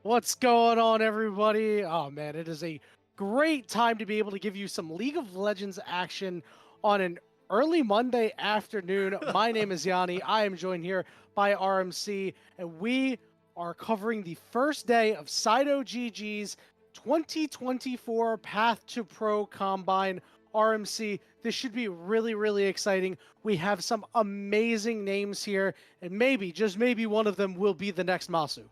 What's going on, everybody? Oh man, it is a great time to be able to give you some League of Legends action on an early Monday afternoon. My name is Yanni. I am joined here by RMC, and we are covering the first day of Cyto GG's 2024 Path to Pro Combine. RMC, this should be really, really exciting. We have some amazing names here, and maybe, just maybe, one of them will be the next Masu.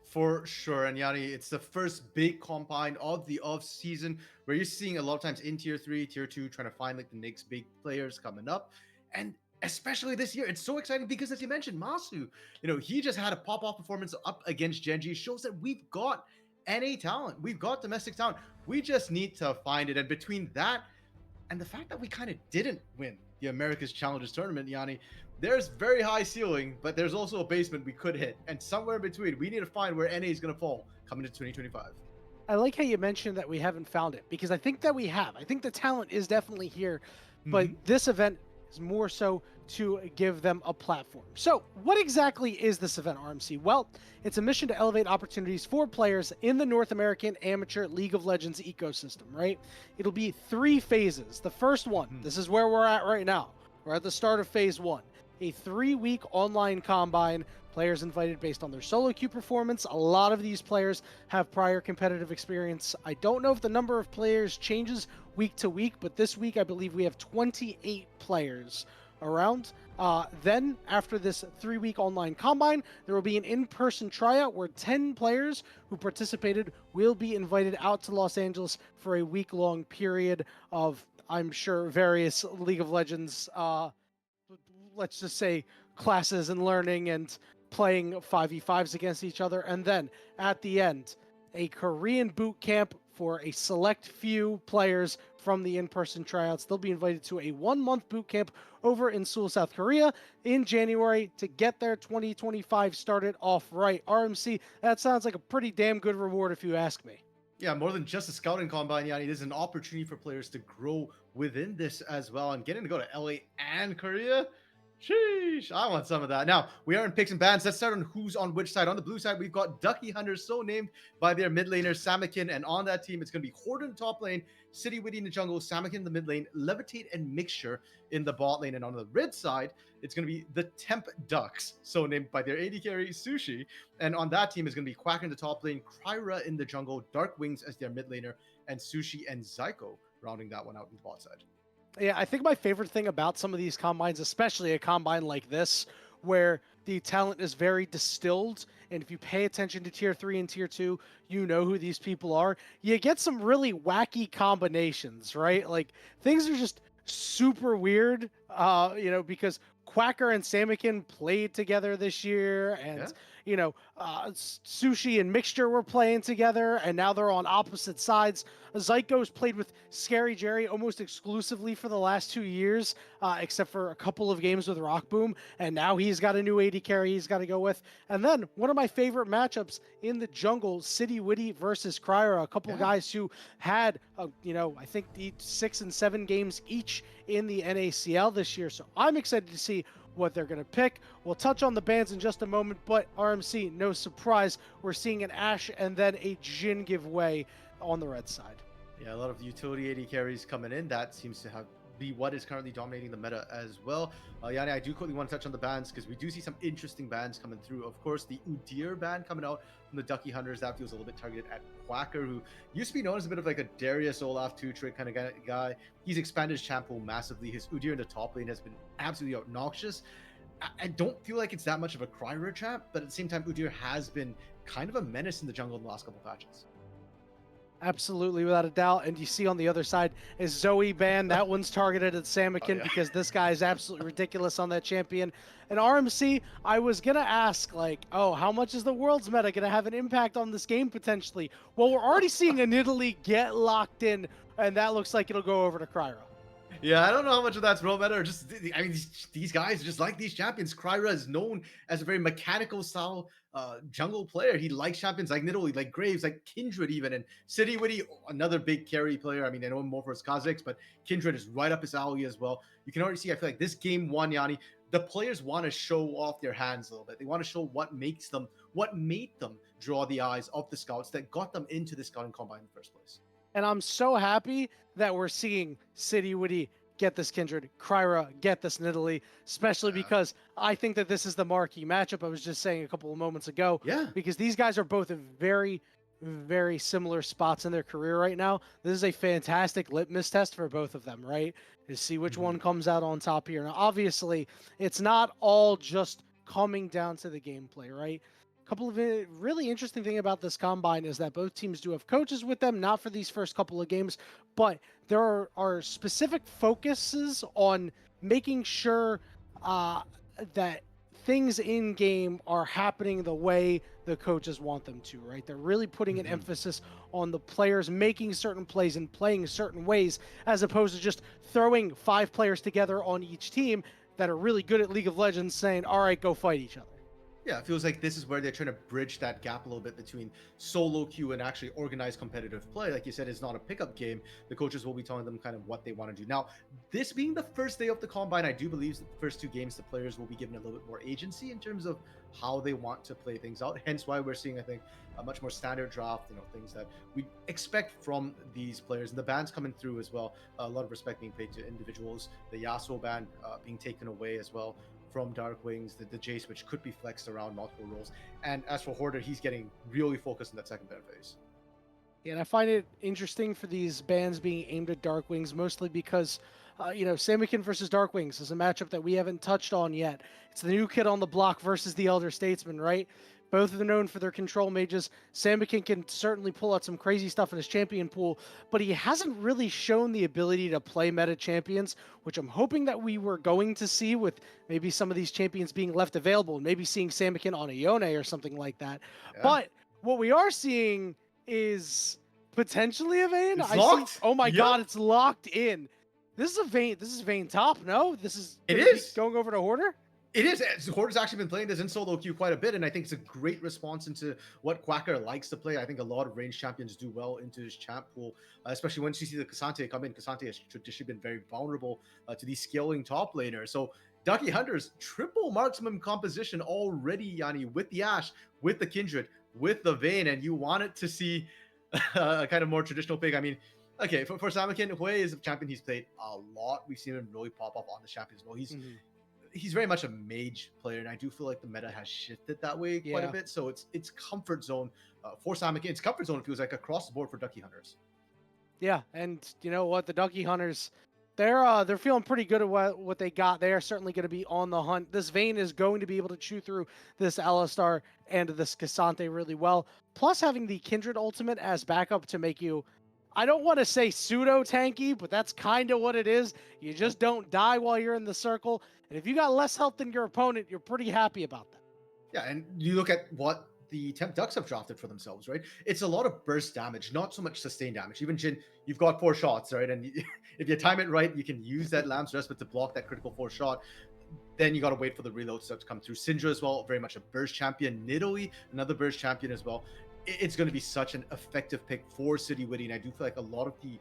For sure. And Yanni, it's the first big combine of the off season where you're seeing a lot of times in tier 3, tier 2, trying to find like the next big players coming up. And especially this year, it's so exciting because as you mentioned, Masu, he just had a pop-off performance up against Genji. Shows that we've got NA talent, we've got domestic talent. We just need to find it. And between that and the fact that we kind of didn't win the America's Challengers tournament, Yanni, there's very high ceiling, but there's also a basement we could hit. And somewhere in between, we need to find where NA is going to fall coming to 2025. I like how you mentioned that we haven't found it, because I think that we have. I think the talent is definitely here, but this event is more so to give them a platform. So what exactly is this event, RMC? Well, it's a mission to elevate opportunities for players in the North American Amateur League of Legends ecosystem, right? It'll be 3 phases. The first one, this is where we're at right now. We're at the start of phase 1. A 3-week online combine. Players invited based on their solo queue performance. A lot of these players have prior competitive experience. I don't know if the number of players changes week to week, but this week I believe we have 28 players around. Then, after this 3-week online combine, there will be an in-person tryout where 10 players who participated will be invited out to Los Angeles for a week-long period of, I'm sure, various League of Legends let's just say classes and learning and playing 5v5s against each other. And then at the end, a Korean boot camp for a select few players from the in-person tryouts. They'll be invited to a 1-month boot camp over in Seoul, South Korea in January to get their 2025 started off right. RMC, that sounds like a pretty damn good reward if you ask me. Yeah, more than just a scouting combine, Yanni. This is an opportunity for players to grow within this as well. And getting to go to LA and Korea, sheesh, I want some of that. Now, we are in picks and bans. Let's start on who's on which side. On the blue side, we've got Ducky Hunters, so named by their mid laner, Samakin. And on that team, it's going to be Horde in the top lane, City Witty in the jungle, Samakin in the mid lane, Levitate and Mixture in the bot lane. And on the red side, it's going to be the Temp Ducks, so named by their AD carry, Sushi. And on that team is going to be Quacker in the top lane, Kryra in the jungle, Dark Wings as their mid laner, and Sushi and Zyko rounding that one out in the bot side. Yeah, I think my favorite thing about some of these combines, especially a combine like this, where the talent is very distilled, and if you pay attention to tier 3 and tier 2, you know who these people are. You get some really wacky combinations, right? Like, things are just super weird, because Quacker and Samakin played together this year, and Sushi and Mixture were playing together, and now they're on opposite sides. Zyko's played with Scary Jerry almost exclusively for the last 2 years, except for a couple of games with Rock Boom, and now he's got a new AD carry he's got to go with. And then one of my favorite matchups in the jungle, City Witty versus Kryra, a couple of guys who had, I think 6 and 7 games each in the NACL this year. So I'm excited to see what they're going to pick. We'll touch on the bans in just a moment, but RMC, no surprise, we're seeing an Ashe and then a Jhin giveaway on the red side. Yeah, a lot of utility AD carries coming in. That seems to be what is currently dominating the meta as well. Yanni, I do quickly want to touch on the bans because we do see some interesting bans coming through. Of course, the Udyr ban coming out from the Ducky Hunters. That feels a little bit targeted at Quacker, who used to be known as a bit of like a Darius Olaf 2-trick kind of guy. He's expanded his champ pool massively. His Udyr in the top lane has been absolutely obnoxious. I don't feel like it's that much of a Kryra champ, but at the same time, Udyr has been kind of a menace in the jungle in the last couple patches. Absolutely, without a doubt. And you see on the other side is Zoe ban. That one's targeted at Samakin because this guy is absolutely ridiculous on that champion. And RMC, I was going to ask, how much is the world's meta going to have an impact on this game potentially? Well, we're already seeing an Italy get locked in, and that looks like it'll go over to Kryra. Yeah, I don't know how much of that's real meta or just, I mean, these guys just like these champions. Kryra is known as a very mechanical style jungle player. He likes champions like Nidalee, like Graves, like Kindred even, and City Witty, another big carry player. I mean, I know him more for his Kha'Zix, but Kindred is right up his alley as well. You can already see, I feel like this game one, Yanni, the players want to show off their hands a little bit. They want to show what made them draw the eyes of the scouts that got them into the scouting combine in the first place. And I'm so happy that we're seeing City Witty get this Kindred, Kryra get this Nidalee, especially because I think that this is the marquee matchup I was just saying a couple of moments ago. Yeah. Because these guys are both in very, very similar spots in their career right now. This is a fantastic litmus test for both of them, right? To see which one comes out on top here. Now, obviously, it's not all just coming down to the gameplay, right? Couple of really interesting thing about this combine is that both teams do have coaches with them, not for these first couple of games, but there are specific focuses on making sure that things in game are happening the way the coaches want them to, right? They're really putting an emphasis on the players making certain plays and playing certain ways, as opposed to just throwing 5 players together on each team that are really good at League of Legends saying, all right, go fight each other. Yeah, it feels like this is where they're trying to bridge that gap a little bit between solo queue and actually organized competitive play. Like you said, it's not a pickup game. The coaches will be telling them kind of what they want to do. Now, this being the first day of the combine, I do believe that the first 2 games, the players will be given a little bit more agency in terms of how they want to play things out. Hence why we're seeing, I think, a much more standard draft, things that we expect from these players. And the bans coming through as well. A lot of respect being paid to individuals. The Yasuo ban being taken away as well from Dark Wings, the Jace, which could be flexed around multiple roles. And as for Hoarder, he's getting really focused in that second ban phase. Yeah, and I find it interesting for these bans being aimed at Dark Wings, mostly because, Samikin versus Dark Wings is a matchup that we haven't touched on yet. It's the new kid on the block versus the Elder Statesman, right? Both of them known for their control mages. Samikin can certainly pull out some crazy stuff in his champion pool, but he hasn't really shown the ability to play meta champions, which I'm hoping that we were going to see with maybe some of these champions being left available and maybe seeing Samikin on a Yone or something like that. Yeah. But what we are seeing is potentially a Vayne. It's locked. Oh my God, it's locked in. This is a Vayne. This is Vayne top, no? This is going over to Hoarder? It is. Hoarder's actually been playing this in solo queue quite a bit, and I think it's a great response into what Quacker likes to play. I think a lot of ranged champions do well into his champ pool, especially once you see the K'Sante come in. K'Sante has traditionally been very vulnerable to these scaling top laners. So Ducky Hunter's triple marksman composition already, Yanni, with the Ashe, with the Kindred, with the Vayne, and you want it to see a kind of more traditional pick. I mean, okay, for Samikin, Hui is a champion he's played a lot. We've seen him really pop up on the champions as well. He's very much a mage player, and I do feel like the meta has shifted that way quite a bit. So it's comfort zone for Samikin. It's comfort zone, it feels like, across the board for Ducky Hunters. Yeah, and you know what? The Ducky Hunters, they're feeling pretty good at what they got. They are certainly going to be on the hunt. This Vayne is going to be able to chew through this Alistar and this K'Sante really well. Plus having the Kindred ultimate as backup to make you, I don't want to say pseudo tanky, but that's kind of what it is. You just don't die while you're in the circle. And if you got less health than your opponent, you're pretty happy about that. Yeah, and you look at what the Temp Ducks have drafted for themselves, right? It's a lot of burst damage, not so much sustained damage. Even Jhin, you've got 4 shots, right? And if you time it right, you can use that Lamb's Respite to block that critical 4 shot. Then you got to wait for the reload stuff to come through. Syndra as well, very much a burst champion. Nidalee, another burst champion as well. It's going to be such an effective pick for City Witty, and I do feel like a lot of the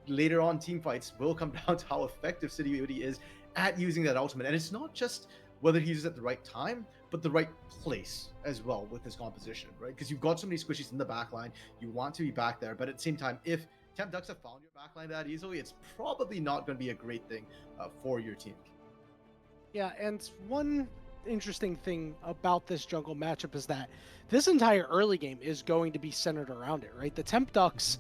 later on team fights will come down to how effective City Witty is at using that ultimate. And it's not just whether he uses it at the right time, but the right place as well with his composition, right? Because you've got so many squishies in the backline, you want to be back there, but at the same time, if Temp Ducks have found your backline that easily, it's probably not going to be a great thing for your team. Yeah, and one interesting thing about this jungle matchup is that this entire early game is going to be centered around it, right? The Temp Ducks,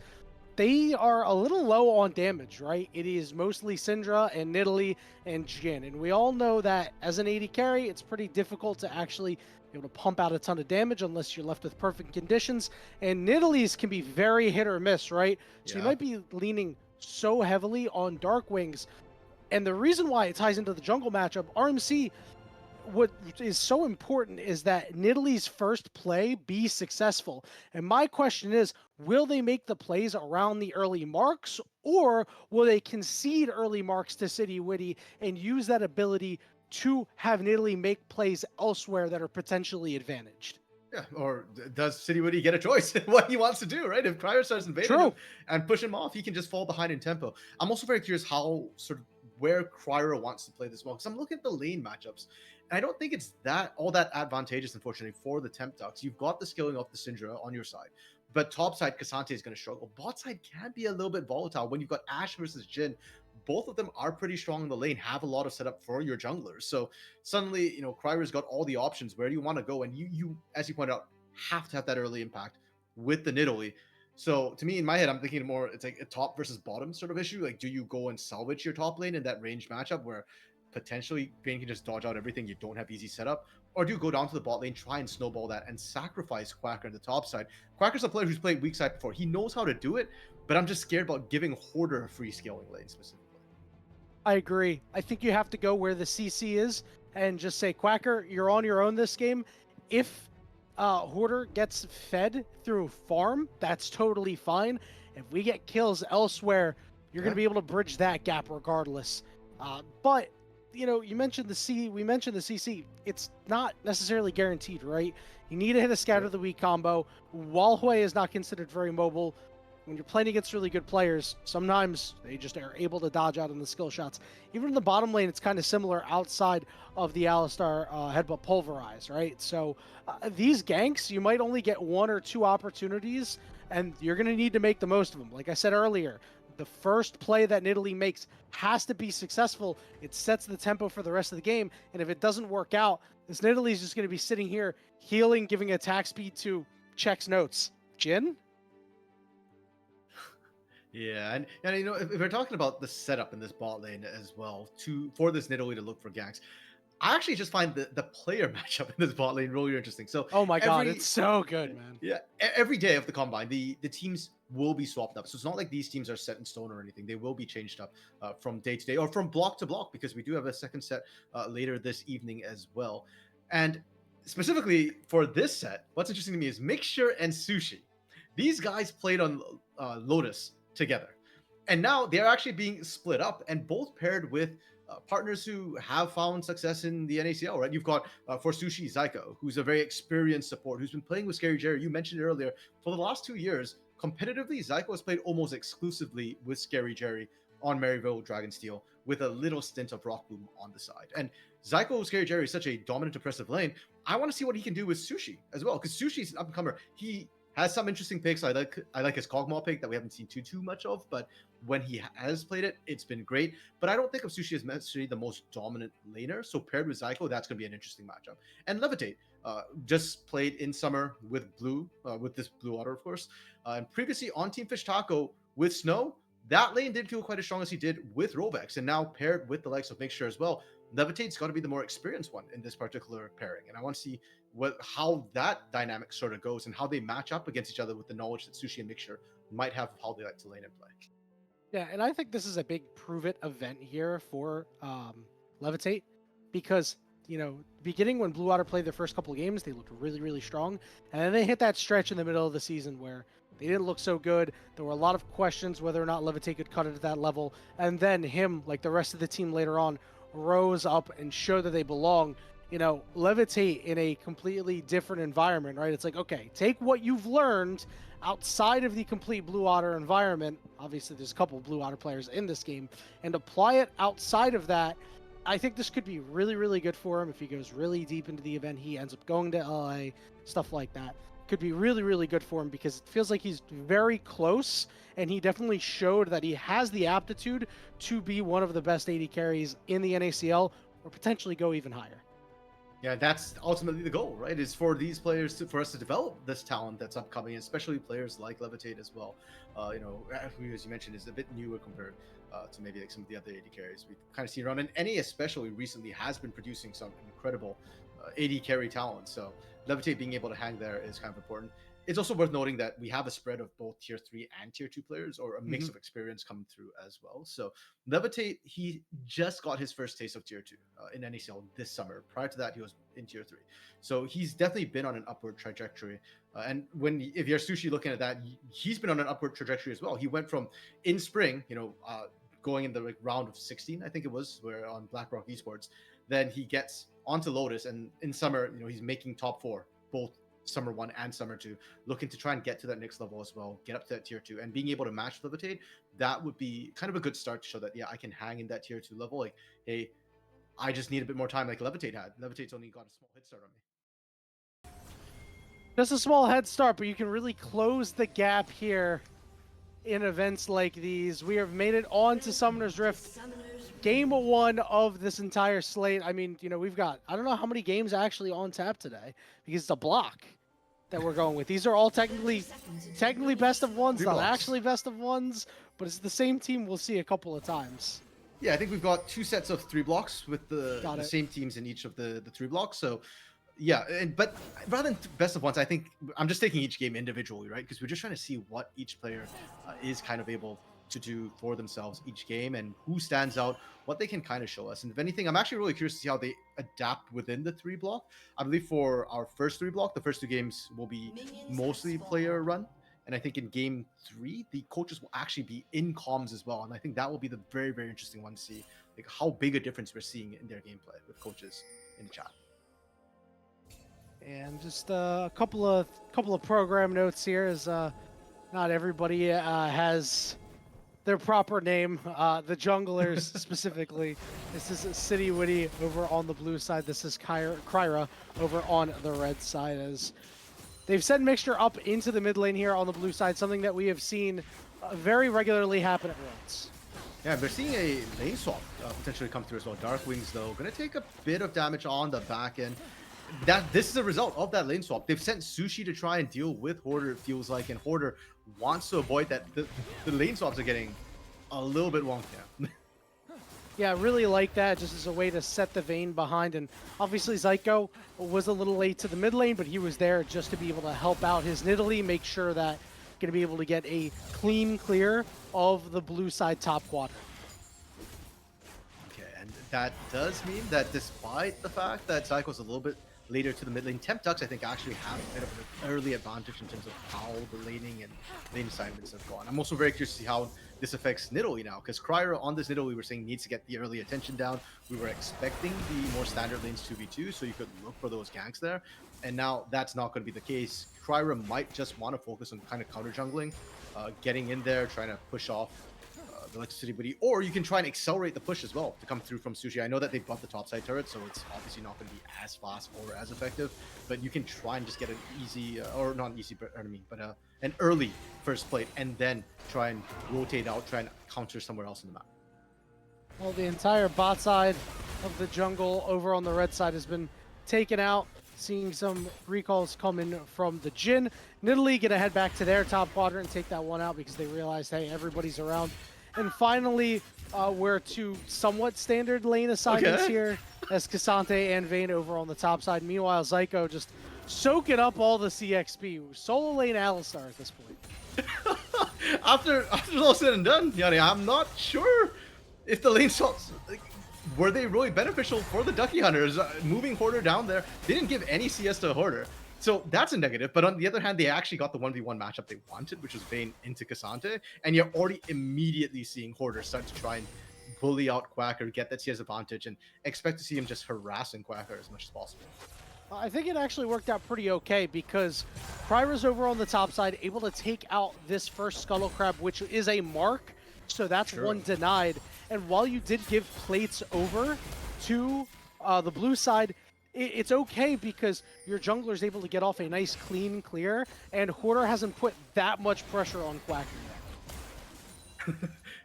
they are a little low on damage, right? It is mostly Syndra and Nidalee and Jhin, and we all know that as an AD carry, it's pretty difficult to actually be able to pump out a ton of damage unless you're left with perfect conditions, and Nidalee's can be very hit or miss, right? So you might be leaning so heavily on Dark Wings, and the reason why it ties into the jungle matchup, RMC, what is so important is that Nidalee's first play be successful. And my question is, will they make the plays around the early marks, or will they concede early marks to City Witty and use that ability to have Nidalee make plays elsewhere that are potentially advantaged? Yeah, or does City Witty get a choice what he wants to do, right? If Cryo starts invading him and push him off, he can just fall behind in tempo. I'm also very curious how sort of where Cryer wants to play this well. Because I'm looking at the lane matchups, and I don't think it's all that advantageous, unfortunately, for the Temp Ducks. You've got the skilling of the Syndra on your side, but top side, Kasante is going to struggle. Bot side can be a little bit volatile when you've got Ashe versus Jhin. Both of them are pretty strong in the lane, have a lot of setup for your junglers. So suddenly, Cryer's got all the options. Where do you want to go? And you, as you pointed out, have to have that early impact with the Nidalee. So to me, in my head, I'm thinking more it's like a top versus bottom sort of issue. Like, do you go and salvage your top lane in that ranged matchup where potentially Bane can just dodge out everything, you don't have easy setup? Or do you go down to the bot lane, try and snowball that, and sacrifice Quacker on the top side? Quacker's a player who's played weak side before. He knows how to do it, but I'm just scared about giving Hoarder a free scaling lane specifically. I agree. I think you have to go where the CC is and just say, Quacker, you're on your own this game. If Hoarder gets fed through farm, that's totally fine. If we get kills elsewhere, you're going to be able to bridge that gap regardless. But you mentioned we mentioned the CC. It's not necessarily guaranteed, right? You need to hit a Scatter the Weak combo. Walhui is not considered very mobile. When you're playing against really good players, sometimes they just are able to dodge out on the skill shots. Even in the bottom lane, it's kind of similar outside of the Alistar Headbutt Pulverize, right? So these ganks, you might only get 1 or 2 opportunities, and you're going to need to make the most of them. Like I said earlier, the first play that Nidalee makes has to be successful. It sets the tempo for the rest of the game, and if it doesn't work out, this Nidalee is just going to be sitting here healing, giving attack speed to Check's notes. Jhin? Yeah, and if we're talking about the setup in this bot lane as well, for this Nidalee to look for ganks, I actually just find the player matchup in this bot lane really interesting. So oh my god, it's so good, man. Yeah, every day of the combine, the teams will be swapped up. So it's not like these teams are set in stone or anything. They will be changed up from day to day or from block to block, because we do have a second set later this evening as well. And specifically for this set, what's interesting to me is Mixture and Sushi. These guys played on Lotus together, and now they're actually being split up and both paired with partners who have found success in the NACL, right? You've got for Sushi, Zyko, who's a very experienced support, who's been playing with Scary Jerry. You mentioned it earlier. For the last 2 years, competitively, Zyko has played almost exclusively with Scary Jerry on Maryville Dragonsteel, with a little stint of Rock Boom on the side. And Zyko Scary Jerry is such a dominant, oppressive lane. I want to see what he can do with Sushi as well, because Sushi's an up-and-comer. He has some interesting picks. I like his Kog'Maw pick that we haven't seen too much of, but when he has played it, it's been great. But I don't think of Sushi as necessarily the most dominant laner. So paired with Zyko, that's going to be an interesting matchup. And Levitate just played in summer with Blue, with this Blue Otter, of course. And previously on Team Fish Taco with Snow, that lane didn't feel quite as strong as he did with Rovex. And now paired with the likes of Mixture as well, Levitate's got to be the more experienced one in this particular pairing. And I want to see how that dynamic sort of goes and how they match up against each other with the knowledge that Sushi and Mixture might have of how they like to lane and play. Yeah, and I think this is a big prove it event here for Levitate, because beginning when Blue Otter played their first couple of games, they looked really, really strong, and then they hit that stretch in the middle of the season where they didn't look so good. There were a lot of questions whether or not Levitate could cut it at that level, and then him, like the rest of the team later on, rose up and showed that they belong. Levitate in a completely different environment, right? It's like, okay, take what you've learned outside of the complete Blue Otter environment. Obviously, there's a couple of Blue Otter players in this game, and apply it outside of that. I think this could be really, really good for him if he goes really deep into the event. He ends up going to LA, stuff like that. Could be really, really good for him because it feels like he's very close, and he definitely showed that he has the aptitude to be one of the best AD carries in the NACL, or potentially go even higher. Yeah, that's ultimately the goal, right? Is for these players for us to develop this talent that's upcoming, especially players like Levitate as well. Who, as you mentioned, is a bit newer compared to maybe like some of the other AD carries we've kind of seen around. And NA especially recently has been producing some incredible AD carry talent. So Levitate being able to hang there is kind of important. It's also worth noting that we have a spread of both tier 3 and tier 2 players, or a mix of experience coming through as well. So Levitate, he just got his first taste of tier 2 in NACL this summer. Prior to that, he was in tier 3. So he's definitely been on an upward trajectory. And if you're Sushi looking at that, he's been on an upward trajectory as well. He went from in spring, going in the round of 16, I think it was, where on BlackRock Esports. Then he gets onto Lotus, and in summer, he's making top 4, both Summer 1 and Summer 2, looking to try and get to that next level as well, get up to that tier 2, and being able to match Levitate, that would be kind of a good start to show that, yeah, I can hang in that tier 2 level. Like, hey, I just need a bit more time like Levitate had. Levitate's only got a small head start on me. Just a small head start, but you can really close the gap here in events like these. We have made it on to Summoner's Rift. Game 1 of this entire slate. I mean, you know, we've got, I don't know how many games actually on tap today, because it's a block that we're going with. These are all technically best of ones, not actually best of ones, but it's the same team we'll see a couple of times. Yeah, I think we've got 2 sets of 3 blocks with the same teams in each of the 3 blocks. So yeah, but rather than best of ones, I think I'm just taking each game individually, right? Because we're just trying to see what each player is kind of able to do for themselves each game and who stands out, what they can kind of show us. And if anything, I'm actually really curious to see how they adapt within the 3 block. I believe for our first 3 block, the first 2 games will be mostly player run. And I think in game 3, the coaches will actually be in comms as well. And I think that will be the very, very interesting one to see, like how big a difference we're seeing in their gameplay with coaches in the chat. And just a couple of program notes here, is not everybody has their proper name. The junglers specifically. This is City Witty over on the blue side. This is Kryra over on the red side. As they've sent Mixture up into the mid lane here on the blue side, something that we have seen very regularly happen at Worlds. Yeah, we're seeing a lane swap potentially come through as well. Dark Wings, though, going to take a bit of damage on the back end. This is a result of that lane swap. They've sent Sushi to try and deal with Hoarder, it feels like, and Hoarder wants to avoid that. The lane swaps are getting a little bit wonky now. Yeah, I really like that, just as a way to set the Vayne behind. And obviously Zyko was a little late to the mid lane, but he was there just to be able to help out his Nidalee, make sure that going to be able to get a clean clear of the blue side top quadrant. Okay, and that does mean that despite the fact that Zyko's a little bit later to the mid lane, Temp Ducks, I think, actually have a bit of an early advantage in terms of how the laning and lane assignments have gone. I'm also very curious to see how this affects Nidalee now, because Kryra on this Nidalee we were saying needs to get the early attention down. We were expecting the more standard lanes 2v2, so you could look for those ganks there, and now that's not going to be the case. Kryra might just want to focus on kind of counter jungling, getting in there, trying to push off the Electricity Buddy, or you can try and accelerate the push as well to come through from Sushi. I know that they buffed the topside turret, so it's obviously not going to be as fast or as effective, but you can try and just get an easy, or not easy, but an early first plate, and then try and rotate out, try and counter somewhere else in the map. Well, the entire bot side of the jungle over on the red side has been taken out. Seeing some recalls come in from the Jhin. Nidalee gonna head back to their top quadrant and take that one out because they realized, hey, everybody's around. And finally, we're to somewhat standard lane assignments here, as Cassante and Vayne over on the top side. Meanwhile, Zyko just soaking up all the CXP. Solo lane Alistar at this point. after all said and done, Yanni, I'm not sure if the lane swaps, like, were they really beneficial for the Ducky Hunters? Moving Hoarder down there, they didn't give any CS to Hoarder. So that's a negative, but on the other hand, they actually got the 1v1 matchup they wanted, which was Vayne into Cassante, and you're already immediately seeing Hoarder start to try and bully out Quacker, get that CS advantage, and expect to see him just harassing Quacker as much as possible. I think it actually worked out pretty okay because Kryra's over on the top side, able to take out this first Scuttle Crab, which is a mark, so that's one denied. And while you did give plates over to the blue side, it's okay because your jungler is able to get off a nice clean clear, and Hoarder hasn't put that much pressure on Quacker yet.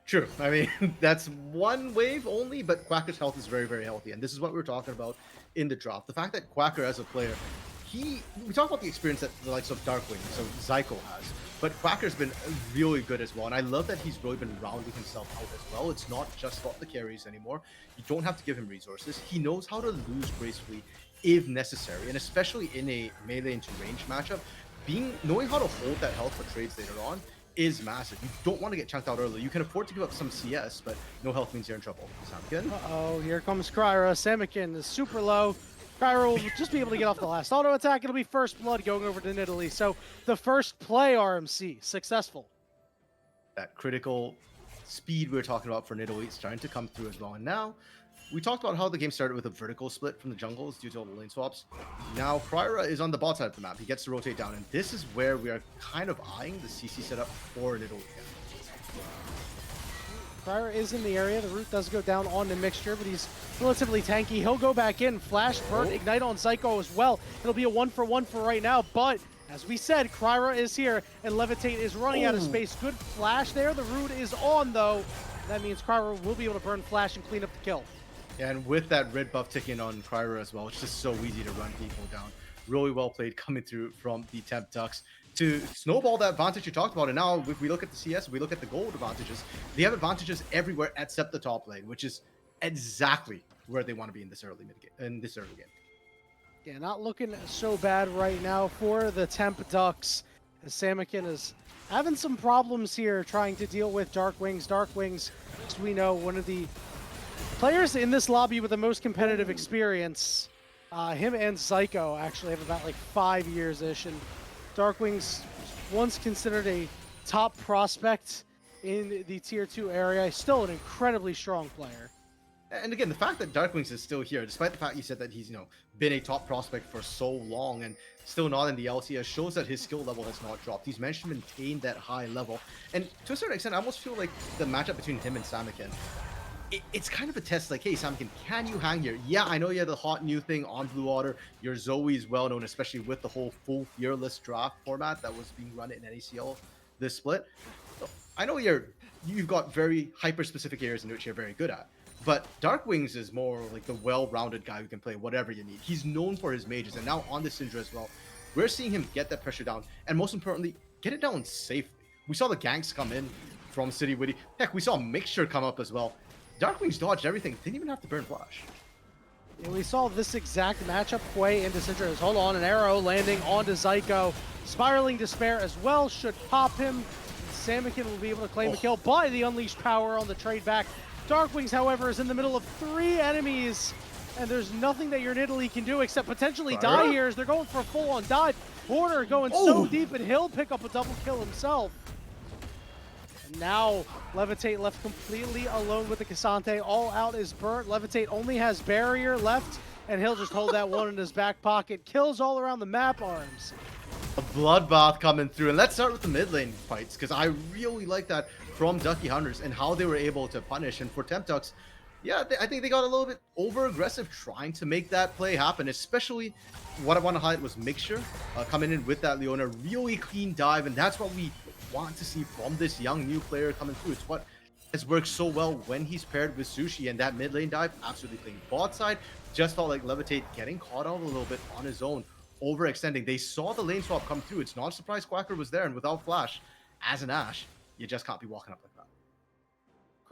True. I mean, that's one wave only, but Quacker's health is very, very healthy. And this is what we were talking about in the draft. The fact that Quacker as a player, we talk about the experience that the likes of Darkwing, so Zyko has, but Quacker's been really good as well. And I love that he's really been rounding himself out as well. It's not just about the carries anymore. You don't have to give him resources. He knows how to lose gracefully if necessary, and especially in a melee into range matchup, knowing how to hold that health for trades later on is massive. You don't want to get chunked out early. You can afford to give up some CS, but no health means you're in trouble. Samikin? Uh-oh, here comes Kryra. Samikin is super low. Kryra will just be able to get off the last auto attack. It'll be first blood going over to Nidalee. So the first play RMC, successful. That critical speed we were talking about for Nidalee is starting to come through as well. And now we talked about how the game started with a vertical split from the jungles due to all the lane swaps. Now Kryra is on the bot side of the map. He gets to rotate down, and this is where we are kind of eyeing the CC setup for a little again. Kryra is in the area. The root does go down on the mixture, but he's relatively tanky. He'll go back in. Flash, burn, ignite on Zyko as well. It'll be a 1-for-1 for right now, but as we said, Kryra is here, and Levitate is running out of space. Good flash there. The root is on, though. That means Kryra will be able to burn flash and clean up the kill. And with that red buff ticking on Kryra as well, it's just so easy to run people down. Really well played coming through from the Temp Ducks to snowball that advantage you talked about. And now if we look at the CS, we look at the gold advantages, they have advantages everywhere except the top lane, which is exactly where they want to be in this early game. Yeah, not looking so bad right now for the Temp Ducks, as Samikin is having some problems here trying to deal with Dark Wings. Dark Wings, as we know, one of the players in this lobby with the most competitive experience. Him and Zyko actually have about like 5 years-ish, and Dark Wings once considered a top prospect in the tier 2 area. Still an incredibly strong player. And again, the fact that Darkwings is still here, despite the fact you said that he's, been a top prospect for so long and still not in the LCS, shows that his skill level has not dropped. He's managed to maintain that high level. And to a certain extent, I almost feel like the matchup between him and Samikin, it's kind of a test like, hey, Samikin, can you hang here? Yeah, I know you have the hot new thing on Blue Water. Your Zoe is well known, especially with the whole full Fearless draft format that was being run in NACL this split. So I know you've got very hyper-specific areas in which you're very good at. But Darkwings is more like the well-rounded guy who can play whatever you need. He's known for his mages, and now on the Syndra as well, we're seeing him get that pressure down, and most importantly, get it down safely. We saw the ganks come in from City Witty. Heck, we saw a mixture come up as well. Darkwings dodged everything, didn't even have to burn flash. And we saw this exact matchup Quay into Syndra. Hold on, an arrow landing onto Zyko. Spiraling Despair as well should pop him. Samikin will be able to claim a kill by the Unleashed Power on the trade back. Darkwings, however, is in the middle of 3 enemies, and there's nothing that your Nidalee can do except potentially die here as they're going for a full-on dive. Porter going so deep, and he'll pick up a double kill himself. And now Levitate left completely alone with the Cassante. All out is burnt. Levitate only has barrier left, and he'll just hold that one in his back pocket. Kills all around the map, Arms. A bloodbath coming through, and let's start with the mid lane fights, because I really like that from Ducky Hunters and how they were able to punish. And for Temp Ducks, yeah, I think they got a little bit over-aggressive trying to make that play happen, especially what I want to highlight was Mixture coming in with that Leona, really clean dive, and that's what we want to see from this young new player coming through. It's what has worked so well when he's paired with Sushi, and that mid lane dive, absolutely clean. Bot side, just felt like Levitate getting caught out a little bit on his own, overextending. They saw the lane swap come through. It's not a surprise Quacker was there, and without flash, as an Ashe, you just can't be walking up like that.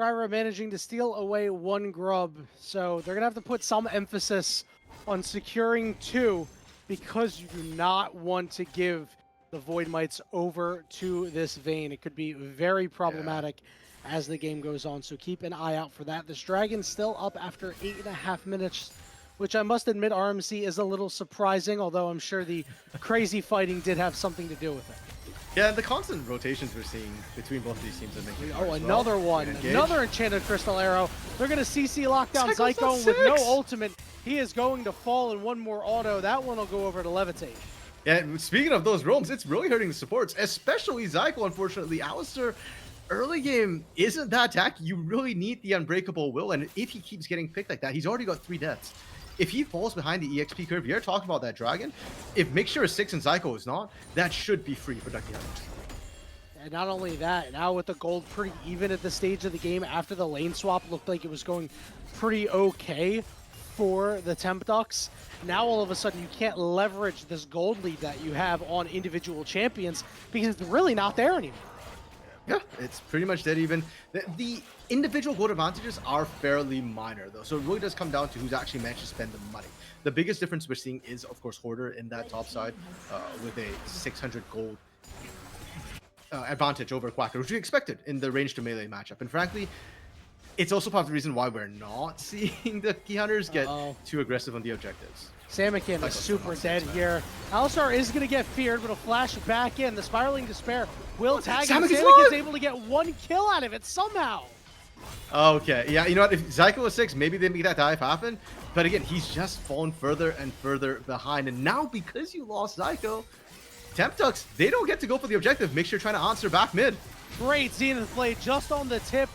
Kryra managing to steal away 1 grub, so they're going to have to put some emphasis on securing 2 because you do not want to give the Void Mites over to this Vayne. It could be very problematic as the game goes on, so keep an eye out for that. This Dragon's still up after 8.5 minutes, which I must admit RMC is a little surprising, although I'm sure the crazy fighting did have something to do with it. Yeah, and the constant rotations we're seeing between both these teams are making it hard as another well. one. Another Enchanted Crystal Arrow. They're going to CC lockdown Zyko with no ultimate. He is going to fall in one more auto. That one will go over to Levitate. Yeah, speaking of those roams, it's really hurting the supports, especially Zyko, unfortunately. Alistair, early game isn't that tacky. You really need the Unbreakable Will, and if he keeps getting picked like that, he's already got 3 deaths. If he falls behind the EXP curve, you're talking about that dragon. If Mixture is 6 and Zyko is not, that should be free for Ducky Hunters. And not only that, now with the gold pretty even at the stage of the game after the lane swap looked like it was going pretty okay for the Temp Ducks. Now all of a sudden you can't leverage this gold lead that you have on individual champions because it's really not there anymore. Yeah, it's pretty much dead even. The individual gold advantages are fairly minor though, so it really does come down to who's actually managed to spend the money. The biggest difference we're seeing is, of course, Hoarder in that top side with a 600 gold advantage over Quacker, which we expected in the range to melee matchup. And frankly, it's also part of the reason why we're not seeing the Key Hunters get too aggressive on the objectives. Samikin is super dead here. Alistar is going to get feared, but he'll flash back in. The Spiraling Despair will tag him. Samikin's able to get 1 kill out of it somehow. Okay, yeah, you know what? If Zyko was 6, maybe they make that dive happen. But again, he's just fallen further and further behind. And now, because you lost Zyko, Temptux, they don't get to go for the objective. Make sure you're trying to answer back mid. Great Zenith blade just on the tip.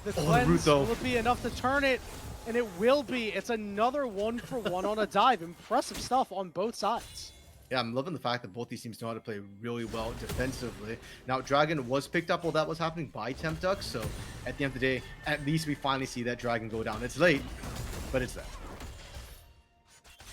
The cleanse will be enough to turn it, and it will be. It's another 1-for-1 on a dive. Impressive stuff on both sides. Yeah, I'm loving the fact that both these teams know how to play really well defensively. Now, Dragon was picked up while that was happening by Temptux, so at the end of the day, at least we finally see that Dragon go down. It's late, but it's there.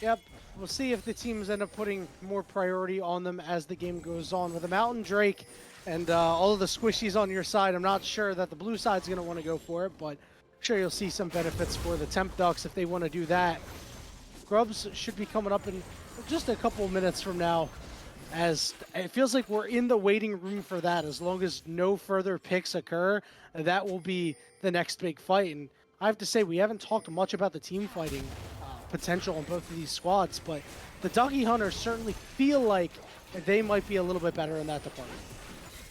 Yep, we'll see if the teams end up putting more priority on them as the game goes on. With the Mountain Drake and all of the squishies on your side, I'm not sure that the blue side's going to want to go for it, but I'm sure you'll see some benefits for the Temptux if they want to do that. Grubs should be coming up in just a couple of minutes from now, as it feels like we're in the waiting room for that. As long as no further picks occur, that will be the next big fight. And I have to say, we haven't talked much about the team fighting potential on both of these squads, but the Ducky Hunters certainly feel like they might be a little bit better in that department.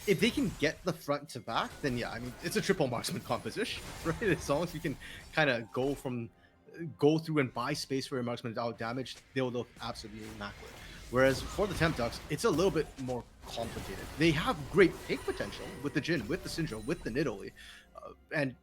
If they can get the front to back, then yeah, I mean, it's a triple marksman composition, right? As long as you can kind of go through and buy space for your marksman without damage, they'll look absolutely immaculate. Whereas for the Temptux, it's a little bit more complicated. They have great pick potential with the Jhin, with the Syndra, with the Nidalee, and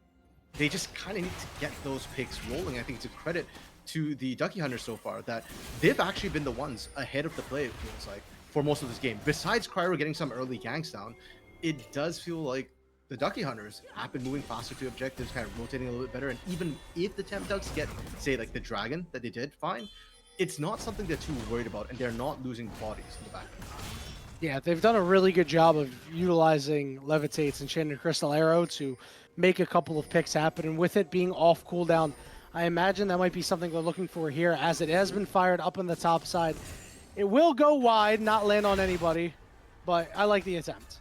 they just kind of need to get those picks rolling. I think it's a credit to the Ducky Hunters so far that they've actually been the ones ahead of the play, it feels like, for most of this game. Besides Cryo getting some early ganks down, it does feel like the Ducky Hunters have been moving faster to objectives, kind of rotating a little bit better. And even if the Temptux get, say, like the Dragon that they did, fine, it's not something they're too worried about, and they're not losing bodies in the back end. Yeah, they've done a really good job of utilizing Levitates and Enchanted Crystal Arrow to make a couple of picks happen. And with it being off cooldown, I imagine that might be something they're looking for here, as it has been fired up on the top side. It will go wide, not land on anybody, but I like the attempt.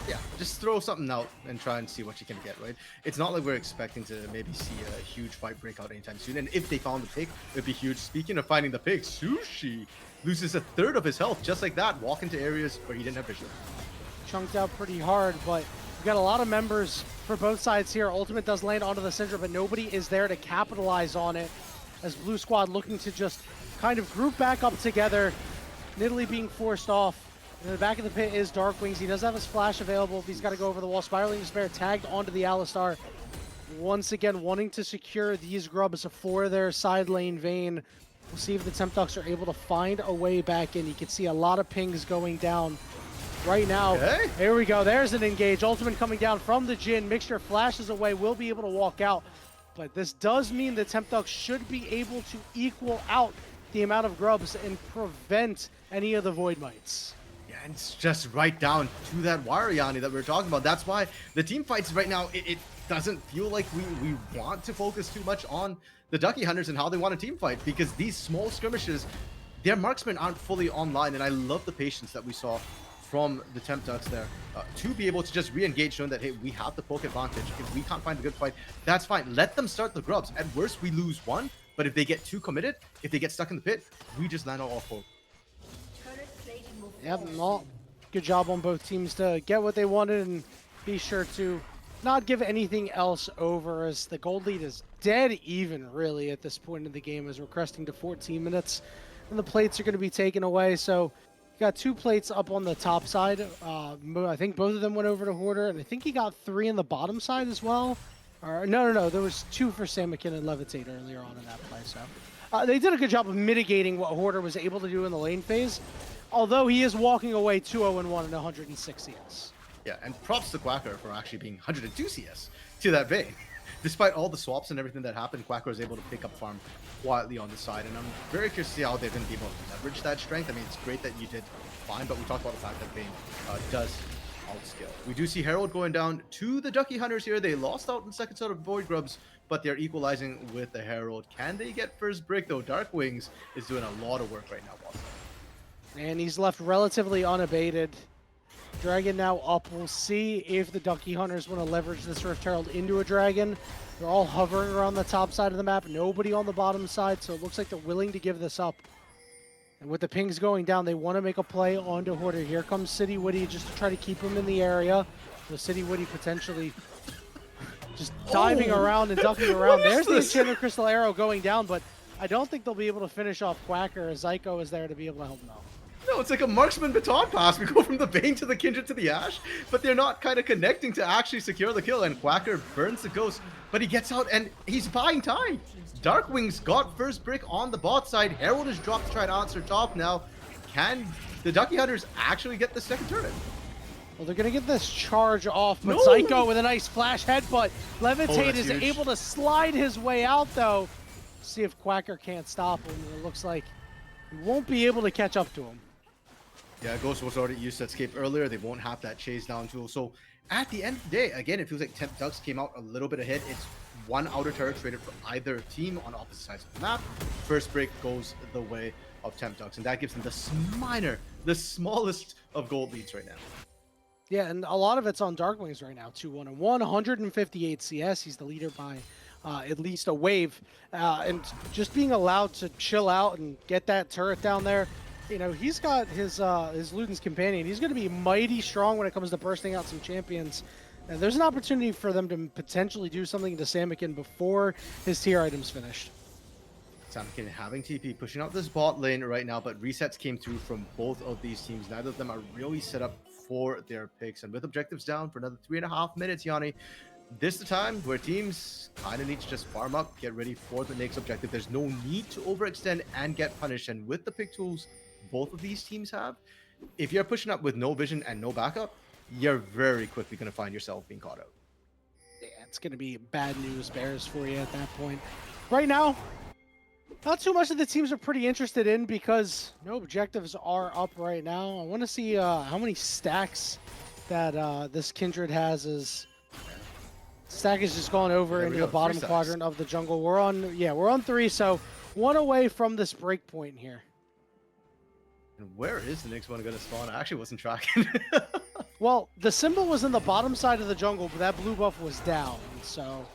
Yeah, just throw something out and try and see what you can get, right? It's not like we're expecting to maybe see a huge fight break out anytime soon. And if they found the pick, it'd be huge. Speaking of finding the pick, Sushi loses a third of his health just like that, walk into areas where he didn't have vision. Chunked out pretty hard, but we've got a lot of members for both sides here. Ultimate does land onto the Syndra, but nobody is there to capitalize on it, as Blue Squad looking to just kind of group back up together. Nidalee being forced off. In the back of the pit is Darkwings. He does have his flash available. He's got to go over the wall. Spiraling Despair tagged onto the Alistar. Once again, wanting to secure these grubs for their side lane Vayne. We'll see if the Temptux are able to find a way back in. You can see a lot of pings going down right now. Okay. Here we go. There's an engage. Ultimate coming down from the Jhin. Mixture flashes away. Will be able to walk out. But this does mean the Temptux should be able to equal out the amount of grubs and prevent any of the Void Mites. Yeah, and it's just right down to that wire, Yanni, that we were talking about. That's why the team fights right now, it doesn't feel like we want to focus too much on the Ducky Hunters and how they want to team fight, because these small skirmishes, their marksmen aren't fully online, and I love the patience that we saw from the Temptux there to be able to just re-engage, showing that, hey, we have the poke advantage. If we can't find a good fight, that's fine. Let them start the grubs. At worst, we lose one, but if they get too committed, if they get stuck in the pit, we just land on all four. Yep, well, good job on both teams to get what they wanted and be sure to not give anything else over, as the gold lead is dead even, really, at this point in the game, as we're cresting to 14 minutes, and the plates are going to be taken away. So you got 2 plates up on the top side. I think both of them went over to Hoarder, and I think he got 3 in the bottom side as well. Or no, there was 2 for Samakin and Levitate earlier on in that play. So they did a good job of mitigating what Hoarder was able to do in the lane phase. Although he is walking away 2-0-1 and 106 CS. Yeah, and props to Quacker for actually being 102 CS to that Vayne. Despite all the swaps and everything that happened, Quacker was able to pick up farm quietly on the side, and I'm very curious to see how they're going to be able to leverage that strength. I mean, it's great that you did fine, but we talked about the fact that Vayne does outscale. We do see Herald going down to the Ducky Hunters here. They lost out in the second set of Void Grubs, but they're equalizing with the Herald. Can they get first break, though? Darkwings is doing a lot of work right now. And he's left relatively unabated. Dragon now up. We'll see if the Ducky Hunters want to leverage this Rift Herald into a Dragon. They're all hovering around the top side of the map. Nobody on the bottom side, so it looks like they're willing to give this up. And with the pings going down, they want to make a play onto Hoarder. Here comes City Witty just to try to keep him in the area. So City Witty potentially just diving around and ducking around. There's the Enchanted Crystal Arrow going down, but I don't think they'll be able to finish off Quacker as Zyko is there to be able to help him out. No, it's like a marksman baton pass. We go from the Bane to the Kindred to the Ash, but they're not kind of connecting to actually secure the kill. And Quacker burns the Ghost, but he gets out and he's buying time. Darkwing's got first break on the bot side. Herald is dropped to try and answer top now. Can the Ducky Hunters actually get the second turret? Well, they're going to get this charge off, but No! Zyko with a nice flash headbutt. Levitate is huge. able to slide his way out, though. See if Quacker can't stop him. It looks like he won't be able to catch up to him. Yeah, Ghost was already used to escape earlier. They won't have that chase down tool. So at the end of the day, again, it feels like Temp Ducks came out a little bit ahead. It's one outer turret traded for either team on opposite sides of the map. First break goes the way of Temp Ducks, and that gives them the smallest of gold leads right now. Yeah, and a lot of it's on Darkwings right now. 2-1-1, 158 CS. He's the leader by at least a wave. And just being allowed to chill out and get that turret down there, you know, he's got his Luden's Companion. He's going to be mighty strong when it comes to bursting out some champions. And there's an opportunity for them to potentially do something to Samikin before his tier item's finished. Samikin having TP, pushing out this bot lane right now, but resets came through from both of these teams. Neither of them are really set up for their picks. And with objectives down for another 3.5 minutes, Yanni, this is the time where teams kind of need to just farm up, get ready for the next objective. There's no need to overextend and get punished. And with the pick tools both of these teams have, if you're pushing up with no vision and no backup, you're very quickly going to find yourself being caught out. Yeah, it's going to be bad news bears for you at that point. Right now, not too much of the teams are pretty interested in because no objectives are up right now. I want to see how many stacks that this Kindred has. As stack is just gone over into the bottom quadrant of the jungle. We're on 3, so 1 away from this break point here. And where is the next one going to spawn? I actually wasn't tracking. Well, the symbol was in the bottom side of the jungle, but that blue buff was down. So,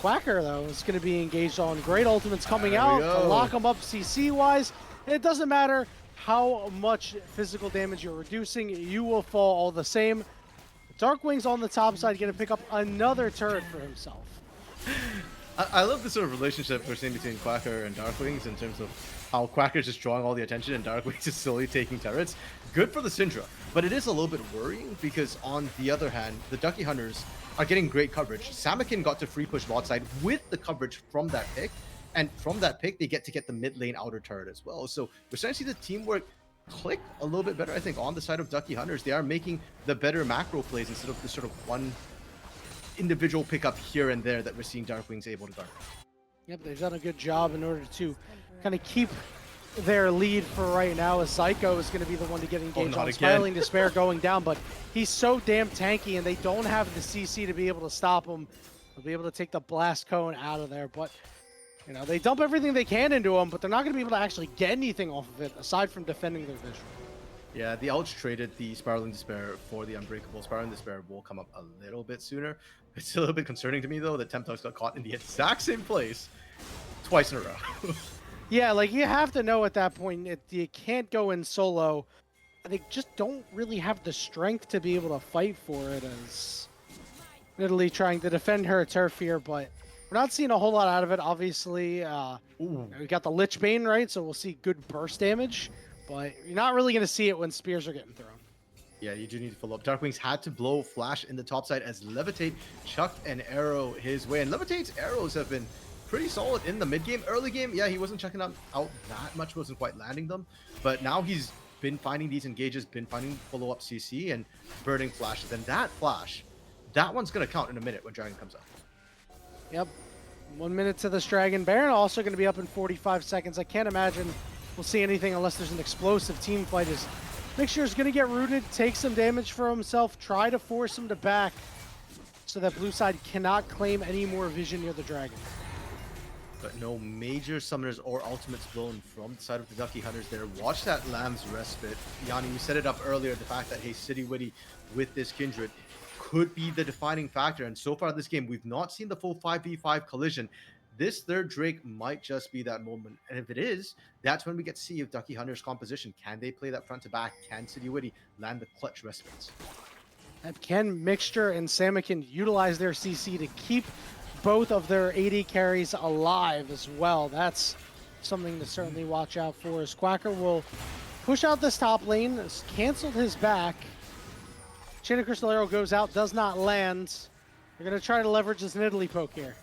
Quacker, though, is going to be engaged on great ultimates coming out to lock him up CC-wise. It doesn't matter how much physical damage you're reducing, you will fall all the same. Darkwing's on the top side going to pick up another turret for himself. I love the sort of relationship we're seeing between Quacker and Darkwings in terms of how Quacker's just drawing all the attention and Darkwings is slowly taking turrets. Good for the Syndra, but it is a little bit worrying because on the other hand, the Ducky Hunters are getting great coverage. Samikin got to free push bot side with the coverage from that pick, and from that pick, they get to get the mid lane outer turret as well. So we're starting to see the teamwork click a little bit better, I think, on the side of Ducky Hunters. They are making the better macro plays instead of the sort of one individual pickup here and there that we're seeing Darkwings able to guard. Yep, they've done a good job in order to kind of keep their lead for right now, as Zyko is going to be the one to get engaged on. Spiraling Despair going down, but he's so damn tanky and they don't have the CC to be able to stop him. They'll be able to take the blast cone out of there, but you know, they dump everything they can into him, but they're not going to be able to actually get anything off of it aside from defending their vision. Yeah, the Ouch traded the Spiraling Despair for the Unbreakable. Spiraling Despair will come up a little bit sooner. It's a little bit concerning to me, though, that Temp Ducks got caught in the exact same place twice in a row. Yeah, like, you have to know at that point, you can't go in solo. They just don't really have the strength to be able to fight for it, as Italy trying to defend her turf here, but we're not seeing a whole lot out of it, obviously. We got the Lich Bane, right? So we'll see good burst damage, but you're not really going to see it when spears are getting thrown. Yeah, you do need to follow up. Darkwings had to blow Flash in the top side as Levitate chucked an arrow his way. And Levitate's arrows have been pretty solid in the mid game. Early game, yeah, he wasn't checking out that much, wasn't quite landing them. But now he's been finding these engages, been finding follow-up CC and burning flashes. And that flash, that one's going to count in a minute when Dragon comes up. Yep. 1 minute to this Dragon. Baron also going to be up in 45 seconds. I can't imagine we'll see anything unless there's an explosive team fight. As Mixture is going to get rooted, take some damage for himself, try to force him to back so that blue side cannot claim any more vision near the Dragon. But no major summoners or ultimates blown from the side of the Ducky Hunters there. Watch that Lamb's Respite. Yanni, you set it up earlier, the fact that, hey, City Witty with this Kindred could be the defining factor. And so far this game, we've not seen the full 5v5 collision. This third Drake might just be that moment. And if it is, that's when we get to see if Ducky Hunter's composition, can they play that front to back? Can City Witty land the clutch respites? And can Mixture and Samakin utilize their CC to keep both of their AD carries alive as well? That's something to certainly watch out for, as Quacker will push out this top lane, has canceled his back. Chain of Crystal Arrow goes out, does not land. They're going to try to leverage this Nidalee poke here.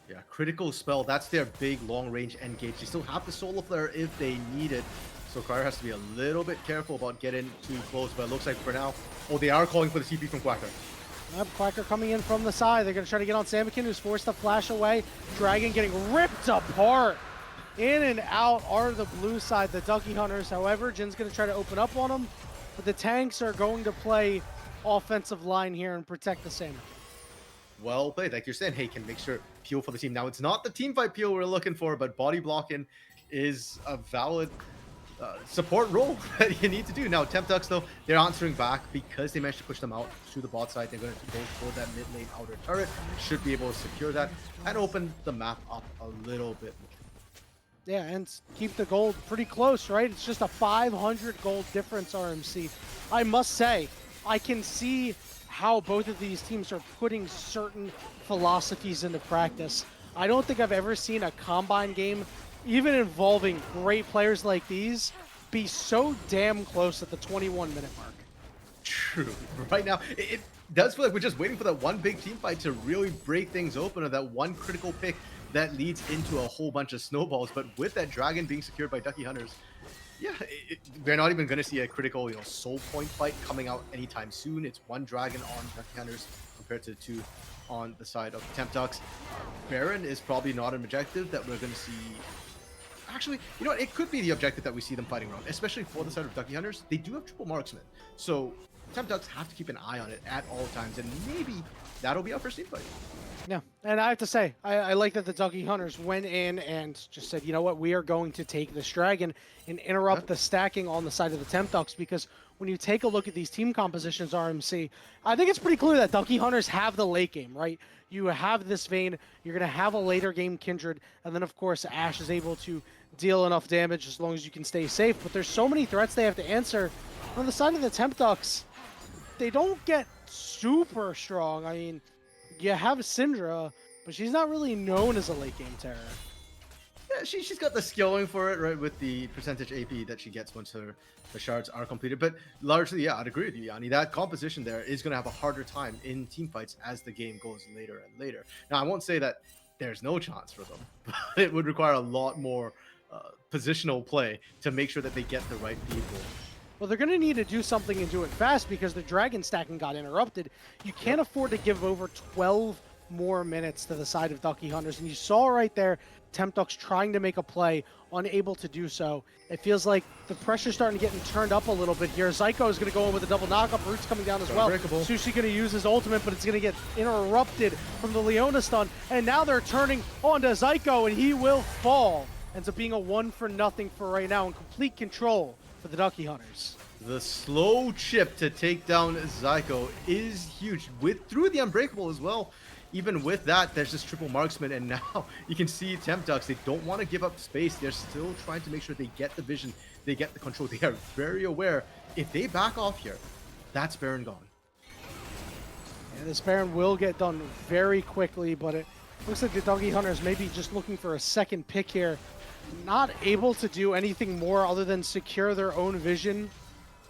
Yeah, critical spell. That's their big long-range engage. They still have the Solar Flare if they need it. So Crier has to be a little bit careful about getting too close. But it looks like for now, oh, they are calling for the TP from Quacker. Yep, Quacker coming in from the side. They're going to try to get on Samakin, who's forced to flash away. Dragon getting ripped apart. In and out are the blue side, the Ducky Hunters. However, Jin's going to try to open up on them. But the tanks are going to play offensive line here and protect the Samakin. Well played. Like you're saying, hey, can make sure peel for the team. Now, it's not the team fight peel we're looking for, but body blocking is a valid support role that you need to do. Now, Temptux, though, they're answering back because they managed to push them out to the bot side. They're going to go for that mid lane outer turret. Should be able to secure that and open the map up a little bit more. Yeah, and keep the gold pretty close, right? It's just a 500 gold difference, RMC. I must say, I can see how both of these teams are putting certain philosophies into practice. I don't think I've ever seen a Combine game, even involving great players like these, be so damn close at the 21-minute mark. True. Right now, it does feel like we're just waiting for that one big team fight to really break things open, or that one critical pick that leads into a whole bunch of snowballs. But with that dragon being secured by Ducky Hunters, yeah, we're not even going to see a critical, soul point fight coming out anytime soon. It's one dragon on Ducky Hunters compared to two on the side of Temptux. Baron is probably not an objective that we're going to see. Actually, you know what? It could be the objective that we see them fighting around, especially for the side of Ducky Hunters. They do have triple marksman, so Temptux have to keep an eye on it at all times, and maybe that'll be our first team fight. Yeah, and I have to say, I like that the Ducky Hunters went in and just said, you know what, we are going to take this dragon and interrupt the stacking on the side of the Temptux, because when you take a look at these team compositions, RMC, I think it's pretty clear that Ducky Hunters have the late game, right? You have this Vayne, you're going to have a later game Kindred, and then of course Ashe is able to deal enough damage as long as you can stay safe, but there's so many threats they have to answer. On the side of the Temptux, they don't get super strong. I mean, you have Syndra, but she's not really known as a late game terror. Yeah, she's got the skilling for it, right, with the percentage AP that she gets once the shards are completed. But largely, yeah, I'd agree with you, Yanni. That composition there is going to have a harder time in team fights as the game goes later and later. Now, I won't say that there's no chance for them, but it would require a lot more positional play to make sure that they get the right people. Well, they're going to need to do something and do it fast, because the dragon stacking got interrupted. You can't afford to give over 12 more minutes to the side of Ducky Hunters. And you saw right there, Temptux trying to make a play, unable to do so. It feels like the pressure's starting to get turned up a little bit here. Zyko is going to go in with a double knockup. Root's coming down as well. Sushi going to use his ultimate, but it's going to get interrupted from the Leona stun. And now they're turning onto Zyko, and he will fall. Ends up being a 1-for-0 for right now, in complete control for the Ducky Hunters. The slow chip to take down Zyko is huge, through the Unbreakable as well. Even with that, there's this triple marksman, and now you can see Temptux, they don't want to give up space. They're still trying to make sure they get the vision, they get the control. They are very aware. If they back off here, that's Baron gone. Yeah, this Baron will get done very quickly, but it looks like the Ducky Hunters may be just looking for a second pick here. Not able to do anything more other than secure their own vision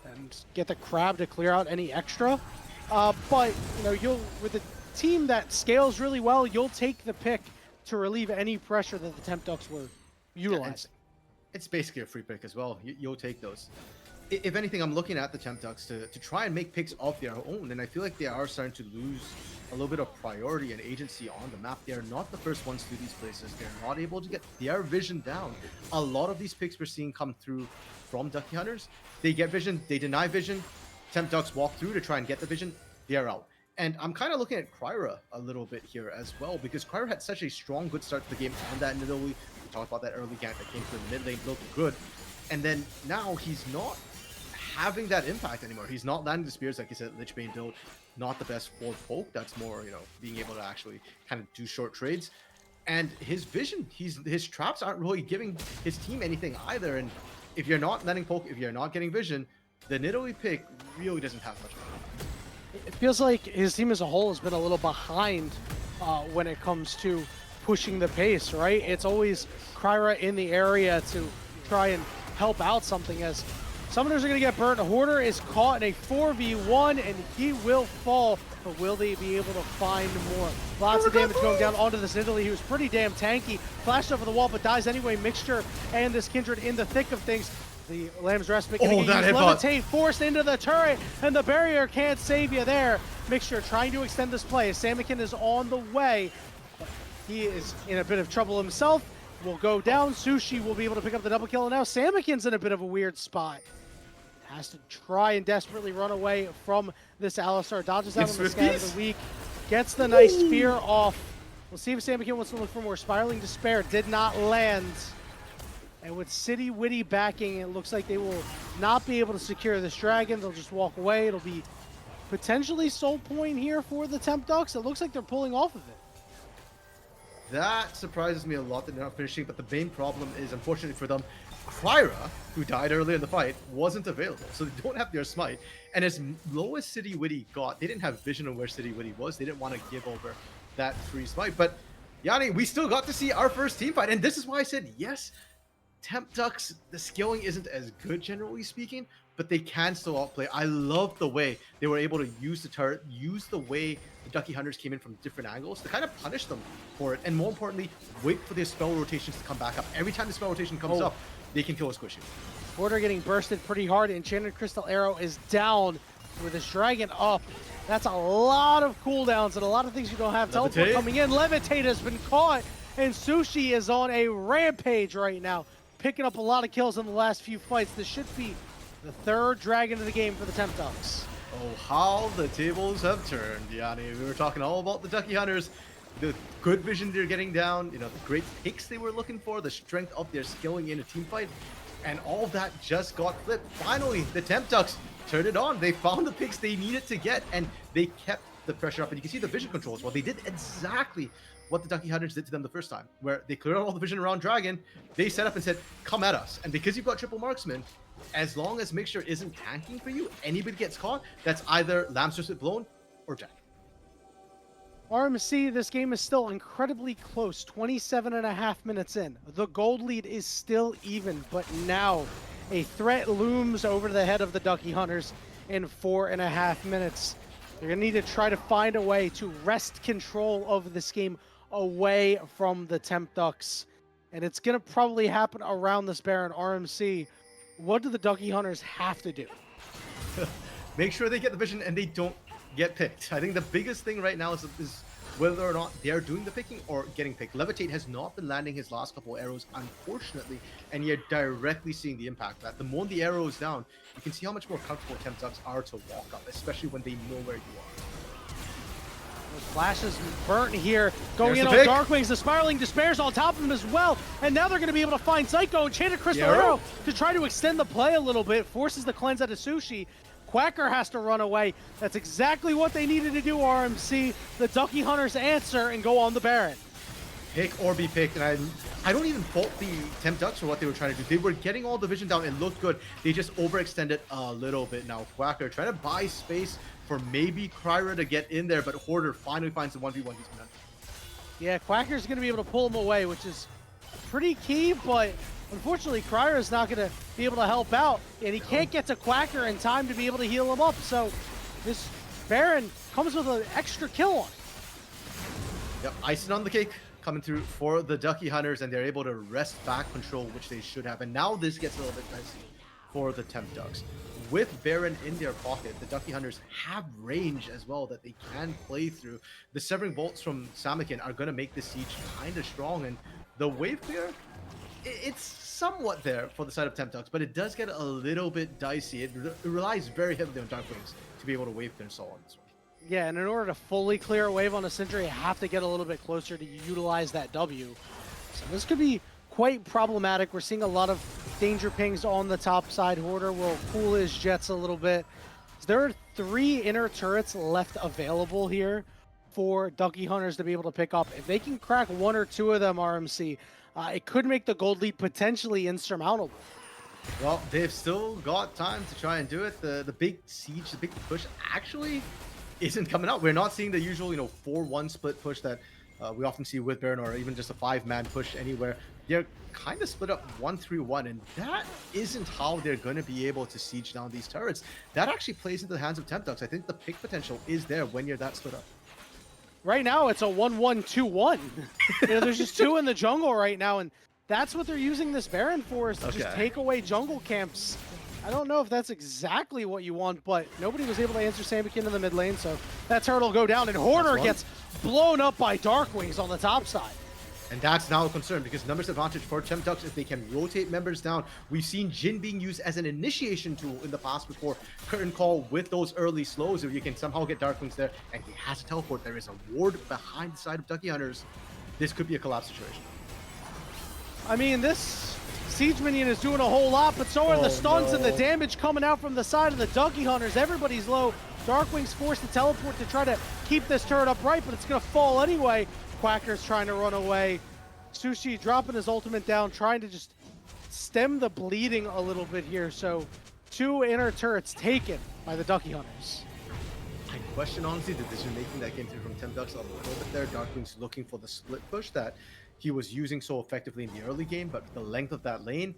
and get the crab to clear out any extra. But you'll, with a team that scales really well, you'll take the pick to relieve any pressure that the Temptux were utilizing. Yeah, it's basically a free pick as well. You'll take those. If anything, I'm looking at the Temptux to try and make picks of their own, and I feel like they are starting to lose a little bit of priority and agency on the map. They are not the first ones to these places. They're not able to get their vision down. A lot of these picks we're seeing come through from Ducky Hunters, they get vision, they deny vision, Temptux walk through to try and get the vision, they're out. And I'm kind of looking at Kryra a little bit here as well, because Kryra had such a strong, good start to the game on that Nidalee. We talked about that early gank that came through the mid lane, looked good. And then now he's not having that impact anymore. He's not landing the spears, like you said, Lichbane build, not the best for poke. That's more, being able to actually kind of do short trades. And his vision, his traps aren't really giving his team anything either. And if you're not landing poke, if you're not getting vision, the Nidalee pick really doesn't have much value. It feels like his team as a whole has been a little behind when it comes to pushing the pace, right? It's always Kryra in the area to try and help out something, as Summoners are going to get burnt. Hoarder is caught in a 4v1 and he will fall, but will they be able to find more? Lots of damage going down onto this Italy, who's pretty damn tanky. Flashed over the wall, but dies anyway. Mixture and this Kindred in the thick of things. The Lamb's Respite going to get Levitate forced into the turret, and the barrier can't save you there. Mixture trying to extend this play. Samikin is on the way, but he is in a bit of trouble himself. Will go down. Sushi will be able to pick up the double kill, and now Samikin's in a bit of a weird spot. Has to try and desperately run away from this Alistar. Dodges out on the scan of the week. Gets the nice spear off. We'll see if Samikin wants to look for more. Spiraling Despair did not land. And with City Witty backing, it looks like they will not be able to secure this dragon. They'll just walk away. It'll be potentially soul point here for the Temp Ducks. It looks like they're pulling off of it. That surprises me a lot that they're not finishing, but the main problem is, unfortunately for them, Kryra, who died earlier in the fight, wasn't available, so they don't have their smite. And as low as City Witty got, they didn't have vision of where City Witty was. They didn't want to give over that free smite. But Yanni, we still got to see our first team fight, and this is why I said yes. Temp Ducks, the skilling isn't as good generally speaking, but they can still outplay. I love the way they were able to use the turret, use the way the Ducky Hunters came in from different angles to kind of punish them for it, and more importantly, wait for their spell rotations to come back up. Every time the spell rotation comes up, they can kill a squishy. Border getting bursted pretty hard. Enchanted Crystal Arrow is down with this dragon up. That's a lot of cooldowns and a lot of things you don't have. Teleport coming in. Levitate has been caught, and Sushi is on a rampage right now, picking up a lot of kills in the last few fights. This should be the third dragon of the game for the Temp Ducks. Oh, how the tables have turned, Yanni. We were talking all about the Ducky Hunters, the good vision they're getting down, you know, the great picks they were looking for, the strength of their skilling in a team fight, and all of that just got flipped. Finally, the Temp Ducks turned it on. They found the picks they needed to get, and they kept the pressure up. And you can see the vision control as well. They did exactly what the Ducky Hunters did to them the first time, where they cleared out all the vision around Dragon. They set up and said, come at us. And because you've got triple marksman, as long as Mixture isn't tanking for you, anybody gets caught, that's either Lamb's Respite blown or Jack. RMC, this game is still incredibly close, 27.5 minutes in. The gold lead is still even, but now a threat looms over the head of the Ducky Hunters in 4.5 minutes. They're going to need to try to find a way to wrest control of this game away from the Temp Ducks. And it's going to probably happen around this Baron. RMC, what do the Ducky Hunters have to do? Make sure they get the vision and they don't get picked. I think the biggest thing right now is whether or not they're doing the picking or getting picked. Levitate has not been landing his last couple arrows, unfortunately, and you're directly seeing the impact of that. The more the arrow is down, you can see how much more comfortable Temp Ducks are to walk up, especially when they know where you are. Flash is burnt here, going in on Darkwings. The Spiraling Despair's on top of them as well, and now they're going to be able to find Psycho. Enchanted Crystal Arrow to try to extend the play a little bit, forces the cleanse out of Sushi. Quacker has to run away. That's exactly what they needed to do, RMC. The Ducky Hunters answer and go on the Baron. Pick or be picked, and I don't even fault the Temp Ducks for what they were trying to do. They were getting all the vision down. It looked good. They just overextended a little bit now. Quacker trying to buy space for maybe Kryra to get in there, but Hoarder finally finds the 1v1 he's been under. Yeah, Quacker's going to be able to pull him away, which is pretty key, but unfortunately, Kryra is not going to be able to help out, and he can't get to Quacker in time to be able to heal him up, so this Baron comes with an extra kill on. Yep, icing on the cake coming through for the Ducky Hunters, and they're able to wrest back control, which they should have. And now this gets a little bit dicey for the Temp Ducks. With Baron in their pocket, the Ducky Hunters have range as well that they can play through. The Severing Bolts from Samikin are going to make the siege kind of strong, and the wave clear, it's somewhat there for the side of Temp Ducks, but it does get a little bit dicey. It relies very heavily on Darkwings to be able to wave clear Soul on this one. Yeah, and in order to fully clear a wave on a Sentry, you have to get a little bit closer to utilize that W. So this could be quite problematic. We're seeing a lot of danger pings on the top side. Hoarder will cool his jets a little bit. There are 3 inner turrets left available here for Ducky Hunters to be able to pick up. If they can crack 1 or 2 of them, RMC, it could make the gold lead potentially insurmountable. Well, they've still got time to try and do it. The big siege, the big push actually isn't coming out. We're not seeing the usual, 4-1 split push that we often see with Baron, or even just a 5-man push anywhere. They're kind of split up 1-3-1, and that isn't how they're going to be able to siege down these turrets. That actually plays into the hands of Temptux. I think the pick potential is there when you're that split up. Right now, it's a 1-1-2-1. There's just two in the jungle right now, and that's what they're using this Baron for, is to just take away jungle camps. I don't know if that's exactly what you want, but nobody was able to answer Sambikin in the mid lane, so that turret will go down, and Hoarder gets blown up by Darkwings on the top side. And that's now a concern, because numbers advantage for Temptux if they can rotate members down. We've seen Jhin being used as an initiation tool in the past before Curtain Call with those early slows. If you can somehow get Darkwings there, and he has to teleport, there is a ward behind the side of Ducky Hunters. This could be a collapse situation. I mean, this Siege Minion is doing a whole lot, but so are the stuns and the damage coming out from the side of the Ducky Hunters. Everybody's low. Darkwing's forced to teleport to try to keep this turret upright, but it's going to fall anyway. Quacker's trying to run away. Sushi dropping his ultimate down, trying to just stem the bleeding a little bit here. So 2 inner turrets taken by the Ducky Hunters. I question, honestly, the decision-making that came through from Temptux a little bit there. Darkwing's looking for the split push that he was using so effectively in the early game, but the length of that lane,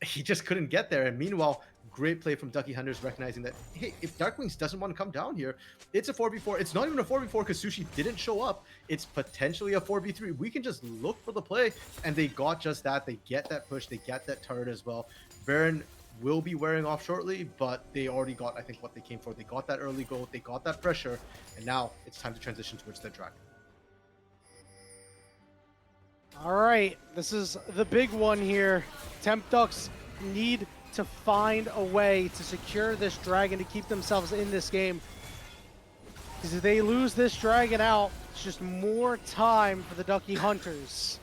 he just couldn't get there. And meanwhile, great play from Ducky Hunters, recognizing that, hey, if Darkwings doesn't want to come down here, it's a 4v4. It's not even a 4v4 because Sushi didn't show up. It's potentially a 4v3. We can just look for the play, and they got just that. They get that push. They get that turret as well. Baron will be wearing off shortly, but they already got, I think, what they came for. They got that early goal. They got that pressure, and now it's time to transition towards their dragon. All right, this is the big one here. Temptux need to find a way to secure this dragon to keep themselves in this game. Because if they lose this dragon out, it's just more time for the Ducky Hunters.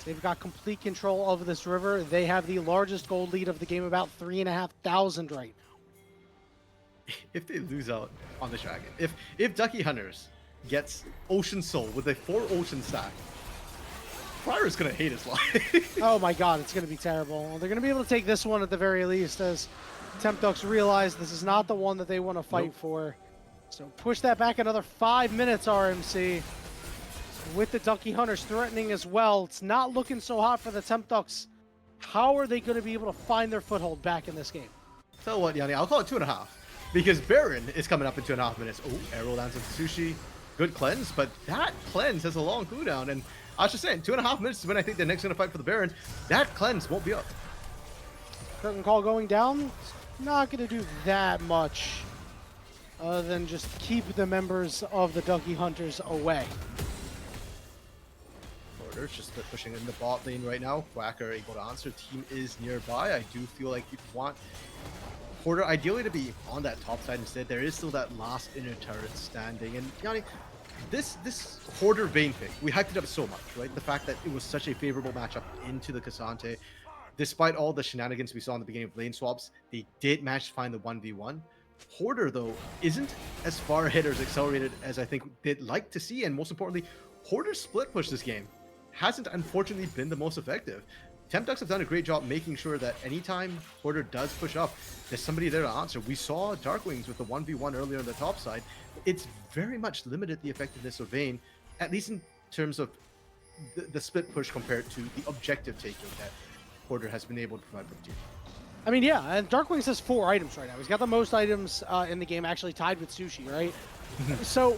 They've got complete control of this river. They have the largest gold lead of the game, about 3,500 right now. If they lose out on the dragon, if Ducky Hunters gets Ocean Soul with a 4 Ocean stack, Prior's gonna hate his life. Oh my god, it's gonna be terrible. They're gonna be able to take this one at the very least, as Temptux realize this is not the one that they want to fight for. So push that back another 5 minutes, RMC. With the Ducky Hunters threatening as well, it's not looking so hot for the Temptux. How are they going to be able to find their foothold back in this game? Tell what, Yanni, I'll call it 2.5, because Baron is coming up in 2.5 minutes. Oh, arrow lands into Sushi. Good cleanse, but that cleanse has a long cooldown, and I was just saying, 2.5 minutes is when I think they're next going to fight for the Baron. That cleanse won't be up. Curtain Call going down, it's not going to do that much other than just keep the members of the Ducky Hunters away. Order's just pushing in the bot lane right now. Quacker able to answer. Team is nearby. I do feel like you want Hoarder ideally to be on that top side instead. There is still that last inner turret standing. And Yanni, this Hoarder Vayne pick, we hyped it up so much, right? The fact that it was such a favorable matchup into the Cassante. Despite all the shenanigans we saw in the beginning of lane swaps, they did manage to find the 1v1. Hoarder, though, isn't as far ahead or as accelerated as I think they'd like to see. And most importantly, Hoarder's split push this game hasn't unfortunately been the most effective. Temptux have done a great job making sure that anytime Hoarder does push up, there's somebody there to answer. We saw Darkwings with the 1v1 earlier on the top side. It's very much limited the effectiveness of Vayne, at least in terms of the split push compared to the objective taking that Hoarder has been able to provide for the team. I mean, yeah, and Darkwings has 4 items right now. He's got the most items in the game, actually tied with Sushi, right? So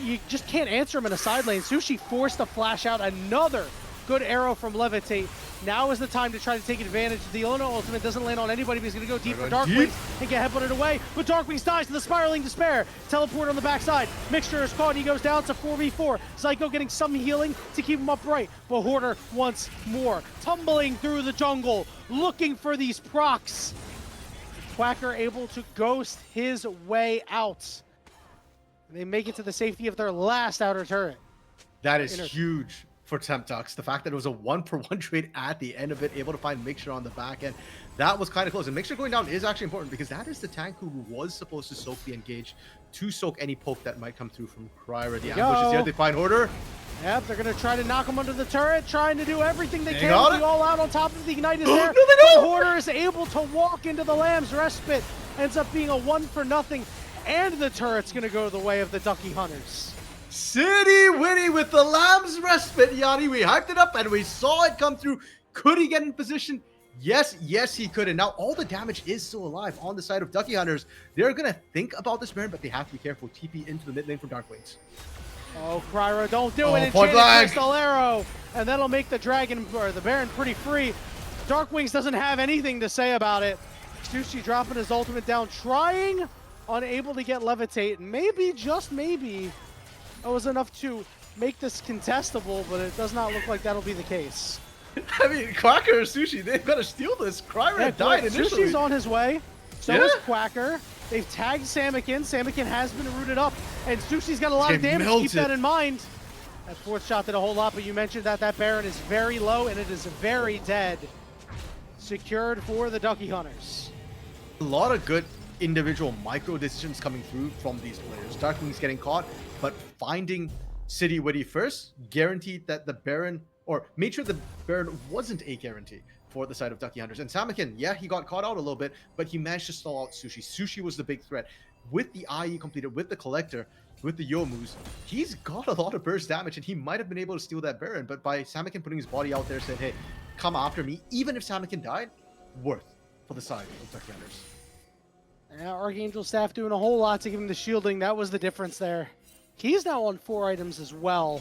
you just can't answer him in a side lane. Sushi forced to flash out another good arrow from Levitate. Now is the time to try to take advantage. The Ono ultimate doesn't land on anybody, but he's going to go deep for Darkwings and get headbutted away. But Darkwings dies to the Spiraling Despair. Teleport on the backside. Mixture is caught. He goes down to 4v4. Psycho getting some healing to keep him upright. But Hoarder once more tumbling through the jungle, looking for these procs. Quacker able to ghost his way out. They make it to the safety of their last outer turret. That is huge for Temptux. The fact that it was a 1-for-1 trade at the end of it, able to find Mixture on the back end, that was kind of close. And Mixture going down is actually important because that is the tank who was supposed to soak the engage, to soak any poke that might come through from Crier. The ambush is here. They find Hoarder. Yep, they're going to try to knock him under the turret, trying to do everything they can to be all out on top of the Ignite is there. No, Hoarder is able to walk into the Lamb's Respite. Ends up being a 1-for-0. and the turret's gonna go the way of the Ducky Hunters. City Witty with the Lamb's Respite, Yanni. We hyped it up and we saw it come through. Could he get in position? Yes, he could. And now all the damage is still alive on the side of Ducky Hunters. They're going to think about this Baron, but they have to be careful. TP into the mid lane from Darkwings. Oh, Kryra, don't do it. Point blank. Crystal Arrow. And that'll make the Dragon, or the Baron, pretty free. Darkwings doesn't have anything to say about it. Sushi dropping his ultimate down, trying, unable to get Levitate. Maybe, just maybe, it was enough to make this contestable, but it does not look like that'll be the case. I mean, Quacker or Sushi, they've got to steal this. Kryra died initially. Sushi's on his way. So is Quacker. They've tagged Samakin. Samakin has been rooted up, and Sushi's got a lot of damage. Keep that in mind. That fourth shot did a whole lot, but you mentioned that that Baron is very low, and it is very dead. Secured for the Ducky Hunters. A lot of good individual micro decisions coming through from these players. Darkwing's getting caught, but finding City Witty first guaranteed that the Baron, or made sure the Baron wasn't a guarantee for the side of Ducky Hunters. And Samakin, yeah, he got caught out a little bit, but he managed to stall out Sushi. Sushi was the big threat. With the IE completed, with the Collector, with the Yomus, he's got a lot of burst damage, and he might have been able to steal that Baron, but by Samakin putting his body out there, said, hey, come after me. Even if Samakin died, worth for the side of Ducky Hunters. Now Archangel Staff doing a whole lot to give him the shielding. That was the difference there. He's now on 4 items as well.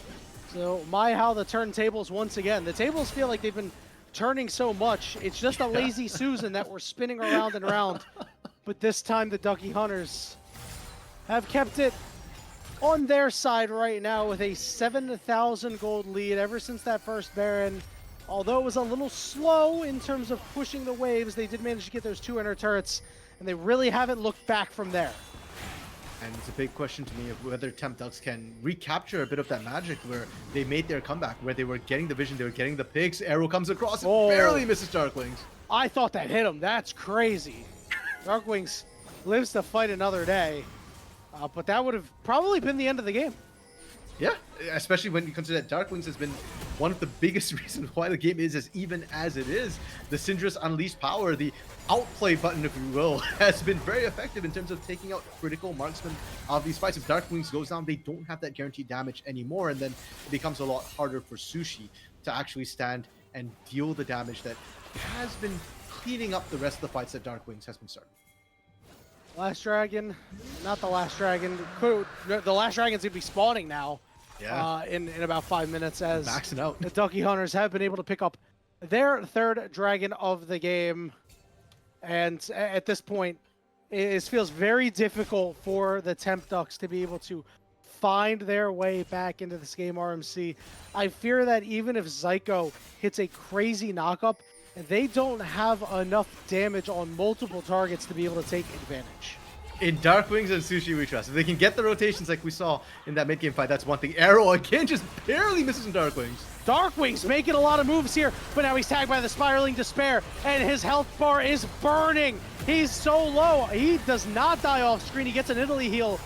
So how the turntables once again. The tables feel like they've been turning so much. It's just a lazy Susan that we're spinning around and around. But this time the Ducky Hunters have kept it on their side right now with a 7,000 gold lead ever since that first Baron. Although it was a little slow in terms of pushing the waves, they did manage to get those 2 inner turrets, and they really haven't looked back from there. And it's a big question to me of whether Temp Ducks can recapture a bit of that magic where they made their comeback, where they were getting the vision, they were getting the pigs. Arrow comes across and barely misses Darkwings. I thought that hit him. That's crazy. Darkwings lives to fight another day, but that would have probably been the end of the game. Yeah, especially when you consider that Darkwings has been one of the biggest reasons why the game is as even as it is. The Syndra's Unleashed power, the outplay button, if you will, has been very effective in terms of taking out critical marksmen of these fights. If Darkwings goes down, they don't have that guaranteed damage anymore, and then it becomes a lot harder for Sushi to actually stand and deal the damage that has been cleaning up the rest of the fights that Darkwings has been starting. Last Dragon, not the Last Dragon. The Last Dragon's gonna be spawning now. Yeah. In about 5 minutes, as maxing out. The Ducky Hunters have been able to pick up their 3rd Dragon of the game. And at this point, it feels very difficult for the Temp Ducks to be able to find their way back into this game, RMC. I fear that even if Zyko hits a crazy knockup, they don't have enough damage on multiple targets to be able to take advantage. In Darkwings and Sushi we trust. If they can get the rotations like we saw in that mid-game fight, that's one thing. Arrow again just barely misses in Darkwings. Darkwings making a lot of moves here, but now he's tagged by the Spiraling Despair, and his health bar is burning. He's so low. He does not die off screen. He gets an Italy heal.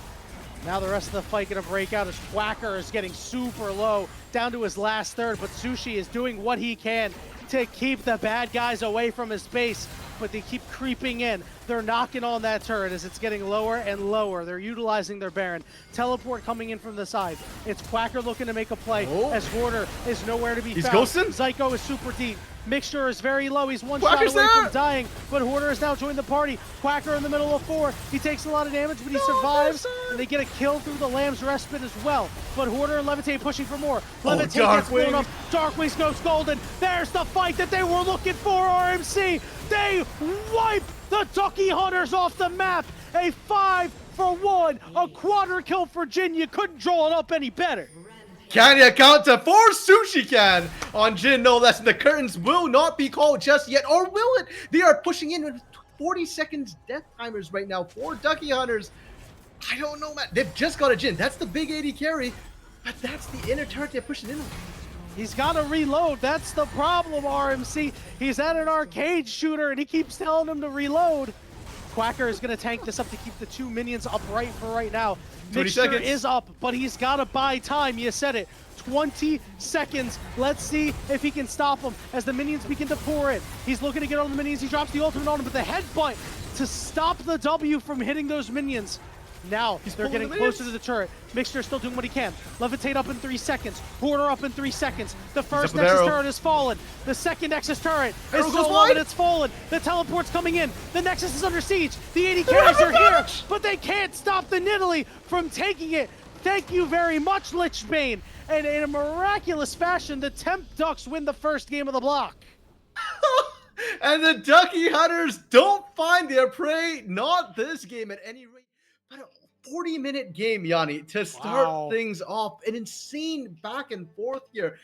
Now the rest of the fight gonna break out as Quacker is getting super low, down to his last third, but Sushi is doing what he can to keep the bad guys away from his base, but they keep creeping in. They're knocking on that turret as it's getting lower and lower. They're utilizing their Baron. Teleport coming in from the side. It's Quacker looking to make a play as Hoarder is nowhere to be found. Ghosting? Zyko is super deep. Mixture is very low. He's one shot away from dying, but Hoarder has now joined the party. Quacker in the middle of 4. He takes a lot of damage, but he survives, and they get a kill through the Lamb's Respite as well. But Hoarder and Levitate pushing for more. Levitate gets blown up. Darkwings goes golden. There's the fight that they were looking for, RMC. They wipe the Ducky Hunters off the map. A 5-for-1, a quadra kill for Jin. You couldn't draw it up any better. Can you count to 4? Sushi can on Jin, no less. The curtains will not be called just yet, or will it? They are pushing in with 40 seconds death timers right now for Ducky Hunters. I don't know, man. They've just got a Jin. That's the big AD carry, but that's the inner turret they're pushing in on. He's got to reload. That's the problem, RMC. He's at an arcade shooter, and he keeps telling him to reload. Quacker is going to tank this up to keep the 2 minions upright for right now. Mixture is up, but he's got to buy time. You said it. 20 seconds. Let's see if he can stop him as the minions begin to pour in. He's looking to get on the minions. He drops the ultimate on him, but the headbutt to stop the W from hitting those minions. Now He's they're pulling getting them closer in. to the turret. Mixture still doing what he can. Levitate up in 3 seconds. Hoarder up in 3 seconds. The first up with Nexus Arrow. turret has fallen. The second Nexus turret Arrow is goes so low and wide. it's fallen. The teleport's coming in. The Nexus is under siege. The AD carries are here, but they can't stop the Nidalee from taking it. Thank you very much, Lichbane. And in a miraculous fashion, the Temp Ducks win the first game of the block. And the Ducky Hunters don't find their prey, not this game at any rate, but a 40-minute game, Yanni, to start Wow. things off. An insane back and forth here.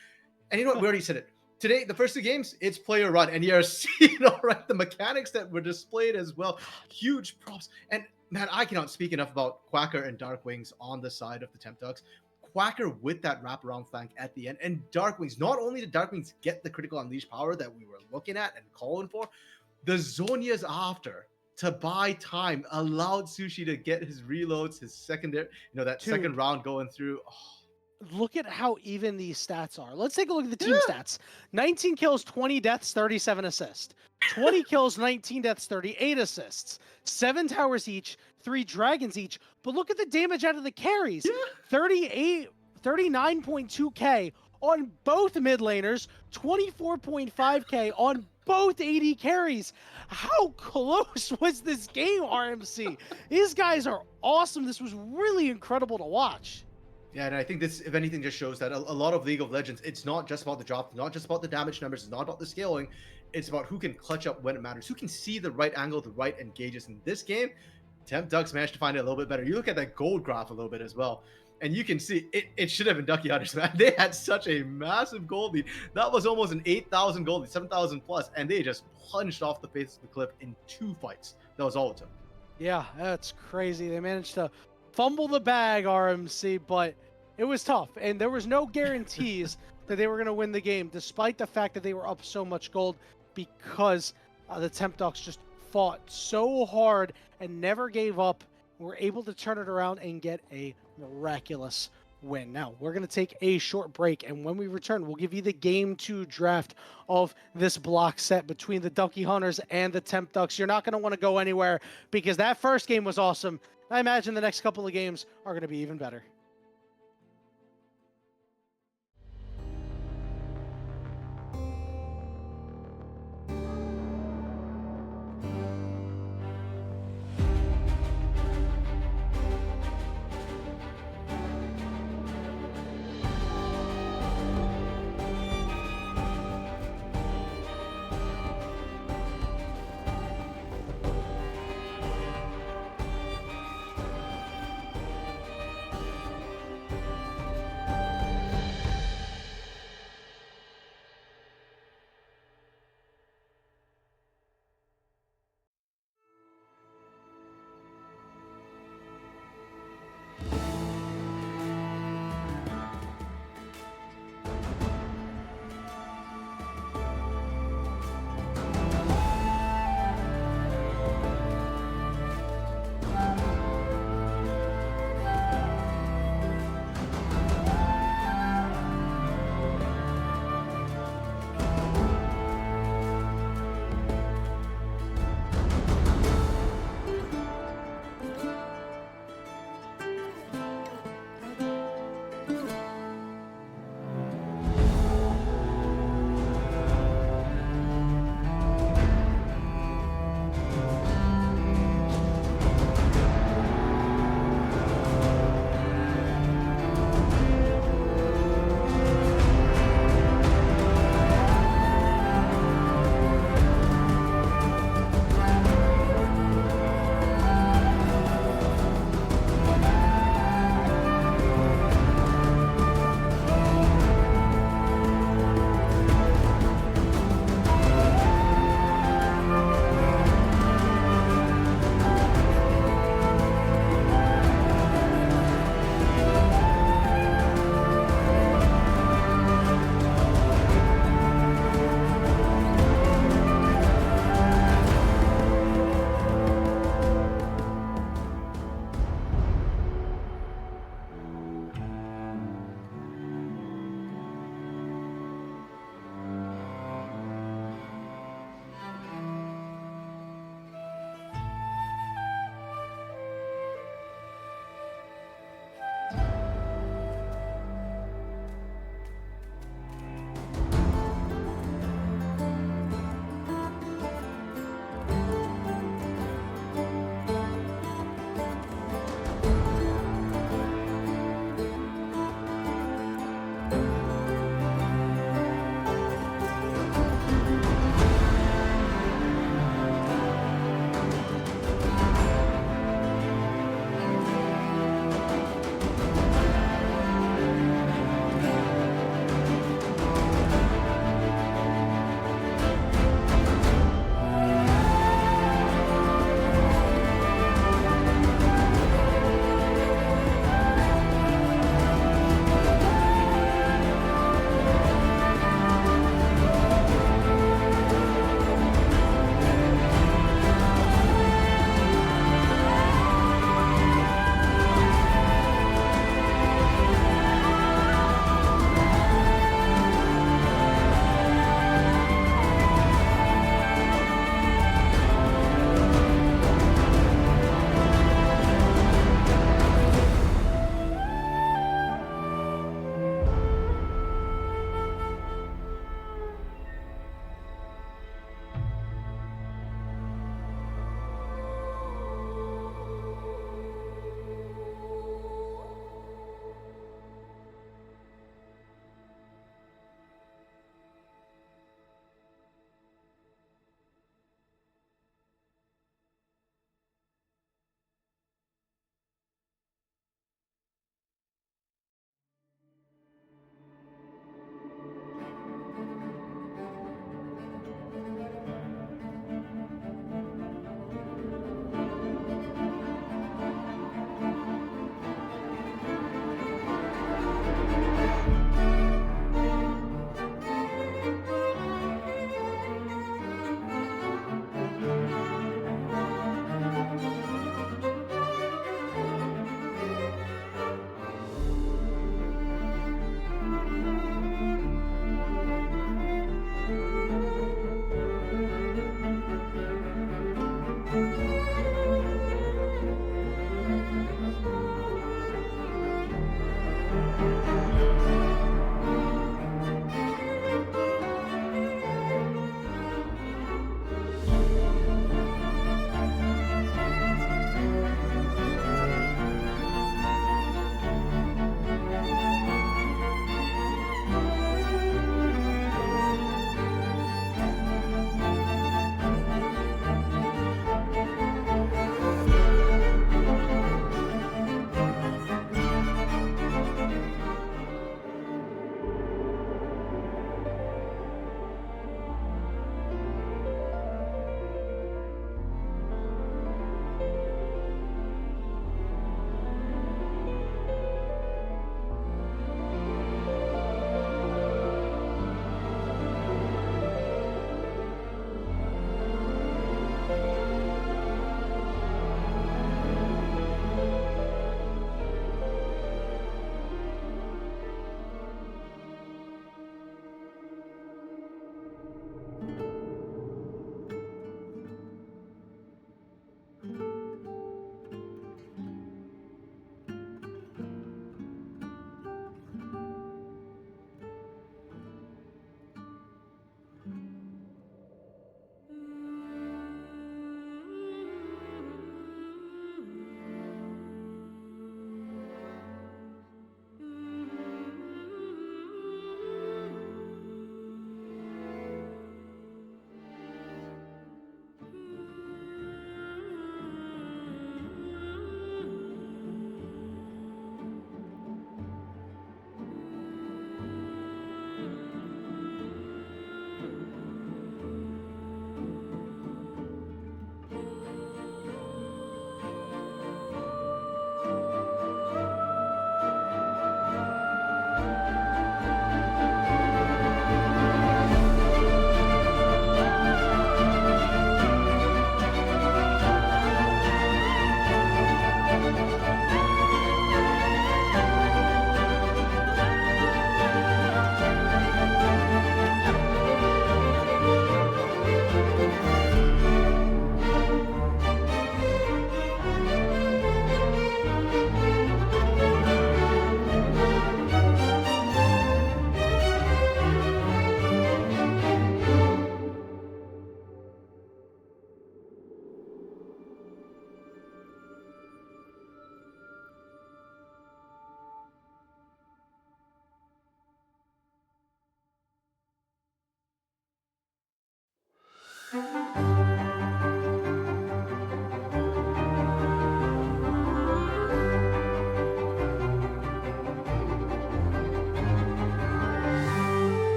And you know what? We already said it. Today, the first 2 games, it's player run. And you're seeing, all right, the mechanics that were displayed as well. Huge props. And man, I cannot speak enough about Quacker and Darkwings on the side of the Temp Ducks. Quacker with that wraparound flank at the end, and Darkwings. Not only did Darkwings get the critical unleash power that we were looking at and calling for, the Zonias after to buy time allowed Sushi to get his reloads, his secondary, that Dude. second round going through. Oh. Look at how even these stats are. Let's take a look at the team stats. 19 kills, 20 deaths, 37 assists. 20 kills, 19 deaths, 38 assists. 7 towers each, 3 dragons each. But look at the damage out of the carries. 39.2k on both mid laners, 24.5k on both AD carries. How close was this game, RMC? These guys are awesome. This was really incredible to watch. Yeah, and I think this, if anything, just shows that a lot of League of Legends, it's not just about the drop, not just about the damage numbers, it's not about the scaling. It's about who can clutch up when it matters, who can see the right angle, the right engages. In this game, Temp Ducks managed to find it a little bit better. You look at that gold graph a little bit as well, and you can see it should have been Ducky Hunters, man. They had such a massive gold lead. That was almost an 8,000 gold lead, 7,000 plus, and they just plunged off the face of the cliff in 2 fights. That was all it took. Yeah, that's crazy. They managed to fumble the bag, RMC, but it was tough. And there was no guarantees that they were going to win the game, despite the fact that they were up so much gold, because the Temp Ducks just fought so hard and never gave up. Were able to turn it around and get a miraculous win. Now, we're going to take a short break, and when we return, we'll give you the Game 2 draft of this block set between the Ducky Hunters and the Temp Ducks. You're not going to want to go anywhere, because that first game was awesome. I imagine the next couple of games are going to be even better.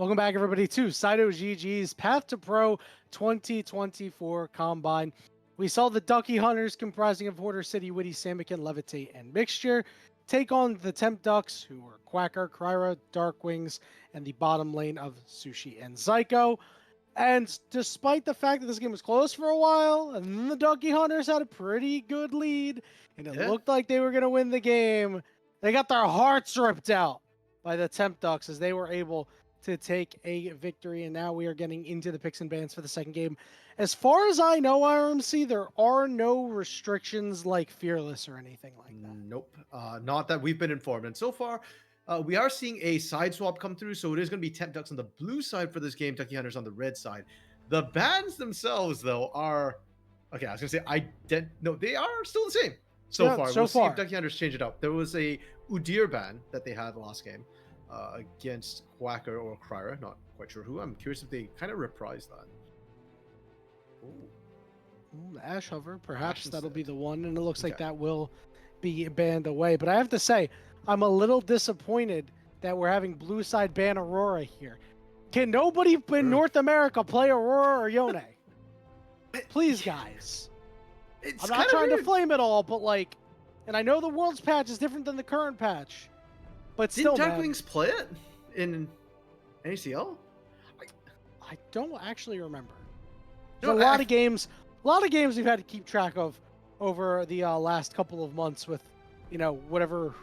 Welcome back, everybody, to Saito GG's Path to Pro 2024 Combine. We saw the Ducky Hunters, comprising of Hoarder City, Witty, Samikin, Levitate, and Mixture, take on the Temp Ducks, who were Quacker, Kryra, Darkwings, and the bottom lane of Sushi and Zyko. And despite the fact that this game was close for a while, and then the Ducky Hunters had a pretty good lead, and it looked like they were going to win the game, they got their hearts ripped out by the Temp Ducks as they were able to take a victory. And now we are getting into the picks and bans for the second game. As far as I know, RMC, there are no restrictions like Fearless or anything like that. Nope, not that we've been informed. And so far, we are seeing a side swap come through, so it is going to be Temp Ducks on the blue side for this game, Ducky Hunters on the red side. The bans themselves, though, are... Okay, I was going to say, no, they are still the same so far. We'll see if Ducky Hunters change it up. There was a Udyr ban that they had the last game against Quacker or Kryra, not quite sure who. I'm curious if they kind of reprised that. Ooh, Ash Hover, perhaps that'll be the one, and it looks like that will be banned away. But I have to say, I'm a little disappointed that we're having blue side ban Aurora here. Can nobody in North America play Aurora or Yone? Please, guys. I'm not trying to flame it all, but like, and I know the World's patch is different than the current patch, but still, Didn't Darkwings play it in ACL? I don't actually remember. There's a lot of games we've had to keep track of over the last couple of months with, whatever,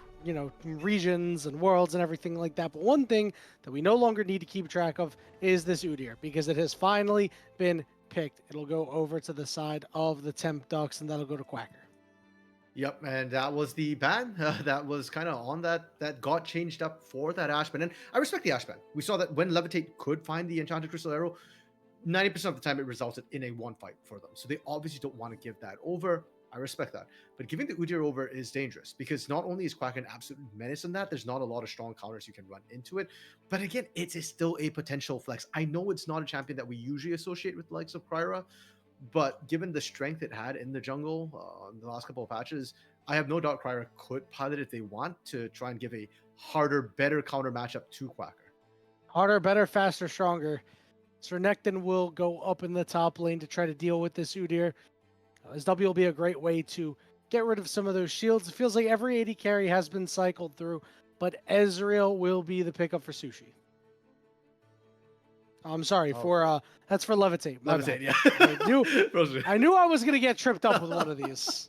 regions and worlds and everything like that. But one thing that we no longer need to keep track of is this Udyr, because it has finally been picked. It'll go over to the side of the Temp Ducks, and that'll go to Quacker. Yep, and that was the ban that was kind of on that got changed up for that Ash ban. And I respect the Ash ban. We saw that when Levitate could find the Enchanted Crystal Arrow, 90% of the time it resulted in a one fight for them. So they obviously don't want to give that over. I respect that. But giving the Udyr over is dangerous, because not only is Quacker an absolute menace in that, there's not a lot of strong counters you can run into it. But again, it is still a potential flex. I know it's not a champion that we usually associate with the likes of Kryra, but given the strength it had in the jungle in the last couple of patches, I have no doubt Kryra could pilot if they want to try and give a harder, better counter matchup to Quacker. Harder, better, faster, stronger. Sernectin will go up in the top lane to try to deal with this Udyr. His W will be a great way to get rid of some of those shields. It feels like every AD carry has been cycled through, but Ezreal will be the pickup for Sushi. I'm sorry, that's for Levitate. Levitate, yeah. I knew I was going to get tripped up with one of these.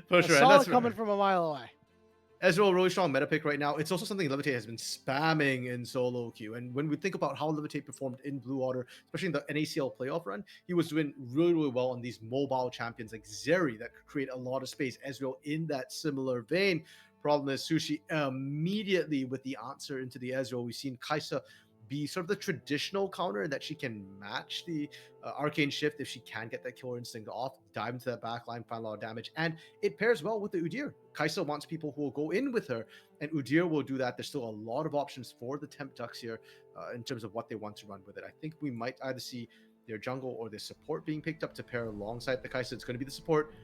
For sure. I saw it coming from a mile away. Ezreal, really strong meta pick right now. It's also something Levitate has been spamming in solo queue. And when we think about how Levitate performed in Blue Water, especially in the NACL playoff run, he was doing really, really well on these mobile champions like Zeri that could create a lot of space. Ezreal in that similar vein. Problem is Sushi immediately with the answer into the Ezreal. We've seen Kai'Sa be sort of the traditional counter that she can match the Arcane Shift if she can get that killer instinct off, dive into that backline, find a lot of damage, and it pairs well with the Udyr. Kai'Sa wants people who will go in with her, and Udyr will do that. There's still a lot of options for the Temp Ducks here in terms of what they want to run with it. I think we might either see their jungle or their support being picked up to pair alongside the Kai'Sa. It's going to be the support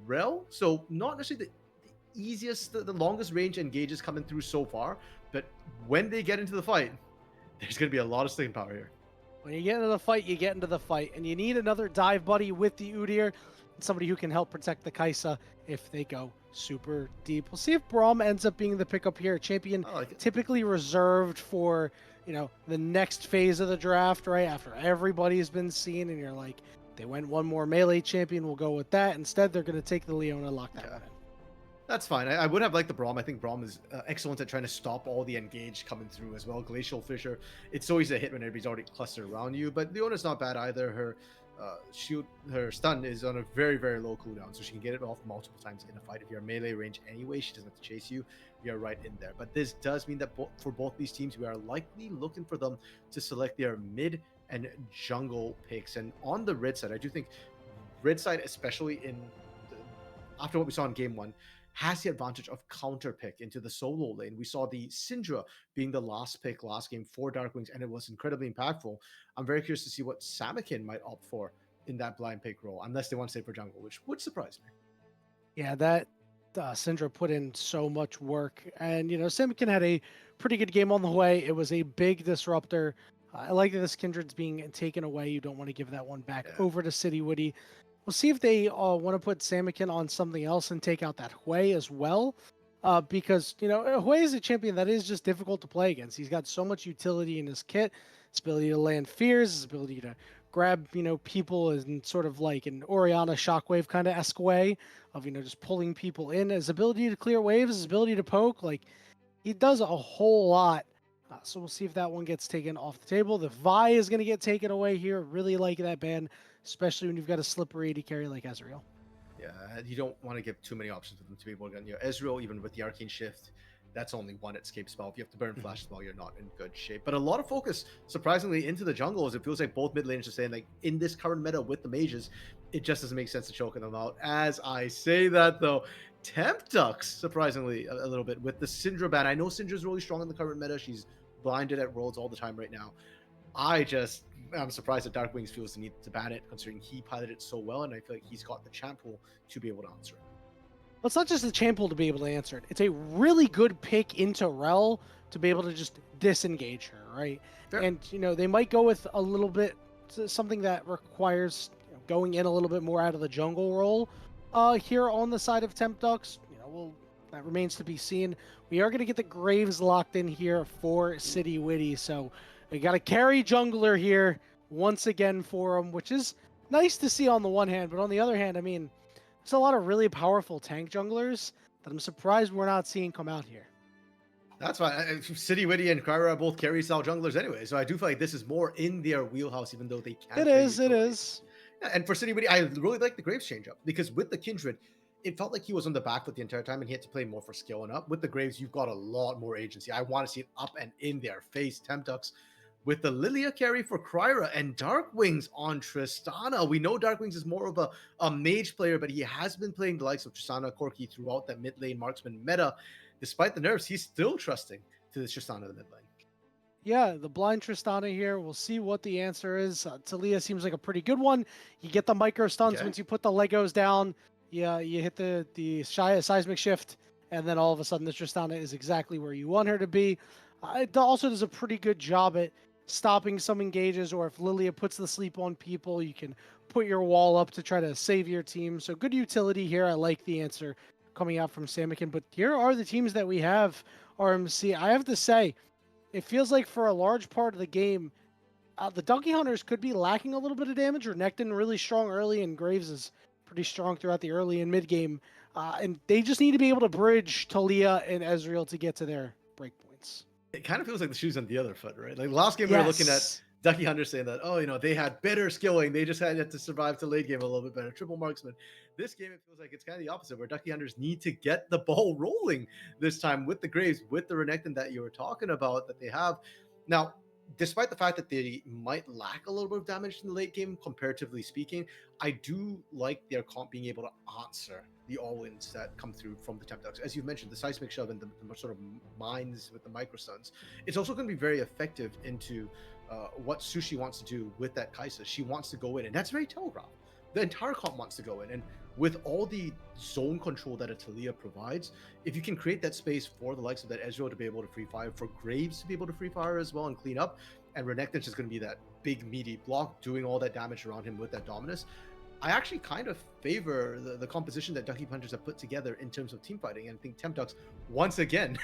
Rel, so not necessarily the easiest, the longest range engages coming through so far, but when they get into the fight, there's going to be a lot of sticking power here. When you get into the fight, you get into the fight. And you need another dive buddy with the Udyr. Somebody who can help protect the Kai'Sa if they go super deep. We'll see if Braum ends up being the pickup here. Champion typically reserved for, the next phase of the draft, right? After everybody's been seen and you're like, they went one more melee champion, we'll go with that. Instead, they're going to take the Leona and lock that one in. That's fine. I would have liked the Braum. I think Braum is excellent at trying to stop all the engage coming through as well. Glacial Fissure. It's always a hit when everybody's already clustered around you. But Leona's not bad either. Her her stun is on a very, very low cooldown, so she can get it off multiple times in a fight. If you're melee range anyway, she doesn't have to chase you. You're right in there. But this does mean that for both these teams, we are likely looking for them to select their mid and jungle picks. And on the red side, I do think red side, especially after what we saw in game one, has the advantage of counter pick into the solo lane. We saw the Syndra being the last pick last game for Darkwings, and it was incredibly impactful. I'm very curious to see what Samikin might opt for in that blind pick role, unless they want to stay for jungle, which would surprise me. Yeah, that Syndra put in so much work, and Samikin had a pretty good game on the way. It was a big disruptor I like that this Kindred's being taken away. You don't want to give that one back Yeah. over to City Woody. We'll see if they want to put Samikin on something else and take out that Hui as well. Because, Hui is a champion that is just difficult to play against. He's got so much utility in his kit, his ability to land fears, his ability to grab, people in sort of like an Oriana Shockwave kind of esque way of, just pulling people in. His ability to clear waves, his ability to poke, like he does a whole lot. So we'll see if that one gets taken off the table. The Vi is going to get taken away here. Really like that ban, especially when you've got a slippery AD carry like Ezreal. Yeah, you don't want to give too many options for them to be able to get. Ezreal, even with the Arcane Shift, that's only one escape spell. If you have to burn Flash spell, you're not in good shape. But a lot of focus, surprisingly, into the jungle, as it feels like both mid laners are saying, like, in this current meta with the mages, it just doesn't make sense to choking them out. As I say that, though, Temptux, surprisingly, a little bit with the Syndra ban. I know Syndra's really strong in the current meta. She's blinded at Worlds all the time right now. I'm surprised that Dark Wings feels the need to ban it, considering he piloted it so well, and I feel like he's got the champ pool to be able to answer it. Well, it's not just the champ pool to be able to answer it. It's a really good pick into Rel to be able to just disengage her, right? Fair. And, they might go with a little bit, something that requires going in a little bit more out of the jungle role here on the side of Temptux. That remains to be seen. We are going to get the Graves locked in here for City Witty, so we got a carry jungler here once again for him, which is nice to see on the one hand, but on the other hand, I mean, there's a lot of really powerful tank junglers that I'm surprised we're not seeing come out here. That's fine. City Witty and Kryra are both carry style junglers anyway, so I do feel like this is more in their wheelhouse, even though they can't. It is. Yeah, and for City Witty, I really like the Graves change up because with the Kindred, it felt like he was on the back foot the entire time and he had to play more for skill and up. With the Graves, you've got a lot more agency. I want to see it up and in their face. Temptux with the Lilia carry for Kryra and Dark Wings on Tristana. We know Dark Wings is more of a mage player, but he has been playing the likes of Tristana, Corki throughout that mid lane marksman meta. Despite the nerfs, he's still trusting to this Tristana in the mid lane. Yeah, the blind Tristana here. We'll see what the answer is. Talia seems like a pretty good one. You get the micro stuns once you put the Legos down. Yeah, you hit the seismic shift, and then all of a sudden the Tristana is exactly where you want her to be. It also does a pretty good job at stopping some engages, or if Lilia puts the sleep on people, you can put your wall up to try to save your team. So good utility here. I like the answer coming out from Samikin. But here are the teams that we have, RMC. I have to say, it feels like for a large part of the game, the Donkey Hunters could be lacking a little bit of damage. Renekton really strong early, and Graves is pretty strong throughout the early and mid game. And they just need to be able to bridge Talia and Ezreal to get to their breakpoints. It kind of feels like the shoe's on the other foot, right? Like last game we were looking at Ducky Hunter saying that, they had better skilling. They just had to survive to late game a little bit better. Triple marksman. This game, it feels like it's kind of the opposite, where Ducky Hunters need to get the ball rolling this time with the Graves, with the Renekton that you were talking about that they have. Now, despite the fact that they might lack a little bit of damage in the late game, comparatively speaking, I do like their comp being able to answer the all-ins that come through from the Temptux. As you mentioned, the seismic shove and the sort of mines with the microstuns. It's also going to be very effective into what Sushi wants to do with that Kai'Sa. She wants to go in, and that's very telegraphed. The entire comp wants to go in, and with all the zone control that a Talia provides, if you can create that space for the likes of that Ezreal to be able to free fire, for Graves to be able to free fire as well and clean up, and Renekton's just going to be that big meaty block doing all that damage around him with that dominus, I actually kind of favor the composition that Ducky Hunters have put together in terms of team fighting, and I think Temptux, once again,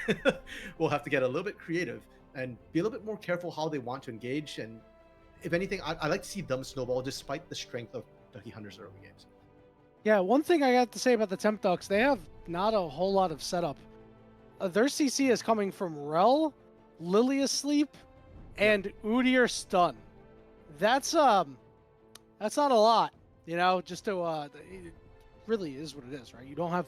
will have to get a little bit creative and be a little bit more careful how they want to engage. And if anything, I like to see them snowball despite the strength of Ducky Hunters early games. Yeah, one thing I got to say about the Temptux, they have not a whole lot of setup. Their CC is coming from Rel, Lily Asleep, and Udyr Stun. That's not a lot, just to it really is what it is, right? You don't have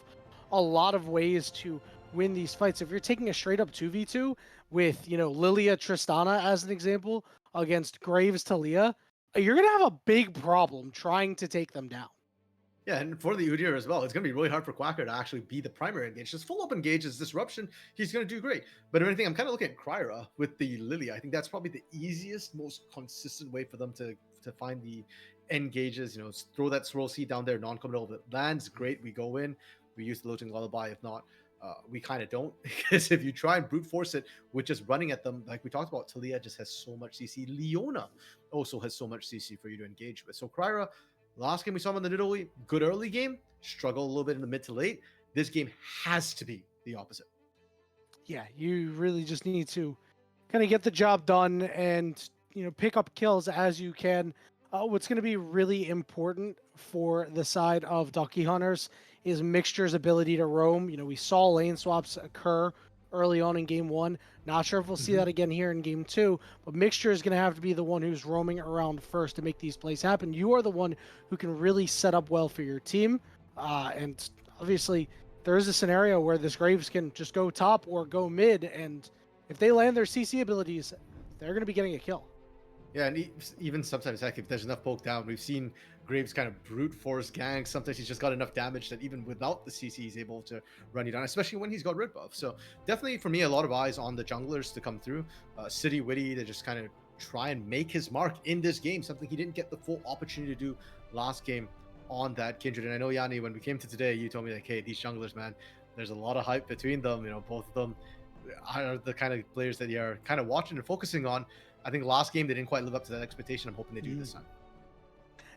a lot of ways to win these fights. If you're taking a straight up 2v2 with, Lilia Tristana as an example against Graves Talia, you're going to have a big problem trying to take them down. Yeah, and for the Udyr as well, it's going to be really hard for Quacker to actually be the primary engage. Just full up engages, disruption, he's going to do great. But if anything, I'm kind of looking at Kryra with the Lily. I think that's probably the easiest, most consistent way for them to find the engages. Throw that swirl seed down there, non-committal. If it lands, great, we go in. We use the Looting Lullaby. If not, We kind of don't, because if you try and brute force it with just running at them, like we talked about, Talia just has so much CC. Leona also has so much CC for you to engage with. So Kryra, last game we saw him in the Nidalee, good early game, struggle a little bit in the mid to late. This game has to be the opposite. Yeah, you really just need to kind of get the job done and pick up kills as you can. What's going to be really important for the side of Ducky Hunters is Mixture's ability to roam. We saw lane swaps occur early on in game 1. Not sure if we'll see that again here in game 2, but Mixture is going to have to be the one who's roaming around first to make these plays happen. You are the one who can really set up well for your team, and obviously there is a scenario where this Graves can just go top or go mid, and if they land their CC abilities, they're going to be getting a kill. Yeah, and even sometimes, heck, if there's enough poke down, we've seen Graves kind of brute force ganks. Sometimes he's just got enough damage that even without the CC, he's able to run you down, especially when he's got red buff. So definitely for me, a lot of eyes on the junglers to come through. City Witty to just kind of try and make his mark in this game, something he didn't get the full opportunity to do last game on that Kindred. And I know, Yanni, when we came to today, you told me like, hey, these junglers, man, there's a lot of hype between them. Both of them are the kind of players that you're kind of watching and focusing on. I think last game they didn't quite live up to that expectation. I'm hoping they do this time.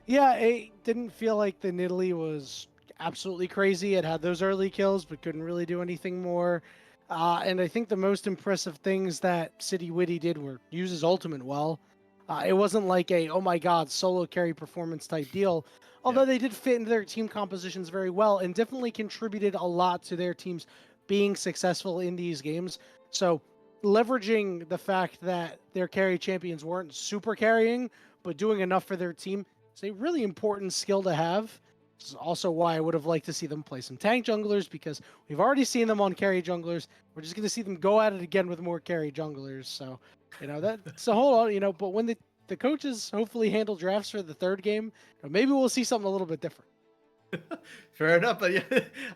Yeah, it didn't feel like the Nidalee was absolutely crazy. It had those early kills, but couldn't really do anything more. And I think the most impressive things that City Witty did were use his ultimate well. It wasn't like a, oh my god, solo carry performance type deal. Although they did fit into their team compositions very well and definitely contributed a lot to their teams being successful in these games. So leveraging the fact that their carry champions weren't super carrying, but doing enough for their team is a really important skill to have. This is also why I would have liked to see them play some tank junglers, because we've already seen them on carry junglers. We're just going to see them go at it again with more carry junglers. So, that's a whole lot, but when the coaches hopefully handle drafts for the third game, maybe we'll see something a little bit different. Fair enough, but yeah,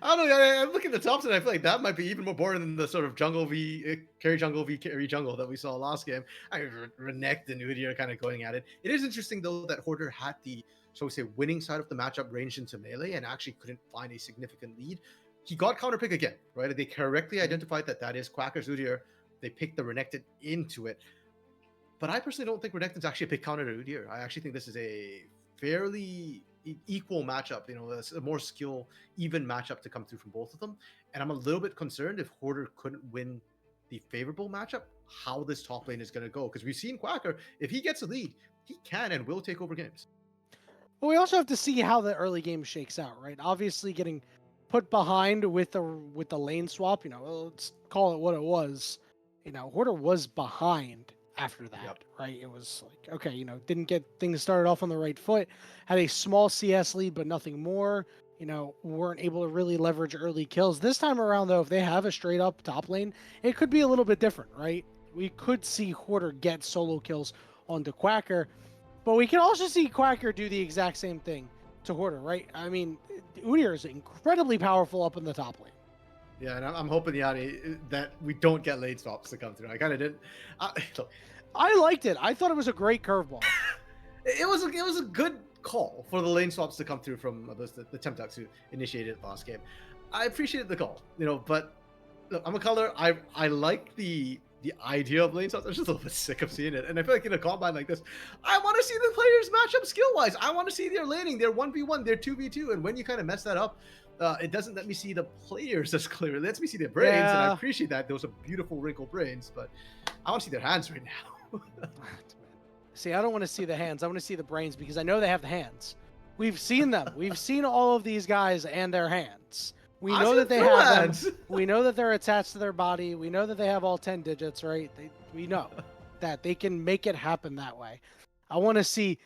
I don't know. I look at the tops and I feel like that might be even more boring than the sort of jungle v carry jungle that we saw last game. Renekton and Udyr are kind of going at it. It is interesting though that Hoarder had the, shall we say, winning side of the matchup ranged into melee and actually couldn't find a significant lead. He got counterpick again, right? They correctly identified that is Quacker's Udyr. They picked the Renekton into it. But I personally don't think Renekton's actually a big counter to Udyr. I actually think this is a fairly equal matchup, a more skill, even matchup to come through from both of them. And I'm a little bit concerned if Hoarder couldn't win the favorable matchup, how this top lane is going to go. Because we've seen Quacker, if he gets a lead, he can and will take over games. But we also have to see how the early game shakes out, right? Obviously getting put behind with the lane swap, let's call it what it was. Hoarder was behind after that, right? It was like, okay, didn't get things started off on the right foot, had a small CS lead, but nothing more, weren't able to really leverage early kills. This time around, though, if they have a straight up top lane, it could be a little bit different, right? We could see Hoarder get solo kills onto Quacker, but we can also see Quacker do the exact same thing to Hoarder, right? I mean, Udyr is incredibly powerful up in the top lane. Yeah, and I'm hoping, Yanni, that we don't get lane swaps to come through. I kind of didn't. I liked it. I thought it was a great curveball. It was a good call for the lane swaps to come through from the Temptux who initiated it last game. I appreciated the call, but look, I'm a color. I like the idea of lane swaps. I'm just a little bit sick of seeing it. And I feel like in a combine like this, I want to see the players match up skill-wise. I want to see their laning, their 1v1, their 2v2. And when you kind of mess that up, it doesn't let me see the players as clearly. It lets me see their brains, and I appreciate that. Those are beautiful wrinkled brains, but I want to see their hands right now. See, I don't want to see the hands. I want to see the brains because I know they have the hands. We've seen them. We've seen all of these guys and their hands. We know that they have hands. Them. We know that they're attached to their body. We know that they have all 10 digits, right? We know that they can make it happen that way. I want to see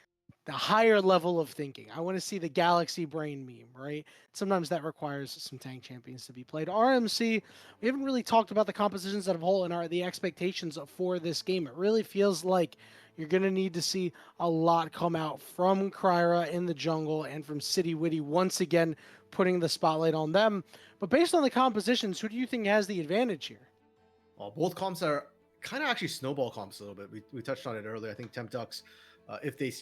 the higher level of thinking. I want to see the galaxy brain meme, right? Sometimes that requires some tank champions to be played. RMC, we haven't really talked about the compositions as a whole and the expectations for this game. It really feels like you're going to need to see a lot come out from Kryra in the jungle and from City Witty once again putting the spotlight on them. But based on the compositions, who do you think has the advantage here? Well, both comps are kind of actually snowball comps a little bit. We touched on it earlier. I think Temptux, if they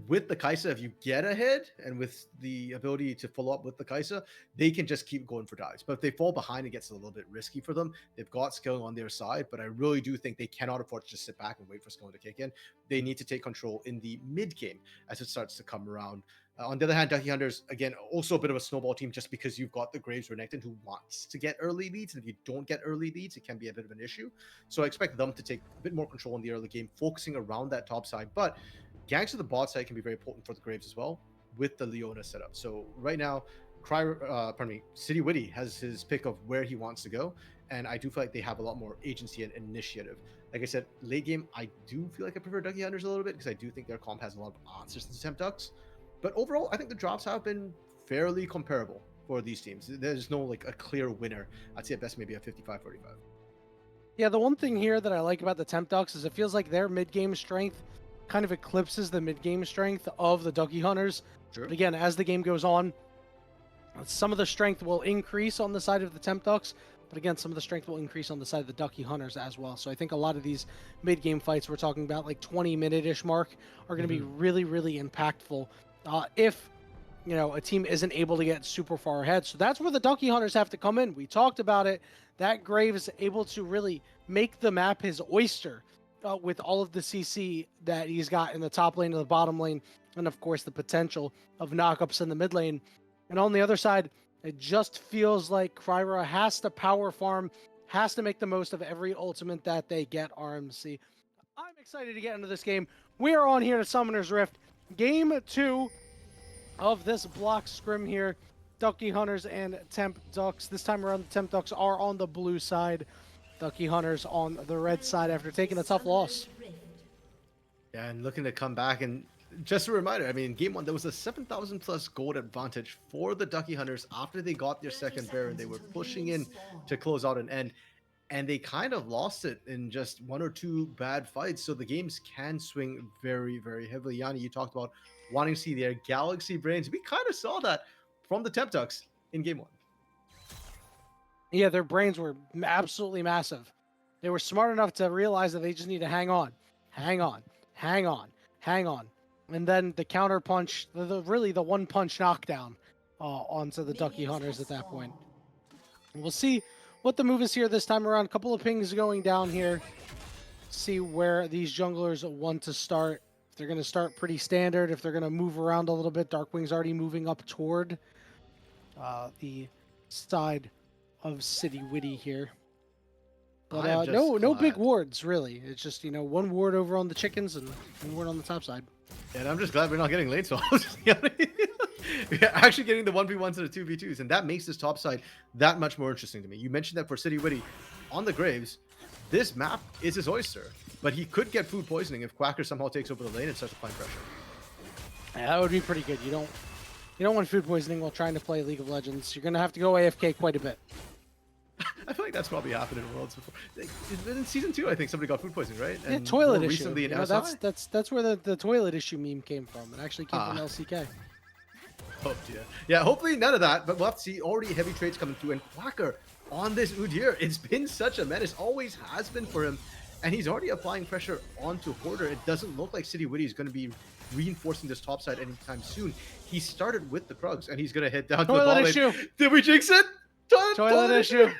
with the Kaisa, if you get ahead and with the ability to follow up with the Kaisa, they can just keep going for dives. But if they fall behind, it gets a little bit risky for them. They've got skill on their side, but I really do think they cannot afford to just sit back and wait for skill to kick in. They need to take control in the mid game as it starts to come around. On the other hand, Ducky Hunters, again, also a bit of a snowball team just because you've got the Graves Renekton who wants to get early leads. And if you don't get early leads, it can be a bit of an issue. So I expect them to take a bit more control in the early game, focusing around that top side. But ganks to the bot side can be very potent for the Graves as well with the Leona setup. So right now, City Witty has his pick of where he wants to go. And I do feel like they have a lot more agency and initiative. Like I said, late game, I do feel like I prefer Ducky Hunters a little bit because I do think their comp has a lot of answers to Temp Ducks. But overall, I think the drops have been fairly comparable for these teams. There's no like a clear winner. I'd say at best maybe a 55-45. Yeah, the one thing here that I like about the Temp Ducks is it feels like their mid-game strength kind of eclipses the mid-game strength of the Ducky Hunters. Sure. But again, as the game goes on, some of the strength will increase on the side of the Temp Ducks, but again, some of the strength will increase on the side of the Ducky Hunters as well. So I think a lot of these mid-game fights we're talking about, like 20-minute-ish mark, are going to be really, really impactful if, you know, a team isn't able to get super far ahead. So that's where the Ducky Hunters have to come in. We talked about it. That Graves is able to really make the map his oyster with all of the CC that he's got in the top lane and the bottom lane, and of course the potential of knockups in the mid lane. And on the other side, it just feels like Kryra has to power farm, has to make the most of every ultimate that they get, RMC. I'm excited to get into this game. We are on here to Summoner's Rift. Game 2 of this block scrim here. Ducky Hunters and Temp Ducks. This time around, the Temp Ducks are on the blue side. Ducky Hunters on the red side after taking a tough loss. Yeah, and looking to come back. And just a reminder, I mean, game 1, there was a 7,000 plus gold advantage for the Ducky Hunters after they got their second Baron. They were pushing in to close out an end, and they kind of lost it in just 1 or 2 bad fights. So the games can swing very, very heavily. Yanni, you talked about wanting to see their Galaxy brains. We kind of saw that from the Temp Ducks in game 1. Yeah, their brains were absolutely massive. They were smart enough to realize that they just need to hang on, hang on, hang on, hang on. And then the counter punch, really the one punch knockdown onto the Ducky Hunters at that point. And we'll see what the move is here this time around. A couple of pings going down here. See where these junglers want to start. If they're going to start pretty standard, if they're going to move around a little bit. Darkwing's already moving up toward the side of City Witty here. But no big wards, really. It's just, you know, one ward over on the chickens and one ward on the top side. And I'm just glad we're not getting lane swaps. We're actually getting the 1v1s and the 2v2s, and that makes this top side that much more interesting to me. You mentioned that for City Witty on the Graves, this map is his oyster, but he could get food poisoning if Quacker somehow takes over the lane and starts applying pressure. Yeah, that would be pretty good. You don't want food poisoning while trying to play League of Legends. You're gonna have to go AFK quite a bit. I feel like that's probably happened in Worlds before. In season 2, I think somebody got food poisoning, right? And yeah, toilet issue. Recently in that's where the toilet issue meme came from. It actually came from LCK. Oh dear. Yeah, hopefully none of that, but we'll have to see. Already heavy trades coming through, and Quacker on this Udyr, it's been such a menace, always has been for him, and he's already applying pressure onto Hoarder. It doesn't look like City Witty is going to be reinforcing this top side anytime soon. He started with the Krugs, and he's going to head down to the bottom lane. Did we jinx it? Toilet issue.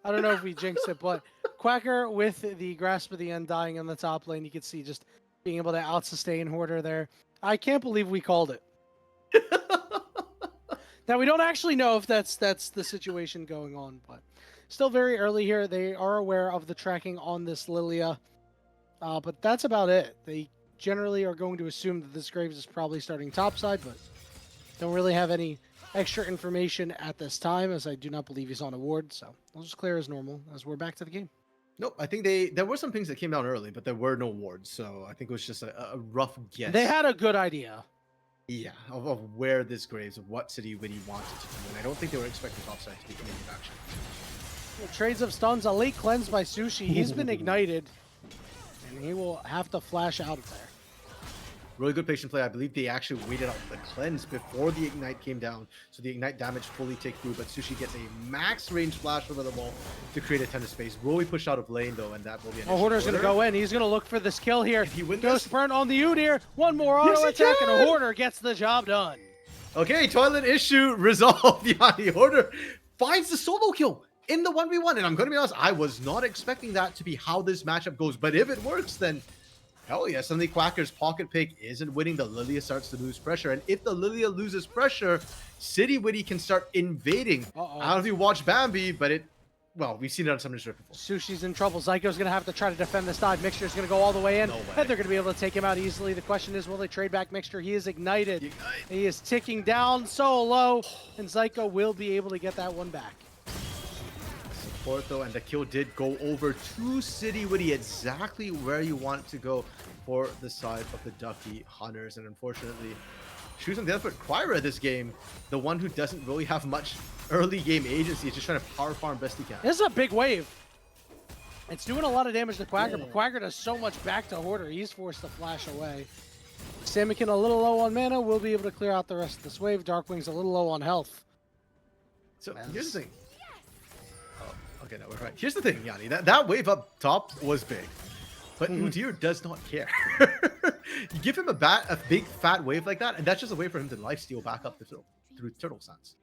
I don't know if we jinxed it, but Quacker with the Grasp of the Undying on the top lane, you can see just being able to out-sustain Hoarder there. I can't believe we called it. Now, we don't actually know if that's the situation going on, but still very early here. They are aware of the tracking on this Lilia, but that's about it. They generally are going to assume that this Graves is probably starting topside, but don't really have any extra information at this time, as I do not believe he's on a ward, so I'll just clear as normal as we're back to the game. Nope, I think there were some things that came down early, but there were no wards, so I think it was just a rough guess. They had a good idea. Yeah, of where this Graves, of what City Witty wanted to do, and I don't think they were expecting topside to be any action. Trades of stuns, a late cleanse by Sushi. He's been ignited, and he will have to flash out of there. Really good patient play. I believe they actually waited out the cleanse before the ignite came down, so the ignite damage fully take through. But Sushi gets a max range flash over the wall to create a ton of space. Will be pushed out of lane though, and that will be an issue. Hoarder's going to go in. He's going to look for this kill here. If he wins Ghost this- burn on the Udyr. One more auto attack, and a Hoarder gets the job done. Okay, toilet issue resolved. Yanni Hoarder finds the solo kill in the 1v1, and I'm going to be honest, I was not expecting that to be how this matchup goes. But if it works, then hell yeah, suddenly Quacker's pocket pick isn't winning. The Lilia starts to lose pressure. And if the Lilia loses pressure, City Witty can start invading. I don't know if you watched Bambi, but well, we've seen it on some of the before. Sushi's in trouble. Zyko's going to have to try to defend this dive. Mixture's going to go all the way in. No way. And they're going to be able to take him out easily. The question is, will they trade back Mixture? He is ignited. He is ticking down so low, and Zyko will be able to get that one back. Support though, and the kill did go over to City Witty, exactly where you want it to go for the side of the Ducky Hunters. And unfortunately, choosing the effort Quira this game, the one who doesn't really have much early game agency, is just trying to power farm best he can. This is a big wave. It's doing a lot of damage to Quacker, but Quacker does so much back to Hoarder. He's forced to flash away. Samikin a little low on mana, will be able to clear out the rest of this wave. Darkwing's a little low on health. So here's the thing. Okay, no, we're right. Here's the thing, Yanni. That wave up top was big, but Udyr does not care. You give him a big fat wave like that, and that's just a way for him to lifesteal back up through Turtle Sands.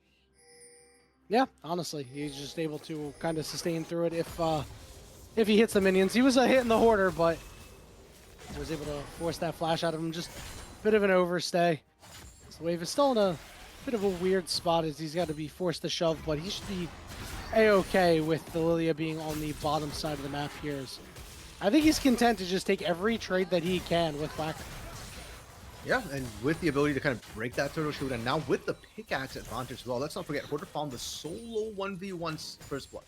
Yeah, honestly, he's just able to kind of sustain through it if he hits the minions. He was a hit in the Hoarder, but he was able to force that flash out of him. Just a bit of an overstay. This wave is still in a bit of a weird spot as he's got to be forced to shove, but he should be a-okay with the Lilia being on the bottom side of the map here. I think he's content to just take every trade that he can with Quacker. Yeah, and with the ability to kind of break that turtle shoot, and now with the pickaxe advantage as well. Let's not forget, Hoarder found the solo 1v1 first blood.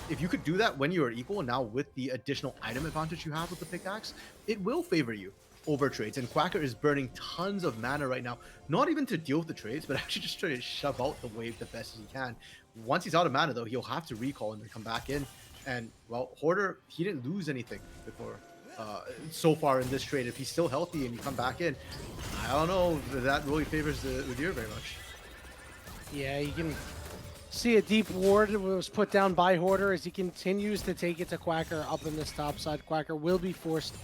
If you could do that when you are equal, and now with the additional item advantage you have with the pickaxe, it will favor you over trades. And Quacker is burning tons of mana right now, not even to deal with the trades, but actually just try to shove out the wave the best as he can. Once he's out of mana, though, he'll have to recall and then come back in. And, well, Hoarder, he didn't lose anything before. So far in this trade, if he's still healthy and you come back in, I don't know if that really favors the Udyr very much. Yeah, you can see a deep ward was put down by Hoarder as he continues to take it to Quacker up in this top side. Quacker will be forced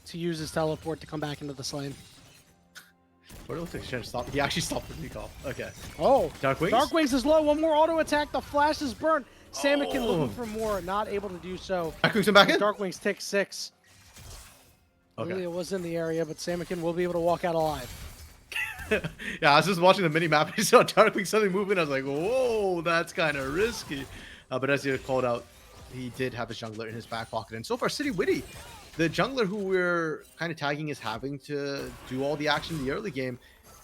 to use his teleport to come back into the lane. Hoarder looks like he's trying to stop. He actually stopped the recall. Okay. Oh, Darkwings? Darkwings is low. One more auto attack. The flash is burnt. Samikin looking for more, not able to do so. Darkwings back in? Darkwings tick 6. Okay. Lilia was in the area, but Samikin will be able to walk out alive. Yeah, I was just watching the mini map. I saw Darkwing suddenly moving. I was like, whoa, that's kind of risky. But as you called out, he did have his jungler in his back pocket. And so far, City Witty, the jungler who we're kind of tagging as having to do all the action in the early game,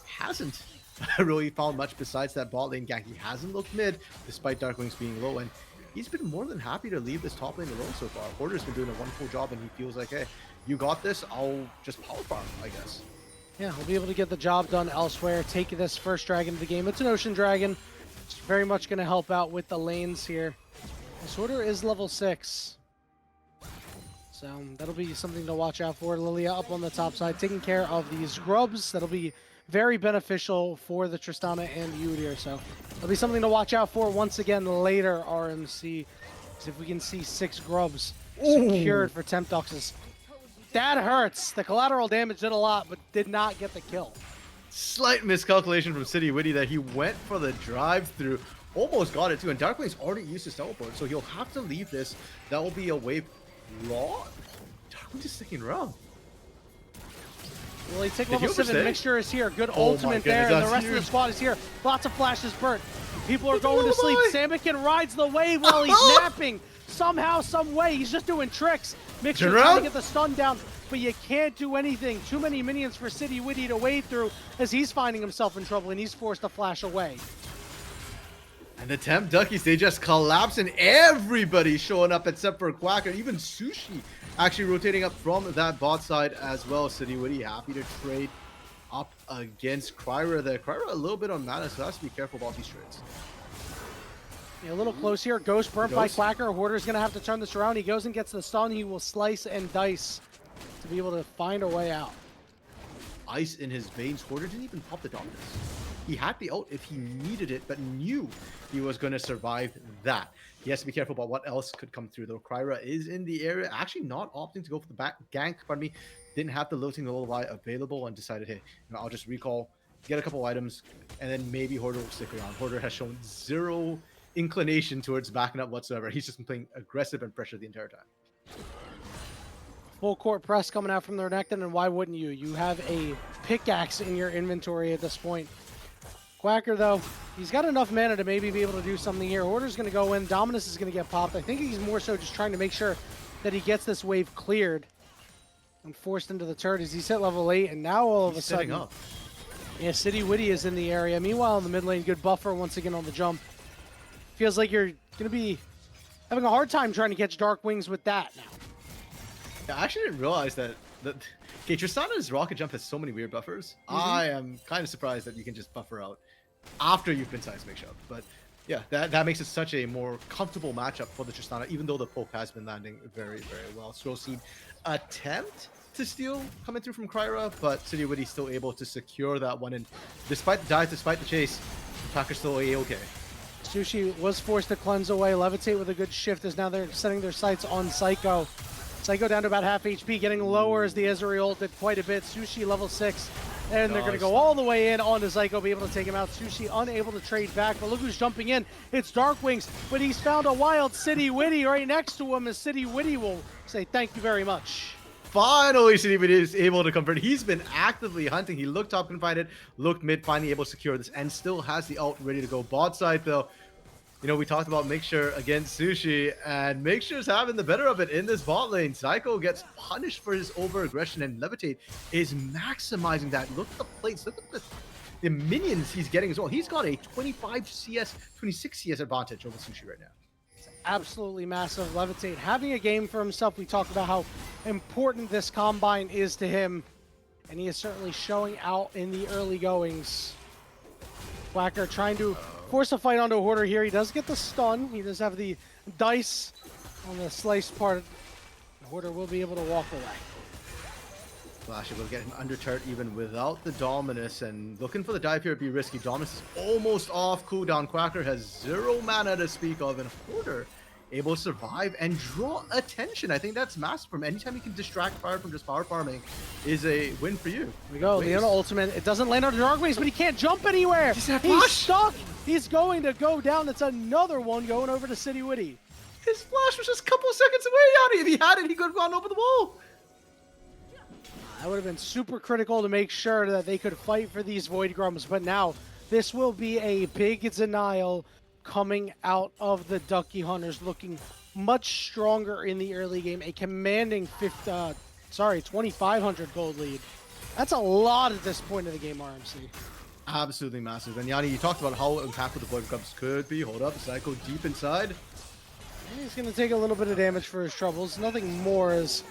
hasn't really found much besides that bot lane gank. He hasn't looked mid, despite Darkwings being low. And he's been more than happy to leave this top lane alone so far. Hoarder's been doing a wonderful job, and he feels like, hey, you got this, I'll just power farm, I guess. Yeah, we'll be able to get the job done elsewhere. Take this first dragon of the game. It's an ocean dragon. It's very much going to help out with the lanes here. This Hoarder is level 6. So that'll be something to watch out for. Lilia up on the top side, taking care of these grubs. That'll be very beneficial for the Tristana and Udyr. So it'll be something to watch out for once again later, RMC. If we can see 6 grubs secured for Temptoxes. That hurts. The collateral damage did a lot, but did not get the kill. Slight miscalculation from City Witty that he went for the drive-through. Almost got it too, and Darkwing's already used his teleport, so he'll have to leave this. That will be a wave. Raw? Darkwing's just sticking around. Well, he take level 7. Mixture is here. Good ultimate goodness, there, and the rest huge. of the squad is here. Lots of flashes burnt. People are going to sleep. Samikin rides the wave while he's napping. Somehow, some way, he's just doing tricks. Mixture trying to get the stun down, but you can't do anything. Too many minions for City Witty to wade through as he's finding himself in trouble, and he's forced to flash away. And the Temp Duckies, they just collapse, and everybody's showing up except for Quacker. Even Sushi actually rotating up from that bot side as well. City Witty happy to trade up against Quira there. Quira a little bit on mana, so has to be careful about these trades. Yeah, a little close here. Ghost burnt by Quacker. Hoarder's going to have to turn this around. He goes and gets the stun. He will slice and dice to be able to find a way out. ice in his veins. Hoarder didn't even pop the dominance. He had the ult if he needed it, but knew he was going to survive that. He has to be careful about what else could come through, though. Kryra is in the area, actually not opting to go for the back gank, pardon me. Didn't have the Lilting Lullaby available and decided, hey, I'll just recall, get a couple items, and then maybe Hoarder will stick around. Hoarder has shown zero inclination towards backing up whatsoever. He's just been playing aggressive and pressure the entire time. Full court press coming out from the Renekton, and why wouldn't you? You have a pickaxe in your inventory at this point. Quacker, though, he's got enough mana to maybe be able to do something here. Hoarder's going to go in. Dominus is going to get popped. I think he's more so just trying to make sure that he gets this wave cleared and forced into the turret as he's hit level 8, and now all of a sudden... Up. Yeah, City Witty is in the area. Meanwhile, in the mid lane, good buffer once again on the jump. Feels like you're going to be having a hard time trying to catch Dark Wings with that now. Yeah, I actually didn't realize that okay, Tristana's rocket jump has so many weird buffers. I am kind of surprised that you can just buffer out after you've been seismic shoved. But yeah, that makes it such a more comfortable matchup for the Tristana, even though the poke has been landing very, very well. Scroll Seed attempt to steal coming through from Kryra, but City Witty still able to secure that one. And despite the dive, despite the chase, Packer's still A-okay. Sushi was forced to cleanse away. Levitate with a good shift as now they're setting their sights on Psycho. Psycho down to about half HP, getting lower as the Ezreal did quite a bit. Sushi level 6, and they're going to go all the way in onto Psycho, be able to take him out. Sushi unable to trade back, but look who's jumping in. It's Dark Wings, but he's found a wild City Witty right next to him, as City Witty will say thank you very much. Finally, City Witty is able to convert. He's been actively hunting. He looked top confided, looked mid, finally able to secure this, and still has the ult ready to go. Bot side, though, we talked about Mixture against Sushi, and Mixture's having the better of it in this bot lane. Psycho gets punished for his over-aggression, and Levitate is maximizing that. Look at the plates. Look at the minions he's getting as well. He's got a 25 CS, 26 CS advantage over Sushi right now. Absolutely massive. Levitate having a game for himself. We talked about how important this Combine is to him, and he is certainly showing out in the early goings. Quacker trying to force a fight onto Hoarder here. He does get the stun. He does have the dice on the slice part. Hoarder will be able to walk away. Flash able to get him under turret even without the Dominus, and looking for the dive here would be risky. Dominus is almost off cooldown. Quacker has 0 mana to speak of, and Hoarder able to survive and draw attention. I think that's massive from anytime you can distract fire from just power farming is a win for you. Here we go, Leona ultimate. It doesn't land on Dark Wings, but he can't jump anywhere. He's stuck. He's going to go down. It's another one going over to City Witty. His flash was just a couple of seconds away, Yanni. If he had it, he could have gone over the wall. That would have been super critical to make sure that they could fight for these Void Grums, but now this will be a big denial coming out of the Ducky Hunters, looking much stronger in the early game. A commanding 2,500 gold lead. That's a lot at this point of the game, RMC. Absolutely massive. And Yanni, you talked about how impactful the Void Grubs could be. Hold up, Psycho deep inside. He's going to take a little bit of damage for his troubles. Nothing more, as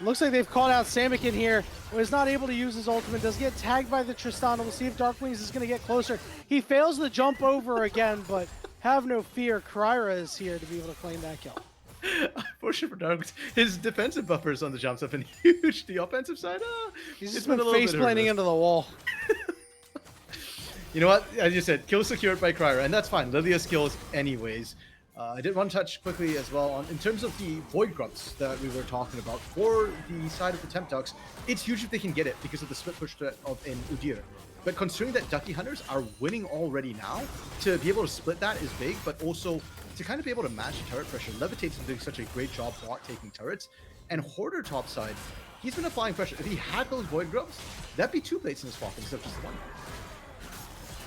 looks like they've called out Samick in here, who is not able to use his ultimate. Does get tagged by the Tristana. We'll see if Dark Wings is going to get closer. He fails the jump over again, but have no fear. Kryra is here to be able to claim that kill. Unfortunately for Dark Wings, his defensive buffers on the jumps have been huge. The offensive side, he's just been face planting into the wall. You know what? As you said, kill secured by Kryra, and that's fine. Lilia's kills anyways. I did want to touch quickly as well in terms of the Void Grubs that we were talking about. For the side of the Temp Ducks, it's huge if they can get it because of the split push threat of an Udyr. But considering that Ducky Hunters are winning already now, to be able to split that is big, but also to kind of be able to match turret pressure. Levitate's been doing such a great job bot taking turrets, and Hoarder top side, he's been applying pressure. If he had those Void Grubs, that'd be 2 plates in his pocket instead of just 1.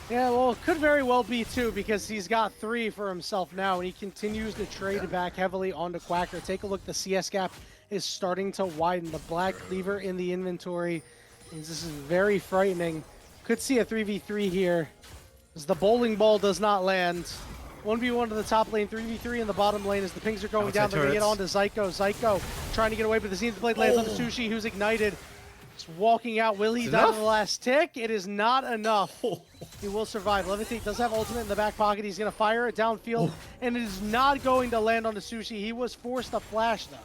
Yeah, well, it could very well be 2 because he's got 3 for himself now, and he continues to trade back heavily onto Quacker. Take a look, the CS gap is starting to widen. The Black Cleaver in the inventory, and this is very frightening. Could see a 3v3 here, as the bowling ball does not land. 1v1 to the top lane, 3v3 in the bottom lane as the pings are going down. They're going to get onto Zyko. Zyko trying to get away, but the scene the blade lands on the Sushi, who's ignited. Just walking out. Will he die to the last tick? It is not enough. He will survive. Levitate does have ultimate in the back pocket. He's going to fire it downfield, and it is not going to land on the Sushi. He was forced to flash, though.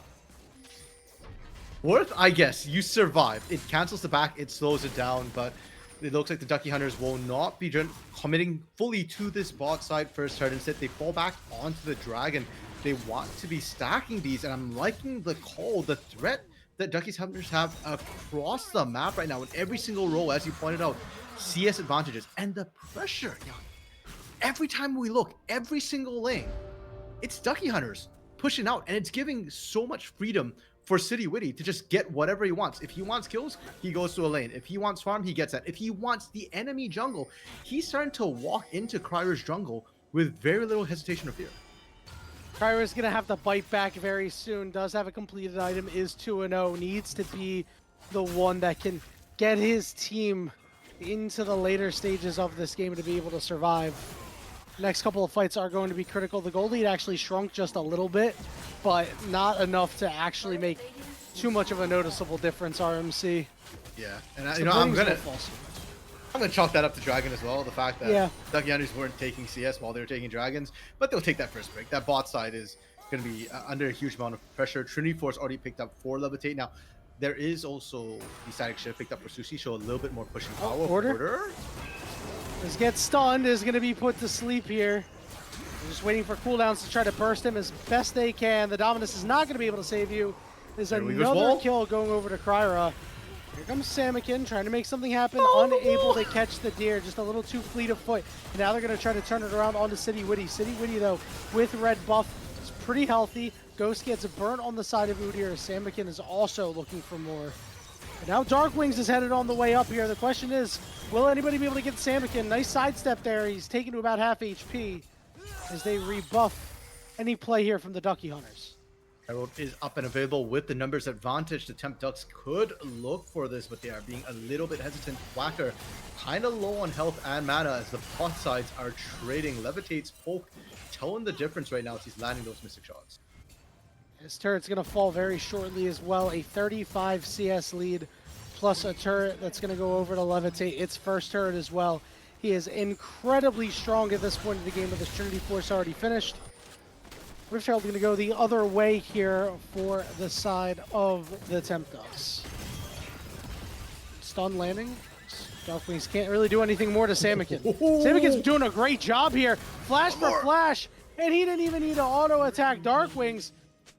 Worth, I guess. You survived. It cancels the back, it slows it down, but it looks like the Ducky Hunters will not be committing fully to this bot side first turn. Instead, they fall back onto the Dragon. They want to be stacking these, and I'm liking the call, the threat that Ducky's Hunters have across the map right now in every single row, as you pointed out. CS advantages and the pressure. Every time we look, every single lane, it's Ducky Hunters pushing out, and it's giving so much freedom for City Witty to just get whatever he wants. If he wants kills, he goes to a lane. If he wants farm, he gets that. If he wants the enemy jungle, he's starting to walk into Crier's jungle with very little hesitation or fear. Crier's going to have to bite back very soon. Does have a completed item, is 2-0. Needs to be the one that can get his team into the later stages of this game to be able to survive. Next couple of fights are going to be critical. The gold lead actually shrunk just a little bit, but not enough to actually make too much of a noticeable difference, RMC. Yeah, and I'm gonna chalk that up to Dragon as well. The fact that Ducky Hunters weren't taking CS while they were taking Dragons, but they'll take that first break. That bot side is going to be under a huge amount of pressure. Trinity Force already picked up 4 Levitate. Now, there is also the Static Shift picked up for Sushi, so a little bit more pushing power. Order. This gets stunned, is going to be put to sleep here. They're just waiting for cooldowns to try to burst him as best they can. The Dominus is not going to be able to save you. There's another kill going over to Kryra. Here comes Samikin trying to make something happen, unable to catch the deer, just a little too fleet of foot. And now they're going to try to turn it around onto City Witty. City Witty, though, with red buff, is pretty healthy. Ghost gets burnt on the side of Udyr. Samikin is also looking for more. And now Dark Wings is headed on the way up here. The question is, will anybody be able to get Samikin? Nice sidestep there. He's taken to about half HP as they rebuff any play here from the Ducky Hunters. Herald is up and available with the numbers advantage. The Temp Ducks could look for this, but they are being a little bit hesitant. Whacker kind of low on health and mana as the bot sides are trading. Levitate's poke telling the difference right now as he's landing those mystic shots. His turret's going to fall very shortly as well. A 35 CS lead plus a turret that's going to go over to Levitate. Its first turret as well. He is incredibly strong at this point in the game, with his Trinity Force already finished. Rift Herald going to go the other way here for the side of the Temp Ducks. Stun landing. Darkwings can't really do anything more to Samikin. Samikin's doing a great job here. Flash for flash, and he didn't even need to auto-attack Darkwings.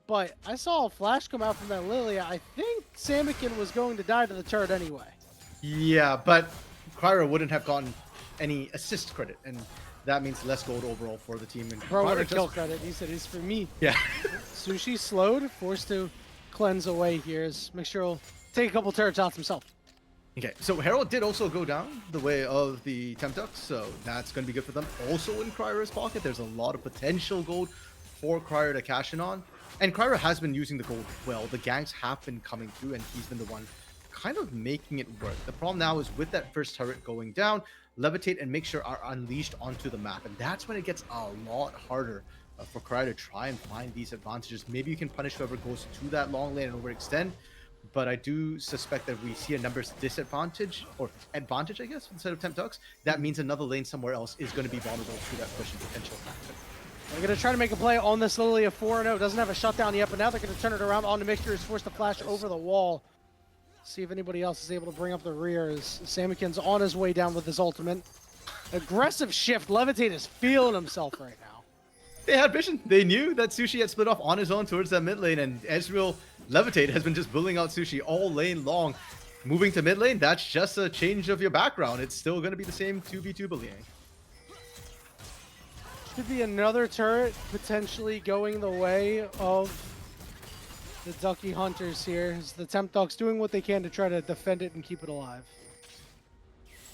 But I saw a flash come out from that Lilia. I think Samikin was going to die to the turret anyway. Yeah, but Kryra wouldn't have gotten any assist credit, and that means less gold overall for the team. And Bro would have kill credit. He said it's for me. Yeah. Sushi slowed, forced to cleanse away here. Make sure he'll take a couple turret shots himself. Okay, so Herald did also go down the way of the Temp Ducks, so that's going to be good for them. Also in Kryra's pocket, there's a lot of potential gold for Kryra to cash in on. And Kryra has been using the gold well. The ganks have been coming through, and he's been the one kind of making it work. The problem now is with that first turret going down, Levitate and Mixture are unleashed onto the map, and that's when it gets a lot harder for Kryra to try and find these advantages. Maybe you can punish whoever goes to that long lane and overextend, but I do suspect that we see a numbers disadvantage, or advantage, I guess, instead of Temp Ducks. That means another lane somewhere else is going to be vulnerable to that push and potential factor. They're going to try to make a play on this Lilia 4-0. Doesn't have a shutdown yet, but now they're going to turn it around on the Mixture. Is forced to flash over the wall. See if anybody else is able to bring up the rear as Samikin's on his way down with his ultimate. Aggressive shift. Levitate is feeling himself right now. They had vision. They knew that Sushi had split off on his own towards that mid lane, and Ezreal Levitate has been just bullying out Sushi all lane long. Moving to mid lane, that's just a change of your background. It's still going to be the same 2v2 bullying. Could be another turret potentially going the way of the Ducky Hunters here. As the Temp Ducks doing what they can to try to defend it and keep it alive.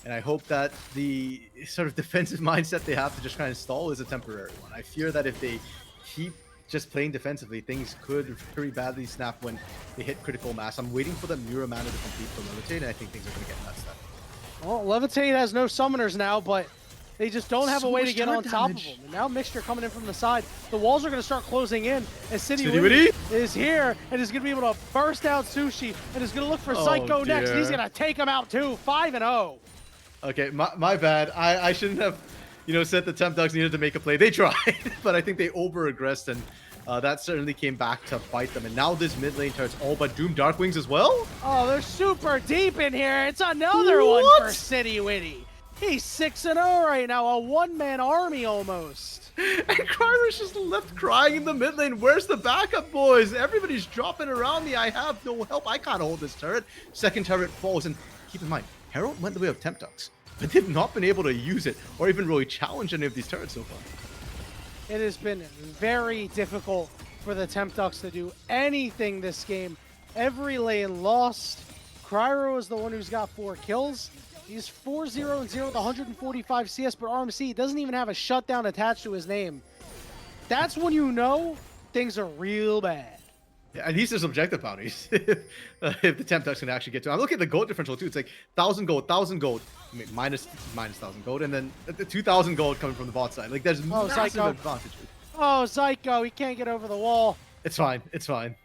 And I hope that the sort of defensive mindset they have to just kind of stall is a temporary one. I fear that if they keep just playing defensively, things could very badly snap when they hit critical mass. I'm waiting for the Mira mana to complete for Levitate, and I think things are going to get nuts then. Well, Levitate has no summoners now, but they just don't have a way to get on top of them. And now Mixture coming in from the side. The walls are going to start closing in as City Witty is here and is going to be able to burst out Sushi and is going to look for Psycho next. He's going to take him out too. 5-0. Okay, my bad. I shouldn't have, said the Temp Ducks needed to make a play. They tried, but I think they over-aggressed and that certainly came back to bite them. And now this mid lane turns all but Doom Darkwings as well. Oh, they're super deep in here. It's another one for City Witty. He's 6-0 right now, a one-man army almost. And Kryra's just left crying in the mid lane. Where's the backup, boys? Everybody's dropping around me. I have no help. I can't hold this turret. Second turret falls. And keep in mind, Herald went the way of Temptux, but they've not been able to use it or even really challenge any of these turrets so far. It has been very difficult for the Temptux to do anything this game. Every lane lost. Kryra is the one who's got 4 kills. He's 4-0-0 with 145 CS, but RMC doesn't even have a shutdown attached to his name. That's when you know things are real bad. Yeah, and these are subjective bounties. If the Temptux can actually get to, I'm looking at the gold differential too. It's like 1,000 gold, 1,000 gold, I mean, minus 1,000 gold, and then 2,000 gold coming from the bot side. Like there's massive advantages. Oh, Zyko, he can't get over the wall. It's fine. It's fine.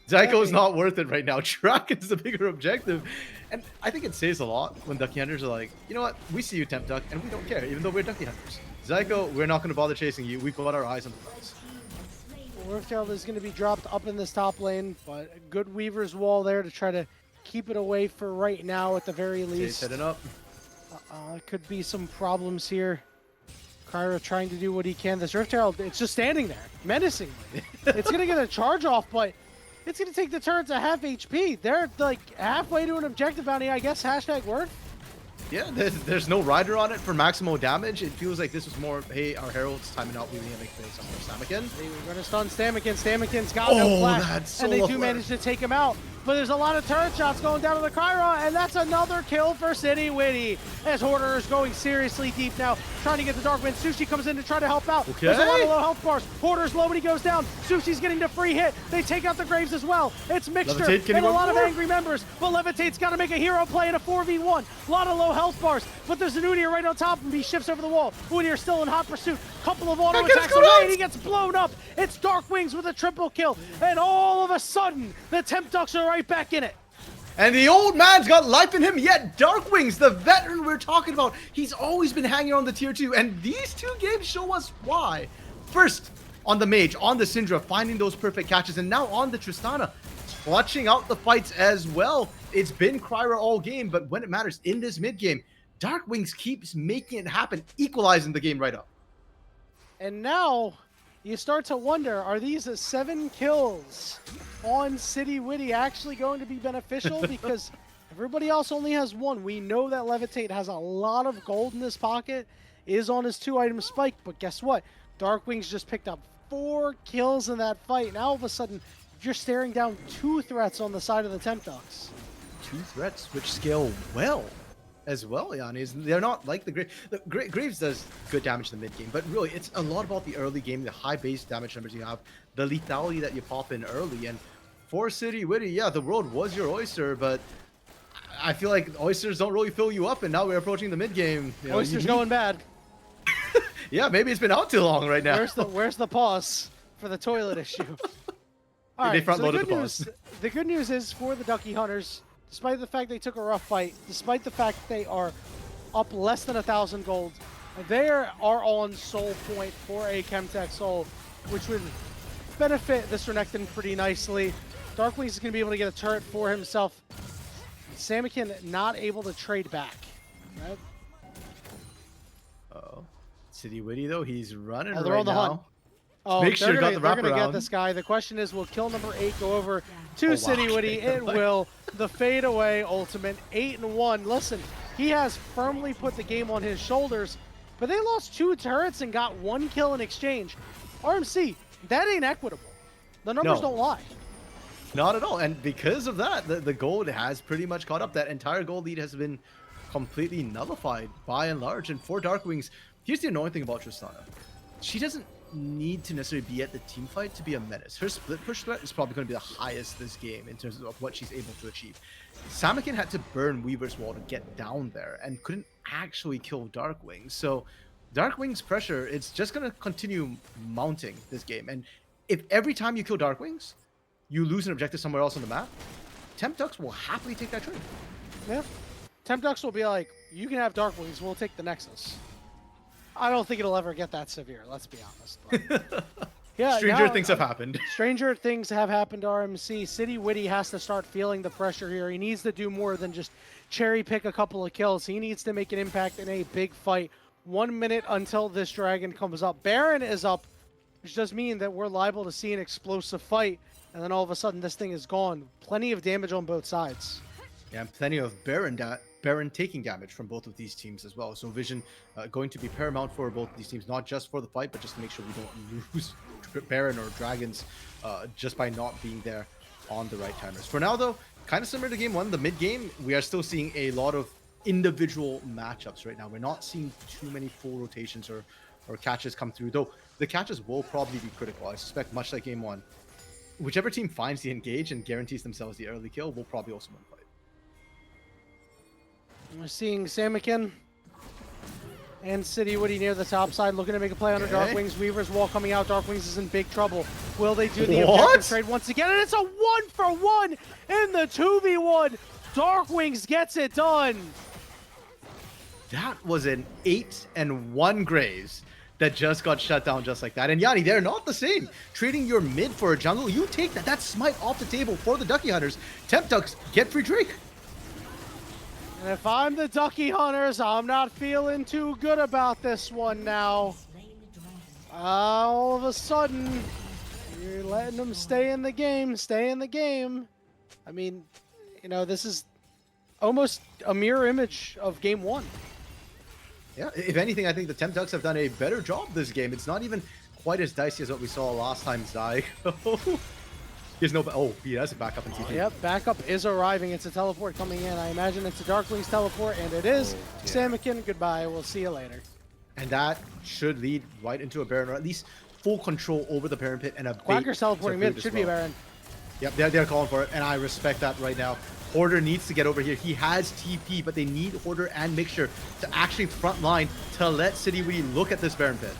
Zyko is not worth it right now. Track is the bigger objective. And I think it says a lot when Ducky Hunters are like, you know what? We see you, Temp Duck, and we don't care, even though we're Ducky Hunters. Zyko, we're not going to bother chasing you. We've got our eyes on the prize. Rift Herald is going to be dropped up in this top lane, but a good Weaver's Wall there to try to keep it away for right now at the very least. Setting up. Could be some problems here. Kryra trying to do what he can. This Rift Herald, it's just standing there, menacingly. It's going to get a charge off, but it's going to take the turret to half HP. They're like halfway to an objective bounty, I guess, #word. Yeah, there's no rider on it for maximal damage. It feels like this was more, hey, our Herald's timing out. We need to make space on Stamikon. They were going to stun Stamikon. Stamikon's got no flash, and they do manage to take him out. But there's a lot of turret shots going down to the Kryra, and that's another kill for City Witty. As Hoarder is going seriously deep now, trying to get the Dark Wind. Sushi comes in to try to help out. Okay. There's a lot of low health bars. Hoarder's low when he goes down. Sushi's getting the free hit. They take out the Graves as well. It's Mixture and a lot of angry members. But Levitate's got to make a hero play in a 4v1. A lot of low health bars, but there's an Udyr right on top of him. He shifts over the wall. Udyr still in hot pursuit. Couple of auto attacks away, and he gets blown up. It's Dark Wings with a triple kill. And all of a sudden, the Temptux are right back in it. And the old man's got life in him, yet Darkwings, the veteran we're talking about, he's always been hanging on the tier 2, and these 2 games show us why. First, on the Mage, on the Syndra, finding those perfect catches, and now on the Tristana, clutching out the fights as well. It's been Kryra all game, but when it matters in this mid game, Darkwings keeps making it happen, equalizing the game right up. And now, you start to wonder, are these 7 kills on City Witty actually going to be beneficial? Because everybody else only has 1. We know that Levitate has a lot of gold in his pocket, is on his 2-item spike, but guess what? Darkwings just picked up 4 kills in that fight. Now all of a sudden, you're staring down 2 threats on the side of the Temptux. 2 threats which scale well. As well, Yanni. They're not like the Graves. Graves does good damage in the mid game, but really, it's a lot about the early game, the high base damage numbers you have, the lethality that you pop in early. And for City Witty, yeah, the world was your oyster, but I feel like oysters don't really fill you up. And now we're approaching the mid game. You know, Oysters going bad. Yeah, maybe it's been out too long right now. Where's the pause for the toilet issue? All right. So the good news is for the Ducky Hunters, despite the fact they took a rough fight, despite the fact they are up less than 1,000 gold, they are on soul point for a Chemtech soul, which would benefit this Renekton pretty nicely. Darkwings is going to be able to get a turret for himself. Samikin not able to trade back. Right? Uh-oh. City Witty, though, he's running they're right on the now. hunt. Oh, they're going to get this guy. The question is, will kill number 8 go over to City Witty? It will. The fade away ultimate, 8-1. Listen, he has firmly put the game on his shoulders, but they lost 2 turrets and got 1 kill in exchange. RMC, that ain't equitable. The numbers don't lie. Not at all. And because of that, the gold has pretty much caught up. That entire gold lead has been completely nullified by and large. And for Darkwings, here's the annoying thing about Tristana. She doesn't need to necessarily be at the team fight to be a menace. Her split push threat is probably going to be the highest this game in terms of what she's able to achieve. Samikin had to burn Weaver's Wall to get down there and couldn't actually kill Darkwings. So Darkwings' pressure, it's just going to continue mounting this game. And if every time you kill Darkwings, you lose an objective somewhere else on the map, Temptux will happily take that trade. Yeah. Temptux will be like, you can have Darkwings, we'll take the Nexus. I don't think it'll ever get that severe, let's be honest. Yeah, Stranger now, things have happened. Stranger things have happened to RMC. City Witty has to start feeling the pressure here. He needs to do more than just cherry pick a couple of kills. He needs to make an impact in a big fight. 1 minute until this dragon comes up. Baron is up, which does mean that we're liable to see an explosive fight. And then all of a sudden, this thing is gone. Plenty of damage on both sides. Yeah, and plenty of Baron taking damage from both of these teams as well. So Vision going to be paramount for both of these teams, not just for the fight, but just to make sure we don't lose Baron or Dragons just by not being there on the right timers. For now, though, kind of similar to game one, the mid game, we are still seeing a lot of individual matchups right now. We're not seeing too many full rotations or catches come through, though the catches will probably be critical. I suspect, much like game one, whichever team finds the engage and guarantees themselves the early kill will probably also win the fight. We're seeing Samikin and City Witty near the top side, looking to make a play under Darkwings. Weaver's wall coming out. Darkwings is in big trouble. Will they do the objective trade once again? And it's a 1-for-1 in the 2v1. Darkwings gets it done. That was an 8-1 Graves that just got shut down just like that. And Yanni, they're not the same. Trading your mid for a jungle, you take that. That's smite off the table for the Ducky Hunters. Temp Ducks get free Drake. And if I'm the Ducky Hunters, I'm not feeling too good about this one now. All of a sudden, you're letting them stay in the game, I mean, you know, this is almost a mirror image of game one. Yeah, if anything, I think the Temp Ducks have done a better job this game. It's not even quite as dicey as what we saw last time, Zai. There's no... Oh, he has a backup in TP. Yep, backup is arriving. It's a teleport coming in. I imagine it's a Darkling's teleport, and it is. Yeah. Samikin, goodbye. We'll see you later. And that should lead right into a Baron, or at least full control over the Baron pit and a Quacker's teleporting mid. Should be a Baron. Yep, they're calling for it, and I respect that right now. Hoarder needs to get over here. He has TP, but they need Hoarder and Mixture to actually front line to let City Witty look at this Baron pit.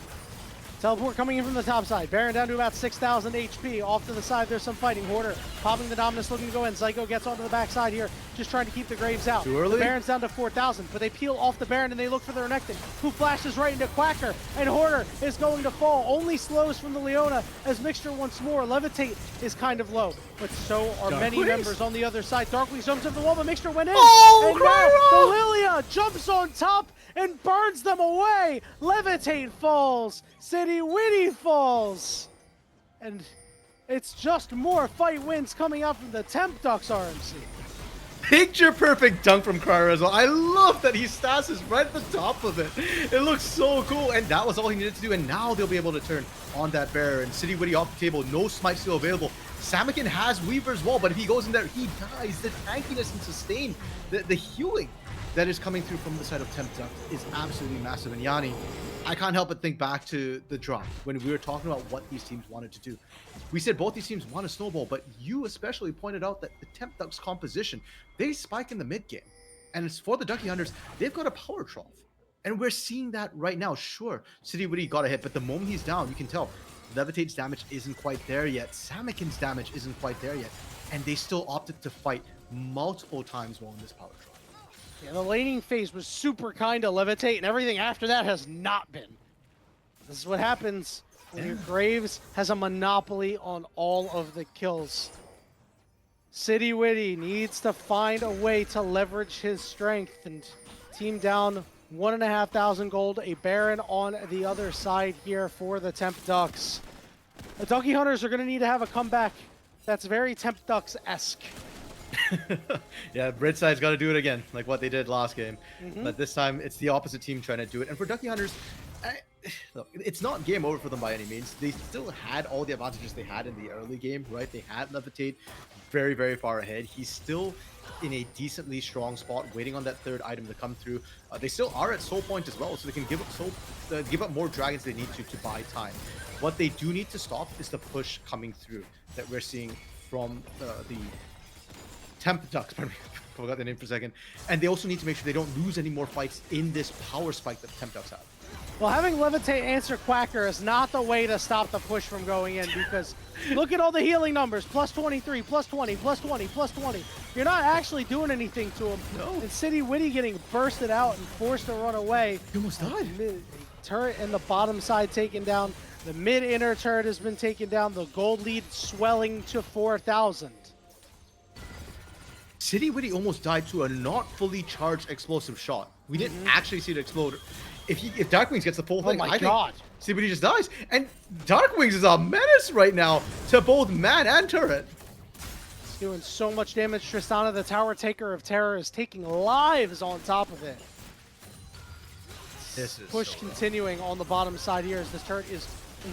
Teleport coming in from the top side. Baron down to about 6,000 HP. Off to the side, there's some fighting. Hoarder popping the Dominus, looking to go in. Zyko gets onto the backside here, just trying to keep the Graves out. Too early? The Baron's down to 4,000, but they peel off the Baron and they look for the Renekton, who flashes right into Quacker, and Hoarder is going to fall. Only slows from the Leona as Mixture once more. Levitate is kind of low, but so are many members on the other side. Darkwing jumps up the wall, but Mixture went in. Oh, and now the Lilia jumps on top and burns them away. Levitate falls. City Witty falls. And it's just more fight wins coming out from the Temp Ducks RMC. Picture perfect dunk from Cryer as well. I love that he stasses right at the top of it. It looks so cool. And that was all he needed to do. And now they'll be able to turn on that Baron. City Witty off the table. No smite still available. Samikin has Weaver's wall, but if he goes in there, he dies. The tankiness and sustain, the healing that is coming through from the side of Temp Duck is absolutely massive. And Yanni, I can't help but think back to the draft when we were talking about what these teams wanted to do. We said both these teams want to snowball, but you especially pointed out that the Temp Ducks composition, they spike in the mid game. And it's for the Ducky Hunters, they've got a power trough. And we're seeing that right now. Sure, City Witty got a hit, but the moment he's down, you can tell Levitate's damage isn't quite there yet. Samikin's damage isn't quite there yet. And they still opted to fight multiple times while in this power trough. Yeah, the laning phase was super kind to Levitate, and everything after that has not been. This is what happens when your Graves has a monopoly on all of the kills. City Witty needs to find a way to leverage his strength, and team down 1,500 gold, a Baron on the other side here for the Temp Ducks. The Ducky Hunters are going to need to have a comeback that's very Temp Ducks-esque. Yeah, Red side's got to do it again, like what they did last game. But this time, it's the opposite team trying to do it. And for Ducky Hunters, look, it's not game over for them by any means. They still had all the advantages they had in the early game, right? They had Levitate very, very far ahead. He's still in a decently strong spot, waiting on that third item to come through. They still are at soul point as well, so they can give up more dragons they need to buy time. What they do need to stop is the push coming through that we're seeing from the Temp Ducks, pardon me, I forgot the name for a second. And they also need to make sure they don't lose any more fights in this power spike that Temp Ducks have. Well, having Levitate answer Quacker is not the way to stop the push from going in, because look at all the healing numbers. Plus 23, plus 20, plus 20, plus 20. You're not actually doing anything to him. No. And City Witty getting bursted out and forced to run away. He almost died. Turret in the bottom side taken down. The mid-inner turret has been taken down. The gold lead swelling to 4,000. City Witty almost died to a not fully charged explosive shot. We didn't actually see it explode. If Darkwings gets the full thing, Oh my I god. think City Witty just dies. And Darkwings is a menace right now to both man and turret. It's doing so much damage. Tristana, the Tower Taker of Terror, is taking lives on top of it. This is Push so continuing on the bottom side here as this turret is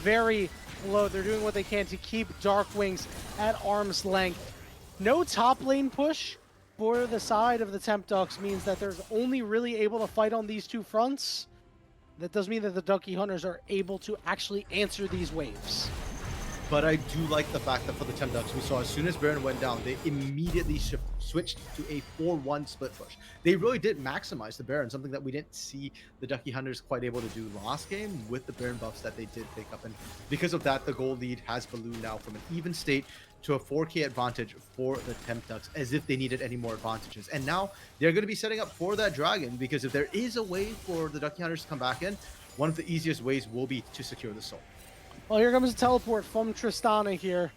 very low. They're doing what they can to keep Darkwings at arm's length. No top lane push for the side of the Temp Ducks means that they're only really able to fight on these two fronts. That does mean that the Ducky Hunters are able to actually answer these waves. But I do like the fact that for the Temp Ducks, we saw as soon as Baron went down, they immediately switched to a 4-1 split push. They really did maximize the Baron, something that we didn't see the Ducky Hunters quite able to do last game with the Baron buffs that they did pick up. And because of that, the gold lead has ballooned now from an even state to a 4K advantage for the Temp Ducks, as if they needed any more advantages. And now they're going to be setting up for that Dragon, because if there is a way for the Ducky Hunters to come back in, one of the easiest ways will be to secure the soul. Well, here comes a teleport from Tristana here.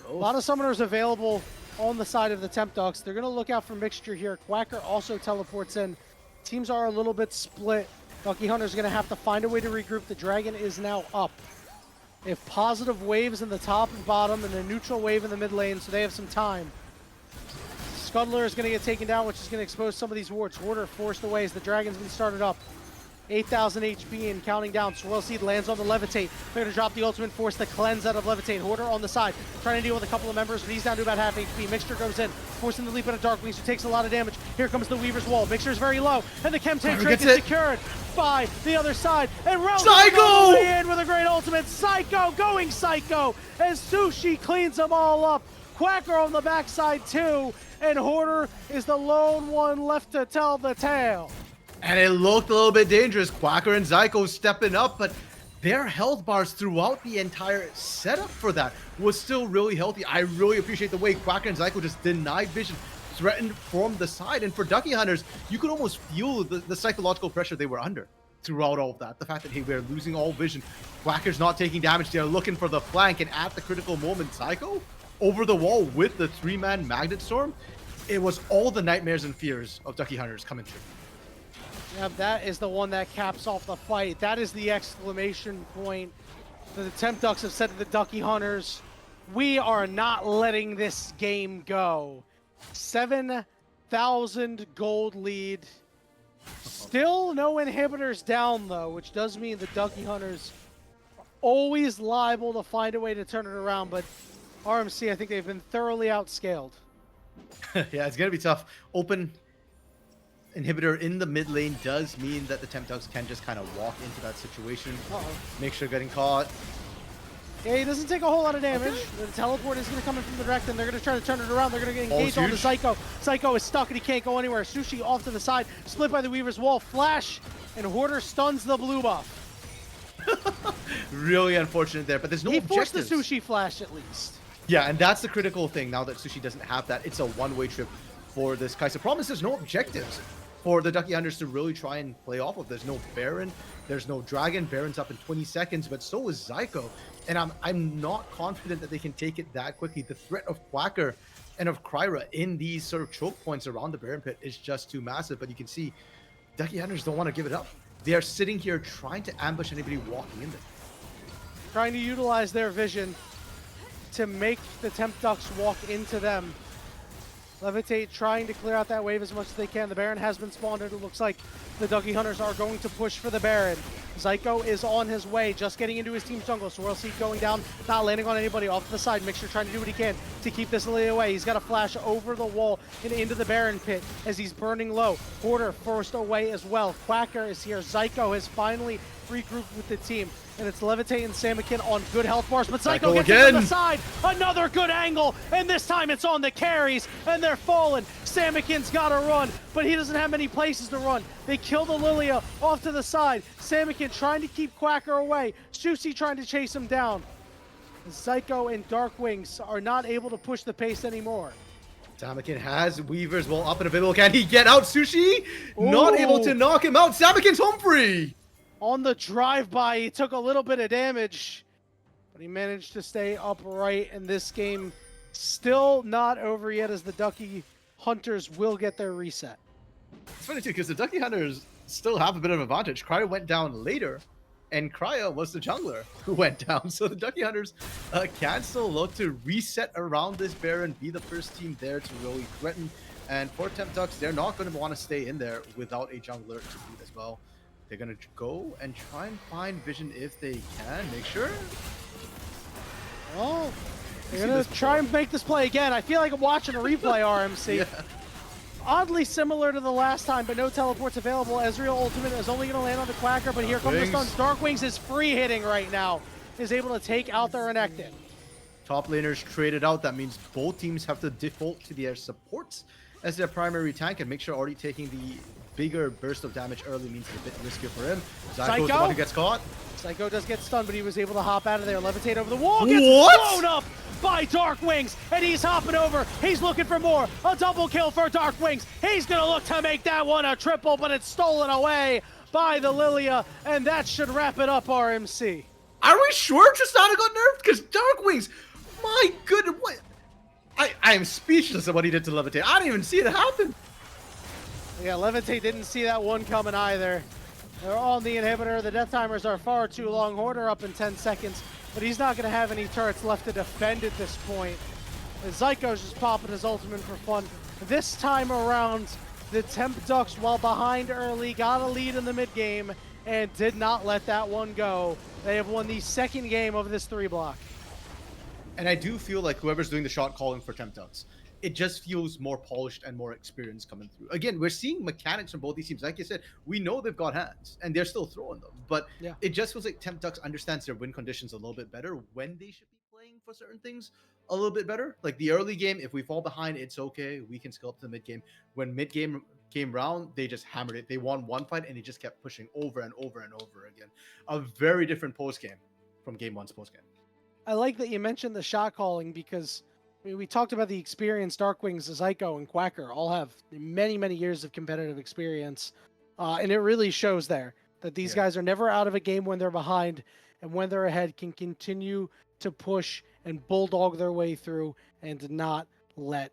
A lot of summoners available on the side of the Temp Ducks. They're going to look out for mixture here. Quacker also teleports in. Teams are a little bit split. Ducky Hunter's going to have to find a way to regroup. The Dragon is now up. If positive waves in the top and bottom and a neutral wave in the mid lane, so they have some time. Scuttler is going to get taken down, which is going to expose some of these wards. Warder forced away as the Dragon's been started up. 8,000 HP and counting down. Swirl Seed lands on the Levitate. They're going to drop the ultimate, force the cleanse out of Levitate. Hoarder on the side, trying to deal with a couple of members, but he's down to about half HP. Mixture goes in, forcing the leap into Darkwings, who takes a lot of damage. Here comes the Weaver's Wall. Mixture's very low, and the Chemtank Drake is secured by the other side. And Rel Psycho in with a great ultimate. Psycho going Psycho as Sushi cleans them all up. Quacker on the backside too, and Hoarder is the lone one left to tell the tale. And it looked a little bit dangerous. Quacker and Zyko stepping up, but their health bars throughout the entire setup for that was still really healthy. I really appreciate the way Quacker and Zyko just denied vision, threatened from the side. And for Ducky Hunters, you could almost feel the psychological pressure they were under throughout all of that. The fact that, hey, we're losing all vision. Quacker's not taking damage. They're looking for the flank, and at the critical moment, Zyko over the wall with the 3-man Magnet Storm. It was all the nightmares and fears of Ducky Hunters coming true. Yeah, that is the one that caps off the fight. That is the exclamation point that the Temp Ducks have said to the Ducky Hunters. We are not letting this game go. 7,000 gold lead. Still no inhibitors down though, which does mean the Ducky Hunters are always liable to find a way to turn it around, but RMC, I think they've been thoroughly outscaled. Yeah, it's going to be tough. Open inhibitor in the mid lane does mean that the Temp Ducks can just kind of walk into that situation. Make sure getting caught. Yeah, he doesn't take a whole lot of damage. Okay. The teleport is going to come in from the direct, and they're going to try to turn it around. They're going to get engaged on the Psycho. Psycho is stuck, and he can't go anywhere. Sushi off to the side, split by the Weaver's Wall. Flash, and Hoarder stuns the blue buff. Really unfortunate there, but there's no objectives. He forced the Sushi flash at least. Yeah, and that's the critical thing. Now that Sushi doesn't have that, it's a one-way trip for this Kai'Sa. Problem is there's no objectives for the Ducky Hunters to really try and play off of. There's no Baron, there's no Dragon. Baron's up in 20 seconds, but so is Zyko. And I'm not confident that they can take it that quickly. The threat of Quacker and of Kryra in these sort of choke points around the Baron pit is just too massive. But you can see Ducky Hunters don't want to give it up. They are sitting here trying to ambush anybody walking in there. Trying to utilize their vision to make the Temp Ducks walk into them. Levitate trying to clear out that wave as much as they can. The Baron has been spawned, and it looks like the Ducky Hunters are going to push for the Baron. Zyko is on his way, just getting into his team's jungle. Swirl Seed going down, not landing on anybody, off to the side. Mixture trying to do what he can to keep this Lily away. He's got a flash over the wall and into the Baron pit as he's burning low. Hoarder forced away as well. Quacker is here. Zyko has finally regrouped with the team. And it's Levitate and Samakin on good health bars, but Zyko gets it from the side. Another good angle, and this time it's on the carries, and they're falling. Samakin's got to run, but he doesn't have many places to run. They kill the Lilia off to the side. Samakin trying to keep Quacker away. Sushi trying to chase him down. Zyko and Darkwings are not able to push the pace anymore. Samakin has Weaver's Wall up and available. Can he get out? Sushi not able to knock him out. Samakin's home free. On the drive-by, he took a little bit of damage. but he managed to stay upright, and this game still not over yet as the Ducky Hunters will get their reset. It's funny too, because the Ducky Hunters still have a bit of advantage. Cryo went down later, and Cryo was the jungler who went down. So the Ducky Hunters can still look to reset around this Baron, be the first team there to really threaten. And for Temp Ducks, they're not going to want to stay in there without a jungler to beat as well. They're going to go and try and find Vision if they can. Make sure. Oh, they're going to try and make this play again. I feel like I'm watching a replay, RMC. Yeah. Oddly similar to the last time, but no teleports available. Ezreal ultimate is only going to land on the Quacker, but here come the stuns. Darkwings is free hitting right now. Is able to take out the Renekton. Top laners traded out. That means both teams have to default to their supports as their primary tank and make sure already taking the bigger burst of damage early means it's a bit riskier for him. Zyko's the one who gets caught. Psycho does get stunned, but he was able to hop out of there, levitate over the wall, gets blown up by Darkwings, and he's hopping over. He's looking for more. A double kill for Darkwings. He's going to look to make that one a triple, but it's stolen away by the Lilia, and that should wrap it up, RMC. Are we sure Tristana got nerfed? Because Darkwings, my goodness, what? I am speechless at what he did to Levitate. I didn't even see it happen. Yeah, Levitate didn't see that one coming either. They're on the inhibitor. The death timers are far too long. Hoarder up in 10 seconds, but he's not going to have any turrets left to defend at this point. Zyko's just popping his ultimate for fun. This time around, the Temp Ducks, while behind early, got a lead in the mid game and did not let that one go. They have won the second game of this 3-block. And I do feel like whoever's doing the shot calling for Temp Ducks, it just feels more polished and more experience coming through. Again, we're seeing mechanics from both these teams. Like you said, we know they've got hands and they're still throwing them, but it just feels like Temp Ducks understands their win conditions a little bit better when they should be playing for certain things a little bit better. Like the early game, if we fall behind, it's okay. We can scale up to the mid game. When mid game came round, they just hammered it. They won one fight and they just kept pushing over and over and over again. A very different post game from game one's post game. I like that you mentioned the shot calling because we talked about the experience. Darkwings, Zyko, and Quacker all have many, many years of competitive experience. And it really shows there that these guys are never out of a game when they're behind, and when they're ahead can continue to push and bulldog their way through and not let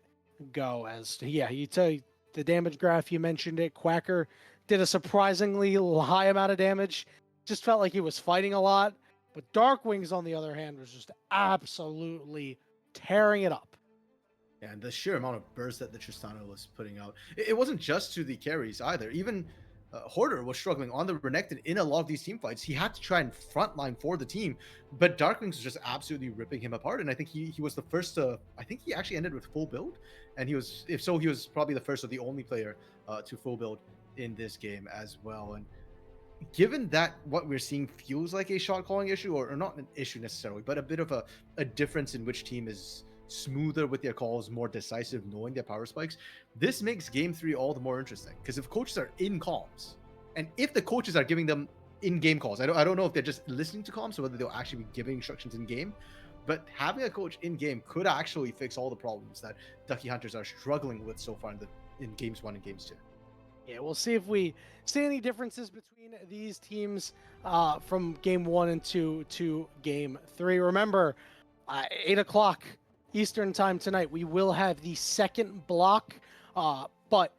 go. As you tell you, the damage graph, you mentioned it. Quacker did a surprisingly high amount of damage. Just felt like he was fighting a lot. But Darkwings, on the other hand, was just absolutely tearing it up. Yeah, and the sheer amount of burst that the Tristana was putting out. It wasn't just to the carries either. Even Hoarder was struggling on the Renekton in a lot of these team fights. He had to try and frontline for the team, but Darkwings was just absolutely ripping him apart. And I think he was the first to, I think he actually ended with full build. And he was, if so, he was probably the first or the only player to full build in this game as well. And given that what we're seeing feels like a shot calling issue, or not an issue necessarily, but a bit of a difference in which team is smoother with their calls, more decisive, knowing their power spikes, this makes game 3 all the more interesting. Because if coaches are in comms, and if the coaches are giving them in-game calls, I don't know if they're just listening to comms or whether they'll actually be giving instructions in-game, but having a coach in-game could actually fix all the problems that Ducky Hunters are struggling with so far in games 1 and games 2. Yeah, we'll see if we see any differences between these teams from game 1 and 2 to game 3. Remember, 8 o'clock Eastern time tonight, we will have the second block, but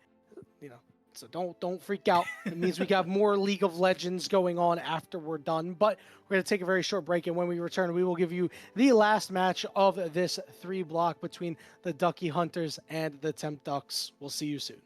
so don't freak out. It means we got more League of Legends going on after we're done, but we're going to take a very short break, and when we return, we will give you the last match of this 3-block between the Ducky Hunters and the Temp Ducks. We'll see you soon.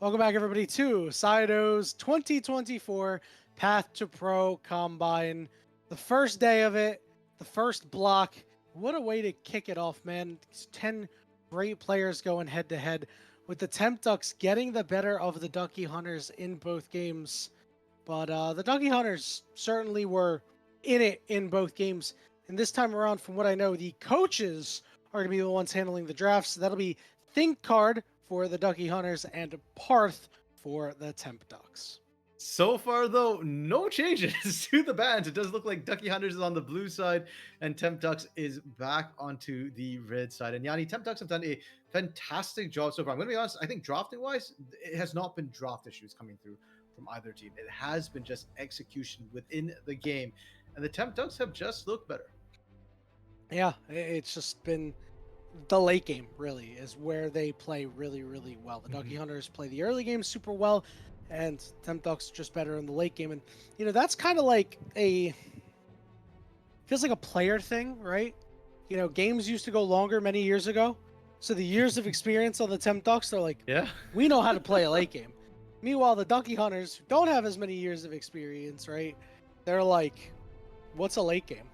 Welcome back, everybody, to Sido's 2024 Path to Pro Combine. The first day of it, the first block. What a way to kick it off, man. It's 10 great players going head to head, with the Temp Ducks getting the better of the Ducky Hunters in both games. But the Ducky Hunters certainly were in it in both games. And this time around, from what I know, the coaches are going to be the ones handling the drafts. That'll be Think Card for the Ducky Hunters and Parth for the Temp Ducks. So far, though, no changes to the bans. It does look like Ducky Hunters is on the blue side and Temp Ducks is back onto the red side. And Yanni, Temp Ducks have done a fantastic job so far. I'm going to be honest, I think drafting-wise, it has not been draft issues coming through from either team. It has been just execution within the game. And the Temp Ducks have just looked better. Yeah, it's just been the late game, really, is where they play really, really well. The Ducky Hunters play the early game super well, and Temp Ducks just better in the late game. And, you know, that's kind of like feels like a player thing, right? You know, games used to go longer many years ago. So the years of experience on the Temp Ducks, they're like, yeah, we know how to play a late game. Meanwhile, the Ducky Hunters, who don't have as many years of experience, right? They're like, what's a late game?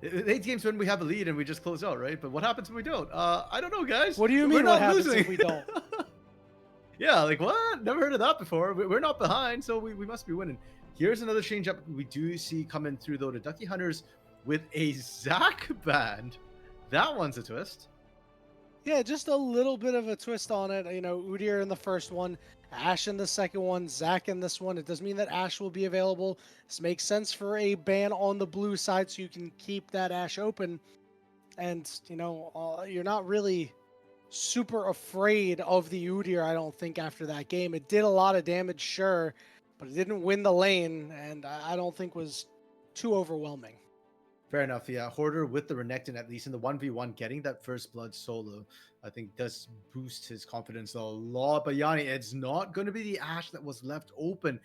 8 games when we have a lead and we just close out, right? But what happens when we don't? I don't know, guys. What do you mean what happens if we don't? Yeah, like what? Never heard of that before. We're not behind, so we must be winning. Here's another change up we do see coming through, though. The Ducky Hunters with a Zach band. That one's a twist. Yeah, just a little bit of a twist on it. You know, Udyr in the first one, Ash in the second one, Zach in this one. It does mean that Ash will be available. This makes sense for a ban on the blue side, so you can keep that Ash open. And, you know, you're not really super afraid of the Udyr, I don't think, after that game. It did a lot of damage, sure, but it didn't win the lane, and I don't think was too overwhelming. Fair enough. Yeah, Hoarder with the Renekton, at least in the 1v1, getting that first blood solo, I think does boost his confidence a lot. But Yanni, it's not going to be the Ashe that was left open.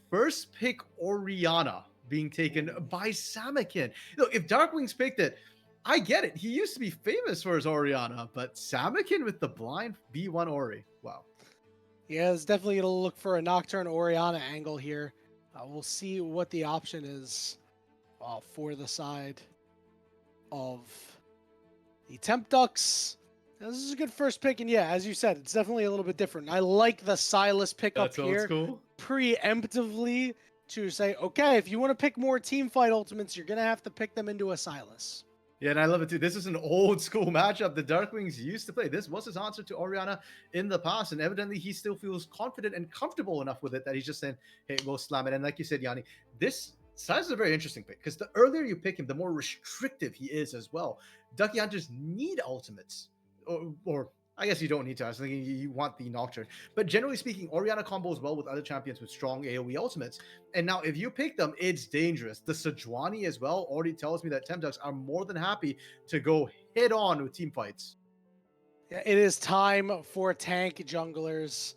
First pick Orianna being taken by Samakin. Look, if Darkwings picked it, I get it. He used to be famous for his Orianna, but Samakin with the blind B1 Ori. Wow. Yeah, it's definitely going to look for a Nocturne Orianna angle here. We'll see what the option is for the side of the Temp Ducks. This is a good first pick, and yeah, as you said, it's definitely a little bit different. I like the Sylas pick up here preemptively to say, okay, if you want to pick more team fight ultimates, you're going to have to pick them into a Sylas. Yeah, and I love it too. This is an old school matchup the Darkwings used to play. This was his answer to Orianna in the past, and evidently he still feels confident and comfortable enough with it that he's just saying, hey, we'll slam it. And like you said, Yanni, this Sylas is a very interesting pick because the earlier you pick him, the more restrictive he is as well. Ducky Hunters need ultimates, or I guess you don't need to. I was thinking you want the Nocturne. But generally speaking, Orianna combos well with other champions with strong AoE ultimates. And now if you pick them, it's dangerous. The Sejuani as well already tells me that Temp Ducks are more than happy to go head on with team fights. Yeah, it is time for tank junglers.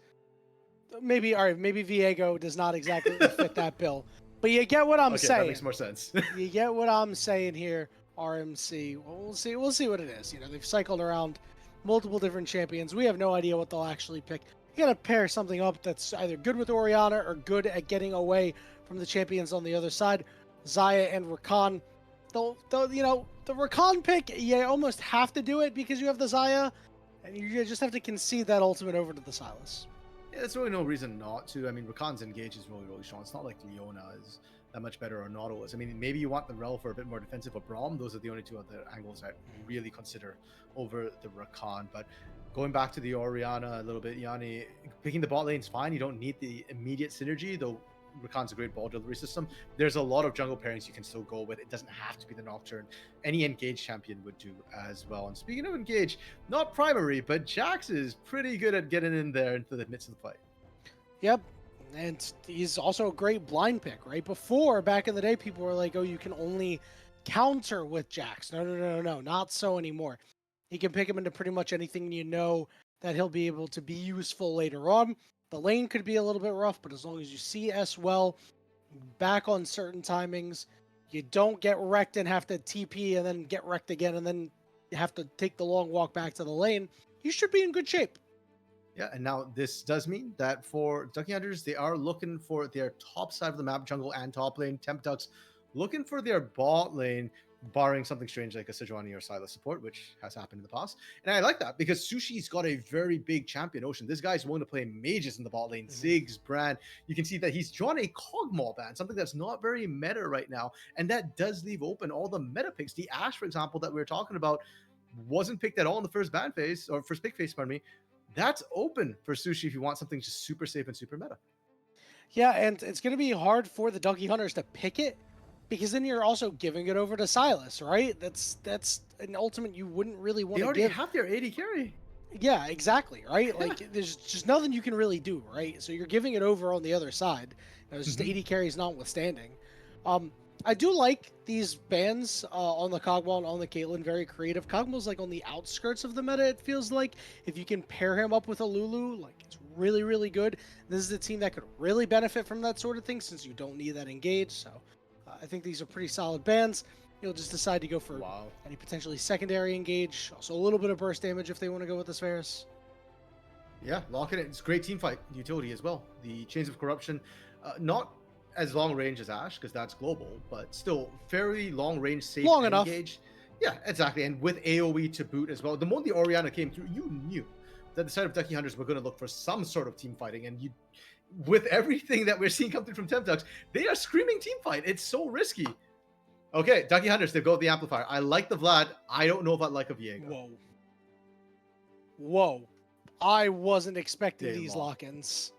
Maybe, all right, maybe Viego does not exactly fit that bill. But you get what I'm saying. That makes more sense. You get what I'm saying here, RMC. Well, we'll see what it is. You know, they've cycled around multiple different champions. We have no idea what they'll actually pick. You gotta pair something up that's either good with Orianna or good at getting away from the champions on the other side. Xayah and Rakan. Though, you know, the Rakan pick, you almost have to do it because you have the Xayah, and you just have to concede that ultimate over to the Sylas. Yeah, there's really no reason not to. I mean, Rakan's engage is really, really strong. It's not like Leona is that much better or Nautilus is. I mean, maybe you want the Rel for a bit more defensive, or Braum. Those are the only two other angles I really consider over the Rakan. But going back to the Orianna a little bit, Yanni, picking the bot lane is fine. You don't need the immediate synergy, though Rakan's a great ball delivery system. There's a lot of jungle pairings you can still go with. It doesn't have to be the Nocturne. Any engage champion would do as well. And speaking of engage, not primary, but Jax is pretty good at getting in there into the midst of the fight. Yep. And he's also a great blind pick, right? Before, back in the day, people were like, oh, you can only counter with Jax. No, not so anymore. You can pick him into pretty much anything, you know that he'll be able to be useful later on. The lane could be a little bit rough, but as long as you CS well, back on certain timings, you don't get wrecked and have to TP and then get wrecked again and then you have to take the long walk back to the lane, you should be in good shape. Yeah, and now this does mean that for Ducky Hunters, they are looking for their top side of the map, jungle and top lane. Temp Ducks looking for their bot lane, barring something strange like a Sejuani or Sylas support, which has happened in the past. And I like that because Sushi's got a very big champion Ocean. This guy's willing to play mages in the bot lane, Ziggs, Bran. You can see that he's drawn a Cogmaw ban, something that's not very meta right now. And that does leave open all the meta picks. The Ashe, for example, that we were talking about, wasn't picked at all in the first ban phase, or first pick phase, pardon me. That's open for Sushi if you want something just super safe and super meta. Yeah, and it's going to be hard for the Ducky Hunters to pick it because then you're also giving it over to Sylas, right? That's an ultimate you wouldn't really want They to already give. have their AD carry. Yeah, exactly, right? Like there's just nothing you can really do, right? So you're giving it over on the other side. It's just 80 carries notwithstanding. I do like these bans on the Kog'Maw and on the Caitlyn, very creative. Kog'Maw's like on the outskirts of the meta, it feels like. If you can pair him up with a Lulu, like it's really, really good. This is a team that could really benefit from that sort of thing since you don't need that engage. So I think these are pretty solid bans. You'll just decide to go for any potentially secondary engage. Also a little bit of burst damage if they want to go with the Spheres. Yeah, lock it in. It's great team fight utility as well. The Chains of Corruption, not as long range as Ashe because that's global, but still fairly long range, safe Long enough. engage. Yeah, exactly. And with AoE to boot as well. The moment the Orianna came through, you knew that the side of Ducky Hunters were going to look for some sort of team fighting. And you, with everything that we're seeing come through from Temp Ducks, they are screaming team fight. It's so risky. Okay, Ducky Hunters, they've got the amplifier. I like the Vlad. I don't know if I like a Viego. Whoa. I wasn't expecting these lock-ins.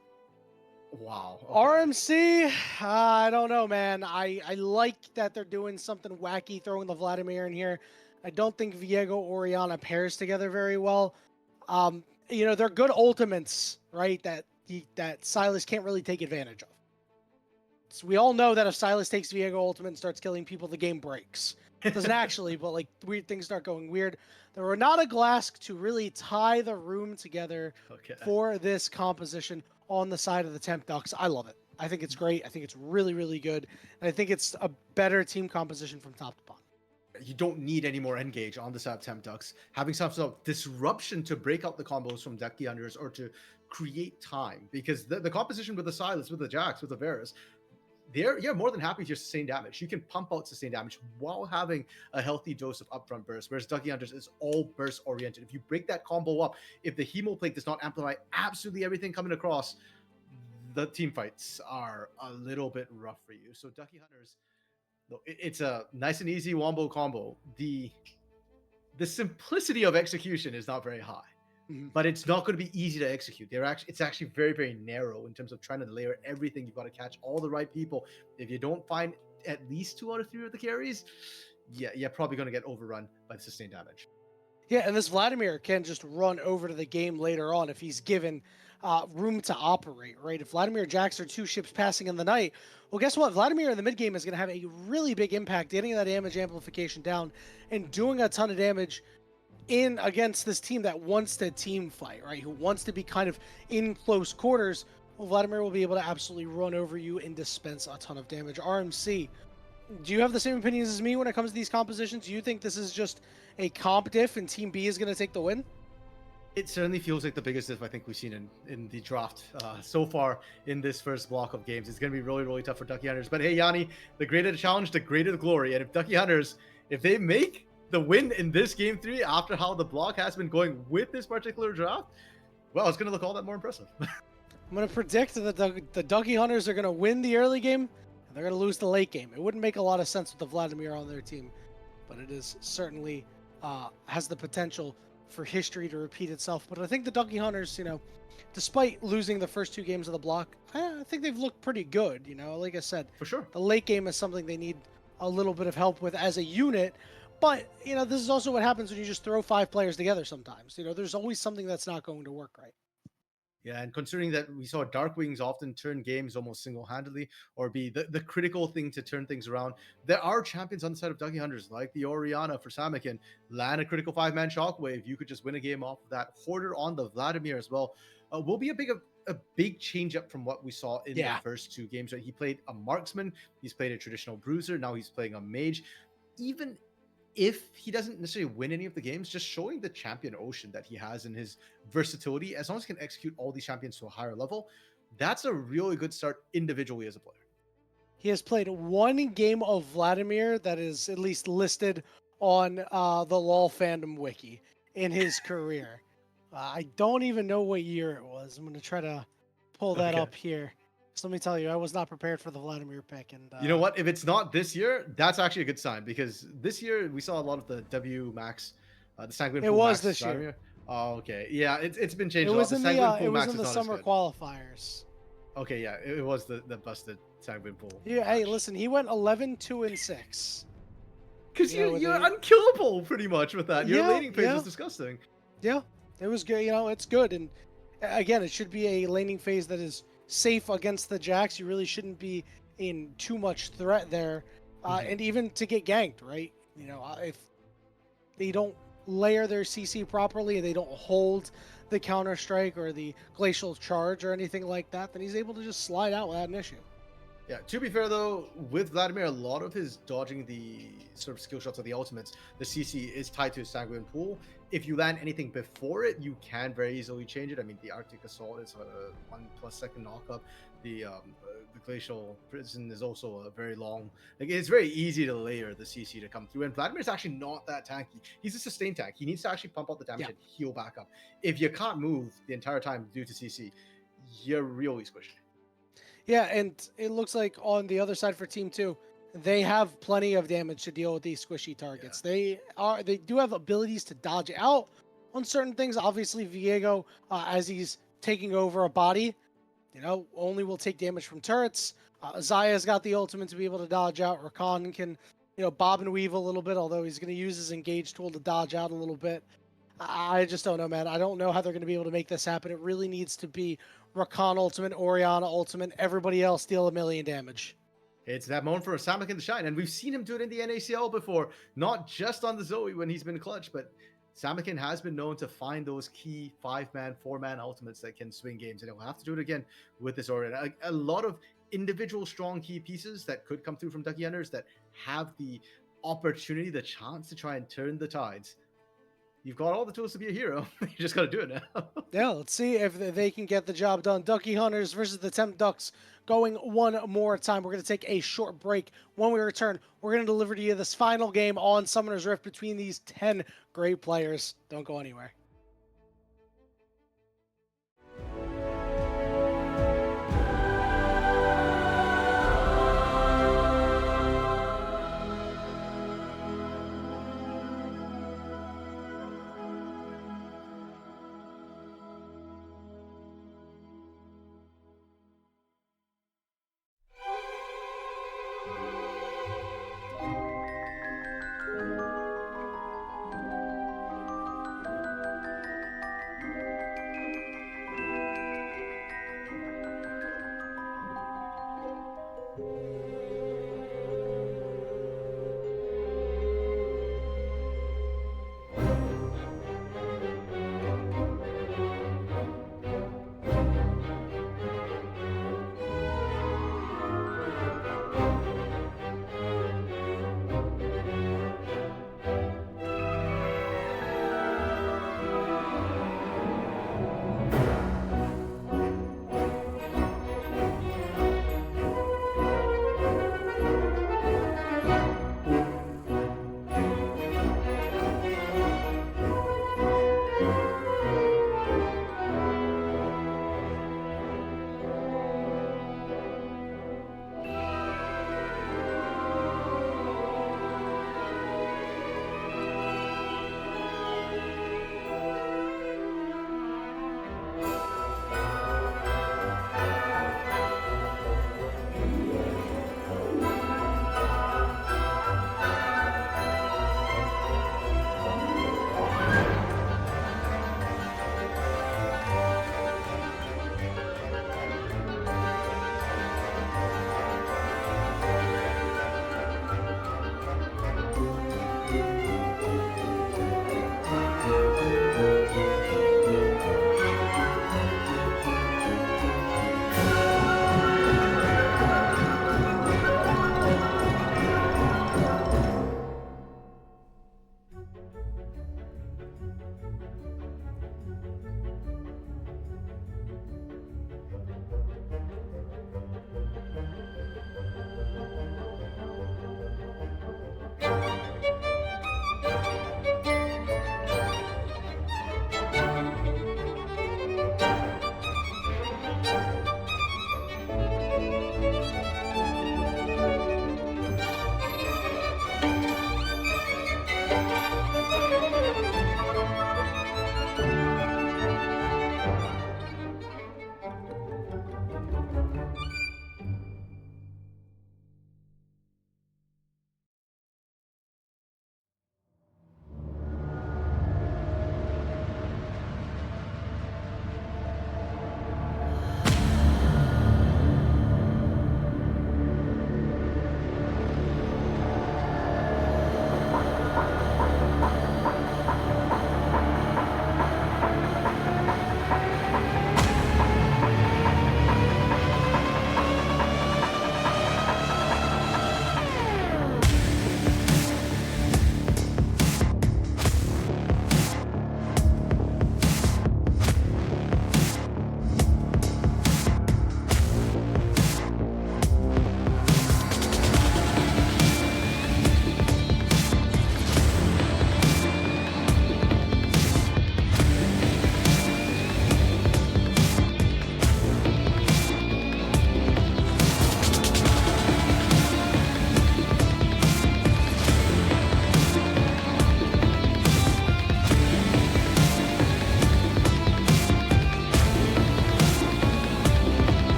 Wow. Okay. RMC, I don't know, man. I like that they're doing something wacky, throwing the Vladimir in here. I don't think Viego Orianna pairs together very well. They're good ultimates, right? That Sylas can't really take advantage of. So we all know that if Sylas takes Viego ultimate and starts killing people, the game breaks. It doesn't actually, but like weird things start going weird. The Renata Glask to really tie the room together for this composition on the side of the Temp Ducks. I love it. I think it's great. I think it's really, really good. And I think it's a better team composition from top to bottom. You don't need any more engage on the side of Temp Ducks. Having some sort of disruption to break out the combos from Ducky Hunters or to create time. Because the composition with the Sylas, with the Jax, with the Varus, they're more than happy to sustain damage. You can pump out sustain damage while having a healthy dose of upfront burst, whereas Ducky Hunters is all burst oriented. If you break that combo up, if the Hemo Plate does not amplify absolutely everything coming across, the team fights are a little bit rough for you. So Ducky Hunters, it's a nice and easy wombo combo. The simplicity of execution is not very high. But it's not going to be easy to execute. It's actually very, very narrow in terms of trying to layer everything. You've got to catch all the right people. If you don't find at least 2 out of 3 of the carries, you're probably going to get overrun by the sustained damage. Yeah, and this Vladimir can just run over to the game later on if he's given room to operate, right? If Vladimir Jax are 2 ships passing in the night, well, guess what? Vladimir in the mid game is going to have a really big impact, getting that damage amplification down and doing a ton of damage in against this team that wants to team fight, right? Who wants to be kind of in close quarters. Well, Vladimir will be able to absolutely run over you and dispense a ton of damage. RMC, do you have the same opinions as me when it comes to these compositions? Do you think this is just a comp diff and Team B is going to take the win? It certainly feels like the biggest diff I think we've seen in the draft so far in this first block of games. It's going to be really, really tough for Ducky Hunters. But hey, Yanni, the greater the challenge, the greater the glory. And if Ducky Hunters, if they make the win in this game 3 after how the block has been going with this particular draft, well, it's going to look all that more impressive. I'm going to predict that the Ducky Hunters are going to win the early game and they're going to lose the late game. It wouldn't make a lot of sense with the Vladimir on their team, but it is certainly has the potential for history to repeat itself. But I think the Ducky Hunters, despite losing the first 2 games of the block, I think they've looked pretty good. Like I said, for sure, the late game is something they need a little bit of help with as a unit. But, this is also what happens when you just throw 5 players together sometimes. There's always something that's not going to work right. Yeah, and considering that we saw Dark Wings often turn games almost single-handedly or be the critical thing to turn things around, there are champions on the side of Ducky Hunters like the Orianna for Samakin, land a critical 5-man shockwave. You could just win a game off of that. Hoarder on the Vladimir as well will be a big change up from what we saw in the first 2 games. Right? He played a marksman, he's played a traditional bruiser, now he's playing a mage. Even if he doesn't necessarily win any of the games, just showing the champion ocean that he has in his versatility, as long as he can execute all these champions to a higher level, that's a really good start individually as a player. He has played one game of Vladimir that is at least listed on the LoL fandom wiki in his career. I don't even know what year it was. I'm going to try to pull that Okay. up here. So let me tell you, I was not prepared for the Vladimir pick. And You know what? If it's not this year, that's actually a good sign, because this year we saw a lot of the W Max, the Sanguine it Pool was Max this Vladimir. year. Oh, okay. Yeah, it's been It changed a lot. was The in Sanguine the Pool it was Max in is the not as summer good. qualifiers. Okay, yeah, it was the busted Sanguine Pool. Yeah, hey, listen, he went 11, 2, and 6. Because You know, you're they, unkillable pretty much with that. Your yeah, laning phase yeah, was disgusting. yeah. It was good. You know, it's good. And again, it should be a laning phase that is safe against the Jacks. You really shouldn't be in too much threat there. And even to get ganked, right? You know, if they don't layer their CC properly, they don't hold the counter strike or the glacial charge or anything like that, then he's able to just slide out without an issue. Yeah, to be fair though, with Vladimir, a lot of his dodging the sort of skill shots of the ultimates, the CC is tied to his Sanguine Pool. If you land anything before it, you can very easily change it. I mean, the Arctic Assault is a 1+ second knockup. The Glacial Prison is also a very long. Like, it's very easy to layer the CC to come through. And Vladimir's actually not that tanky. He's a sustained tank. He needs to actually pump out the damage and heal back up. If you can't move the entire time due to CC, you're really squishy. Yeah, and it looks like on the other side for Team 2, they have plenty of damage to deal with these squishy targets. They do have abilities to dodge out on certain things. Obviously, Viego, as he's taking over a body, you know, only will take damage from turrets. Zaya's got the ultimate to be able to dodge out. Rakan can, you know, bob and weave a little bit, although he's going to use his engage tool to dodge out a little bit. I just don't know, man. I don't know how they're going to be able to make this happen. It really needs to be Rakan ultimate, Orianna ultimate, everybody else deal 1,000,000 damage. It's that moment for Samakin to shine, and we've seen him do it in the NACL before, not just on the Zoe when he's been clutch, but Samakin has been known to find those key 5-man, 4-man ultimates that can swing games, and he'll have to do it again with this Orianna. A lot of individual strong key pieces that could come through from Ducky Hunters that have the opportunity, the chance to try and turn the tides. You've got all the tools to be a hero. You just got to do it now. Yeah, let's see if they can get the job done. Ducky Hunters versus the Temp Ducks going one more time. We're going to take a short break. When we return, we're going to deliver to you this final game on Summoner's Rift between these 10 great players. Don't go anywhere.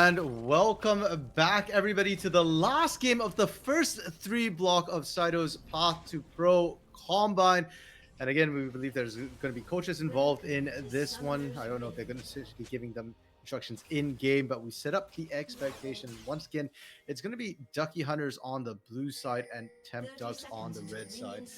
And welcome back, everybody, to the last game of the first 3 block of Saito's Path2Pro Combine. And again, we believe there's going to be coaches involved in this one. I don't know if they're going to be giving them instructions in game, but we set up the expectation. Once again, it's going to be Ducky Hunters on the blue side and Temp Ducks on the red side.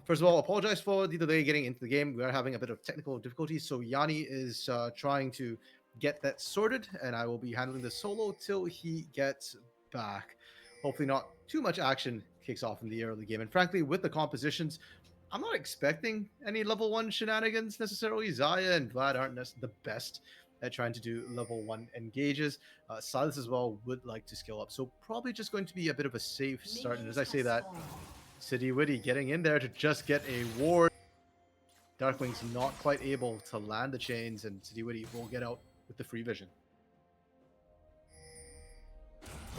First of all, apologize for the delay getting into the game. We are having a bit of technical difficulties, so Yanni is trying to get that sorted, and I will be handling the solo till he gets back. Hopefully not too much action kicks off in the early game. And frankly, with the compositions, I'm not expecting any level 1 shenanigans necessarily. Zaya and Vlad aren't the best at trying to do level 1 engages. Silas as well would like to scale up, so probably just going to be a bit of a safe start. And as I say that, City Witty getting in there to just get a ward. Darkwing's not quite able to land the chains, and City Witty will get out with the free vision.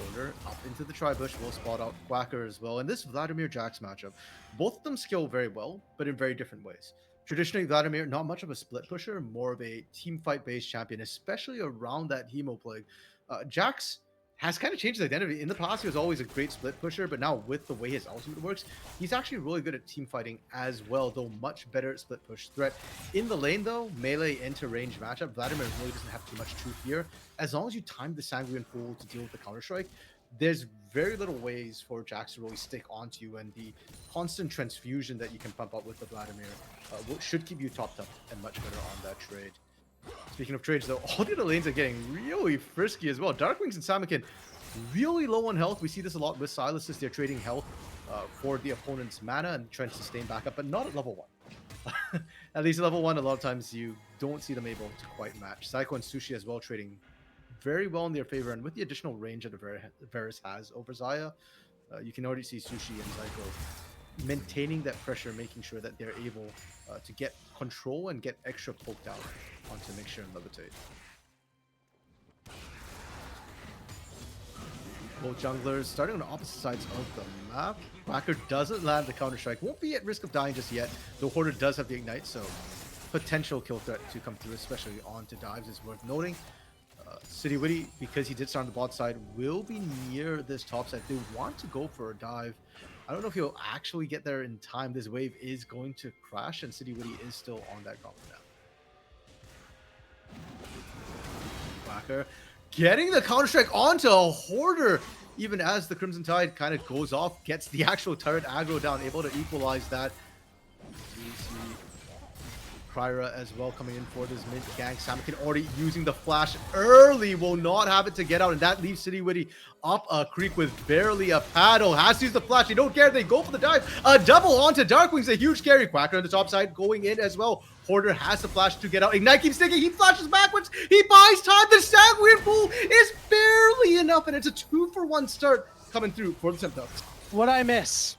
Order up into the tri-bush, will spot out Quacker as well. And this Vladimir Jax matchup, both of them skill very well, but in very different ways. Traditionally, Vladimir, not much of a split pusher, more of a team fight based champion, especially around that Hemo Plague. Jax has kind of changed his identity. In the past, he was always a great split pusher, but now with the way his ultimate works, he's actually really good at team fighting as well, though much better at split push threat. In the lane, though, melee into range matchup, Vladimir really doesn't have too much truth here. As long as you time the Sanguine Pool to deal with the Counter-Strike, there's very little ways for Jax to really stick onto you, and the constant transfusion that you can pump up with the Vladimir should keep you topped up and much better on that trade. Speaking of trades, though, all the other lanes are getting really frisky as well. Darkwings and Samakin really low on health. We see this a lot with Silas as they're trading health for the opponent's mana and trying to sustain back up, but not at level 1. At least at level 1, a lot of times you don't see them able to quite match. Psycho and Sushi as well trading very well in their favor, and with the additional range that Varus has over Zaya, you can already see Sushi and Psycho maintaining that pressure, making sure that they're able to get control and get extra poked out onto Mixture and Levitate. Both junglers starting on the opposite sides of the map. Quacker doesn't land the Counter-Strike, won't be at risk of dying just yet, though Hoarder does have the Ignite, so potential kill threat to come through, especially onto dives, is worth noting. City Witty, because he did start on the bot side, will be near this top side. They want to go for a dive. I don't know if he'll actually get there in time. This wave is going to crash, and City Witty is still on that gauntlet now. Quacker getting the Counter-Strike onto a Hoarder, even as the Crimson Tide kind of goes off, gets the actual turret aggro down, able to equalize that. Kryra as well coming in for this mid gank. Samakin already using the flash early, will not have it to get out, and that leaves City Witty up a creek with barely a paddle. Has to use the flash, they don't care, they go for the dive. A double onto Darkwing's a huge carry. Quacker on the top side going in as well. Hoarder has the flash to get out. Ignite keeps sticking, he flashes backwards, he buys time. The Sanguine Pool is barely enough, and it's a 2-for-1 start coming through for the Temp Ducks. What'd I miss?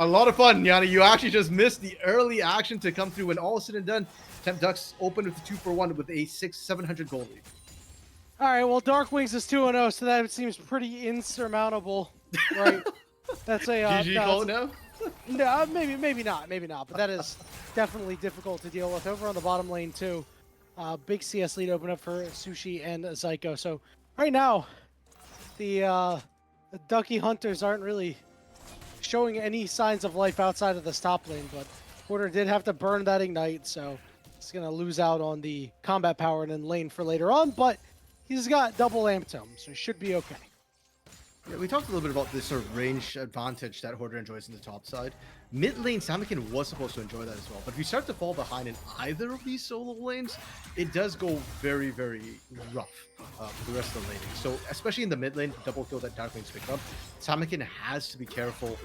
A lot of fun, Yanni. You actually just missed the early action to come through. When all is said and done, Temp Ducks opened with the 2-for-1 with a 700 goal lead. All right, well, Darkwings is 2-0, so that seems pretty insurmountable, right? That's a GG call now? No, maybe not, but that is definitely difficult to deal with. Over on the bottom lane too, big CS lead open up for Sushi and Psycho. So right now, the Ducky Hunters aren't really showing any signs of life outside of this top lane, but Porter did have to burn that Ignite, so he's going to lose out on the combat power and then lane for later on, but he's got double Lamp Tome, so he should be okay. Yeah, we talked a little bit about this sort of range advantage that Hoarder enjoys in the top side. Mid lane, Samakin was supposed to enjoy that as well, but if you start to fall behind in either of these solo lanes, it does go very, very rough for the rest of the laning. So, especially in the mid lane, double kill that Darkwing's picked up, Samakin has to be careful.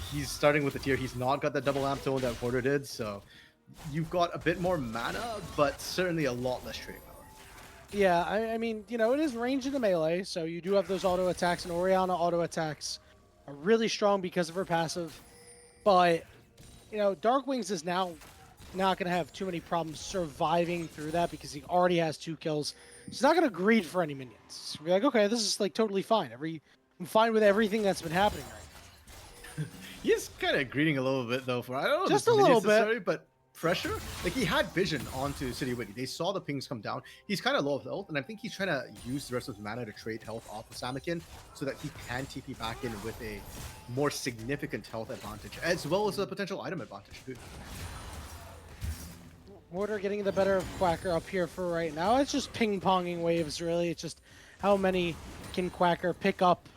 He's starting with the tier. He's not got that double lamp tone that Hoarder did, so you've got a bit more mana, but certainly a lot less trading power. Yeah, I mean, you know, it is range in the melee, so you do have those auto attacks, and Orianna auto attacks are really strong because of her passive. But, you know, Darkwings is now not going to have too many problems surviving through that because he already has 2 kills. He's not going to greed for any minions. He's gonna be like, okay, this is like totally fine. I'm fine with everything that's been happening right now. He is kind of greeding a little bit though for I don't know just a little bit, but pressure. Like, he had vision onto City Witty. They saw the pings come down. He's kind of low of health, and I think he's trying to use the rest of his mana to trade health off of Samakin so that he can TP back in with a more significant health advantage, as well as a potential item advantage too. Order getting the better of Quacker up here for right now. It's just ping-ponging waves, really. It's just how many can Quacker pick up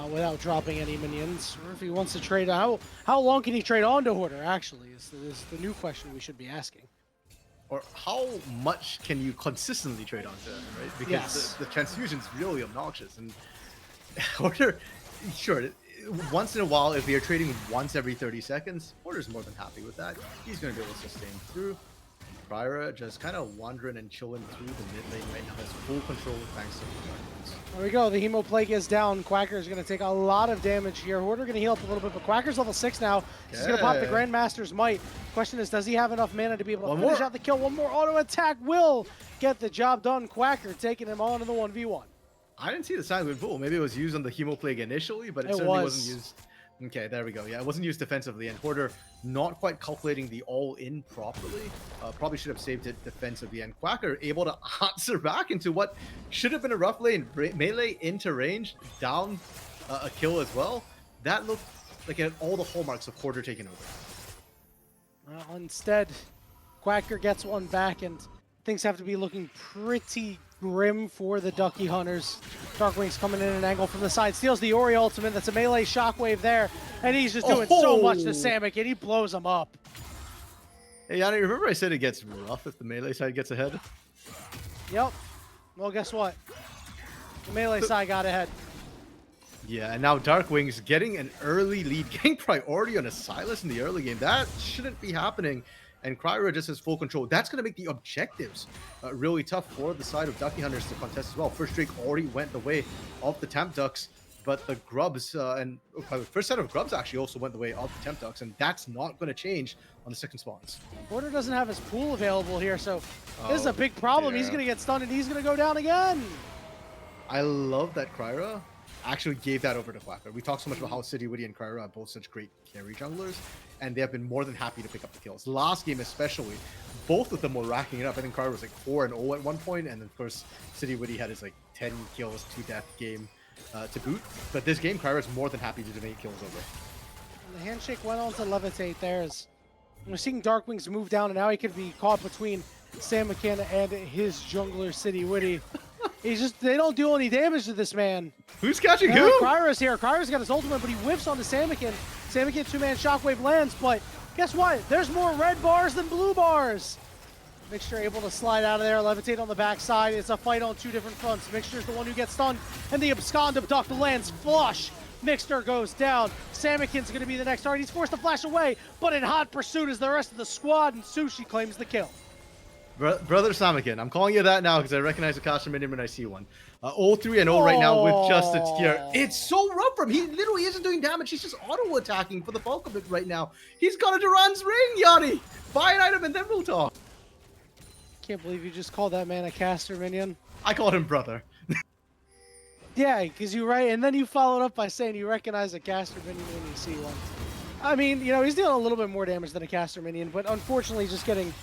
without dropping any minions, or if he wants to trade. How long can he trade on to Hoarder, actually, is the new question we should be asking. Or how much can you consistently trade onto him, right? Because Yes. the transfusion's really obnoxious. And Order, sure, once in a while, if you're trading once every 30 seconds, Order's more than happy with that. He's going to be able to sustain through. Kryra just kind of wandering and chilling through the mid lane right now. Has full control thanks to the Guardians. There we go. The Hemo Plague is down. Quacker's going to take a lot of damage here. Hoarder going to heal up a little bit, but Quacker's level 6 now. He's going to pop the Grandmaster's Might. Question is, does he have enough mana to be able to finish out the kill? One more auto attack will get the job done. Quacker taking him on in the 1v1. I didn't see the Sanguine Pool. Maybe it was used on the Hemo Plague initially, but it certainly wasn't used. Okay, there we go. Yeah, it wasn't used defensively, and Hoarder not quite calculating the all-in properly. Probably should have saved it defensively, and Quacker able to answer back into what should have been a rough lane. Melee into range, down a kill as well. That looked like it had all the hallmarks of Hoarder taking over. Instead, Quacker gets one back, and things have to be looking pretty grim for the Ducky Hunters. Darkwing's coming in an angle from the side, steals the Ori ultimate. That's a melee shockwave there, and he's just doing so much to Samick, and he blows him up. Hey, Yanni, remember I said it gets rough if the melee side gets ahead? Yep. Well, guess what? The melee side got ahead. Yeah, and now Darkwing's getting an early lead, getting priority on a Sylas in the early game. That shouldn't be happening. And Kryra just has full control. That's going to make the objectives really tough for the side of Ducky Hunters to contest as well. First Drake already went the way of the Temp Ducks, but the Grubs, and the first set of Grubs actually also went the way of the Temp Ducks, and that's not going to change on the second spawns. Hoarder doesn't have his pool available here, so this is a big problem. He's going to get stunned, and he's going to go down again. I love that Kryra actually gave that over to Quacker. We talked so much about how City Witty and Kryra are both such great carry junglers, and they have been more than happy to pick up the kills. Last game especially, both of them were racking it up. I think Kryra was like 4-0 at one point, and then of course City Witty had his like 10 kills to death game to boot. But this game, Kryra's more than happy to donate kills over. And the handshake went on to levitate there. As we're seeing Darkwings move down, and now he could be caught between Samikin and his jungler City Witty. He's just, they don't do any damage to this man. Who's catching who? Kryra's here. Kryra's got his ultimate, but he whiffs onto Samikin. Samikin two-man shockwave lands, but guess what? There's more red bars than blue bars. Mixture able to slide out of there, levitate on the backside. It's a fight on two different fronts. Mixture's the one who gets stunned, and the abscond abduct lands flush. Mixter goes down. Samikin's going to be the next target. He's forced to flash away, but in hot pursuit is the rest of the squad, and Sushi claims the kill. Brother Samikin, I'm calling you that now because I recognize a caster minion when I see one. 0-3-0 right now with just its gear. It's so rough for him. He literally isn't doing damage. He's just auto-attacking for the bulk of it right now. He's got a Duran's ring, Yanni. Buy an item and then we'll talk. Can't believe you just called that man a caster minion. I called him brother. Yeah, because you right, and then you followed up by saying you recognize a caster minion when you see one. I mean, you know, he's dealing a little bit more damage than a caster minion, but unfortunately just getting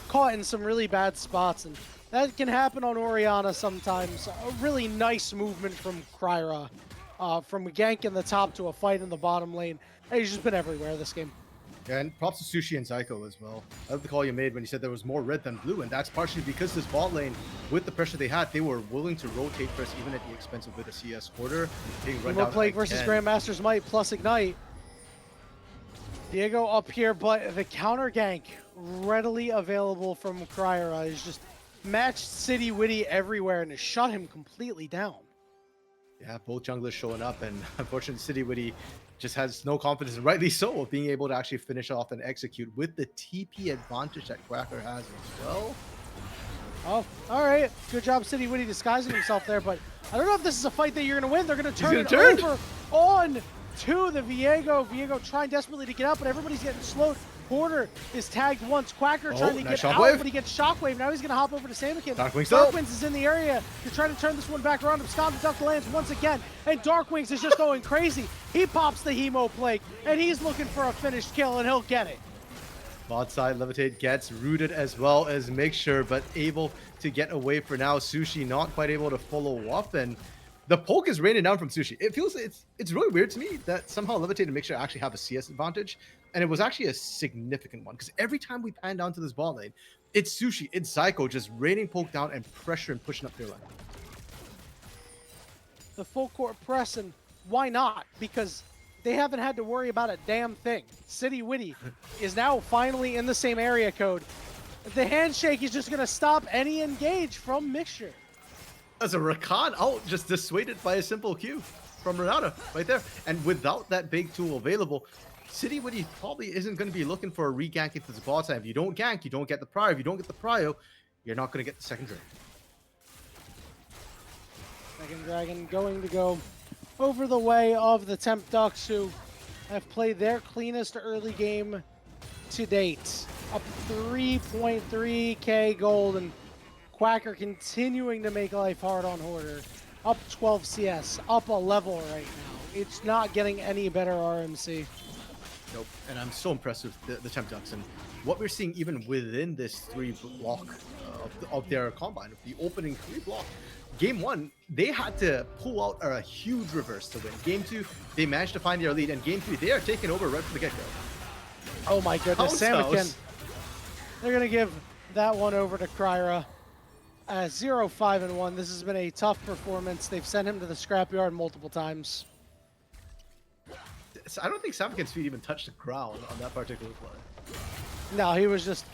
caught in some really bad spots, and that can happen on Orianna sometimes. A really nice movement from Kryra, from a gank in the top to a fight in the bottom lane. He's just been everywhere this game. Yeah, and props to Sushi and Zyko as well. I love the call you made when you said there was more red than blue, and that's partially because this bot lane, with the pressure they had, they were willing to rotate first, even at the expense of with a CS quarter. Hemo Plague versus Grandmaster's Might plus Ignite. Diego up here, but the counter gank readily available from Kryra is just matched City Witty everywhere and has shut him completely down. Yeah, both junglers showing up, and unfortunately City Witty just has no confidence, and rightly so, of being able to actually finish off and execute with the TP advantage that Quacker has as well. Oh, all right. Good job, City Witty disguising himself there, but I don't know if this is a fight that you're going to win. They're going to turn it over on to the Viego. Viego trying desperately to get out, but everybody's getting slowed. Hoarder is tagged once. Quacker trying to get out, but he gets shockwave. Now he's going to hop over to Samikin. Darkwings is in the area to try to turn this one back around. Abscond Duck lands once again, and Darkwings is just going crazy. He pops the Hemo Plague, and he's looking for a finished kill, and he'll get it. Bot side, Levitate gets rooted as well as Mixture, but able to get away for now. Sushi not quite able to follow up, and the poke is raining down from Sushi. It feels it's really weird to me that somehow Levitate and Mixture actually have a CS advantage, and it was actually a significant one because every time we pan down to this bot lane, it's Sushi, it's Psycho just raining poke down and pressure and pushing up their lane. The full court press, and why not? Because they haven't had to worry about a damn thing. City Witty is now finally in the same area code. The handshake is just going to stop any engage from Mixture. As a Rakan out, just dissuaded by a simple Q from Renata right there. And without that big tool available, City Witty probably isn't going to be looking for a re-gank into the bot side. If you don't gank, you don't get the prio. If you don't get the prio, you're not going to get the second drain. Second Dragon going to go over the way of the Temp Ducks, who have played their cleanest early game to date. Up 3.3k gold, and Quacker continuing to make life hard on Hoarder. Up 12 CS, up a level right now. It's not getting any better RMC. Nope, and I'm so impressed with the Temp Ducks and what we're seeing even within this 3 block of their Combine, of the opening 3 block. Game 1, they had to pull out a huge reverse to win. Game 2, they managed to find their lead, and Game 3, they are taking over right from the get-go. Oh my goodness, Samakin. They're going to give that one over to Kryra. 0-5-1. This has been a tough performance. They've sent him to the scrapyard multiple times. I don't think Samakin's feet even touched the ground on that particular play. No, he was just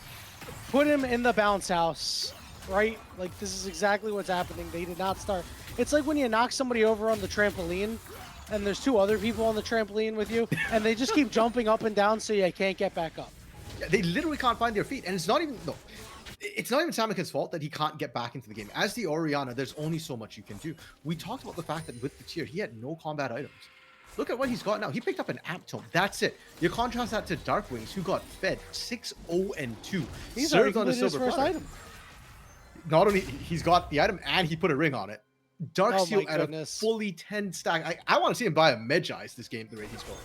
put him in the bounce house, right? Like, this is exactly what's happening. They did not start. It's like when you knock somebody over on the trampoline and there's 2 other people on the trampoline with you and they just keep jumping up and down so you can't get back up. Yeah, they literally can't find their feet, and it's not even Samakin's fault that he can't get back into the game. As the Orianna, there's only so much you can do. We talked about the fact that with the tier, he had no combat items. Look at what he's got now. He picked up an Amp Tome. That's it. You contrast that to Darkwings, who got fed 6-0-2. He's already on his first item. Not only he's got the item and he put a ring on it. Darksteel at a fully 10 stack. I want to see him buy a Medjai's this game the rate he's going.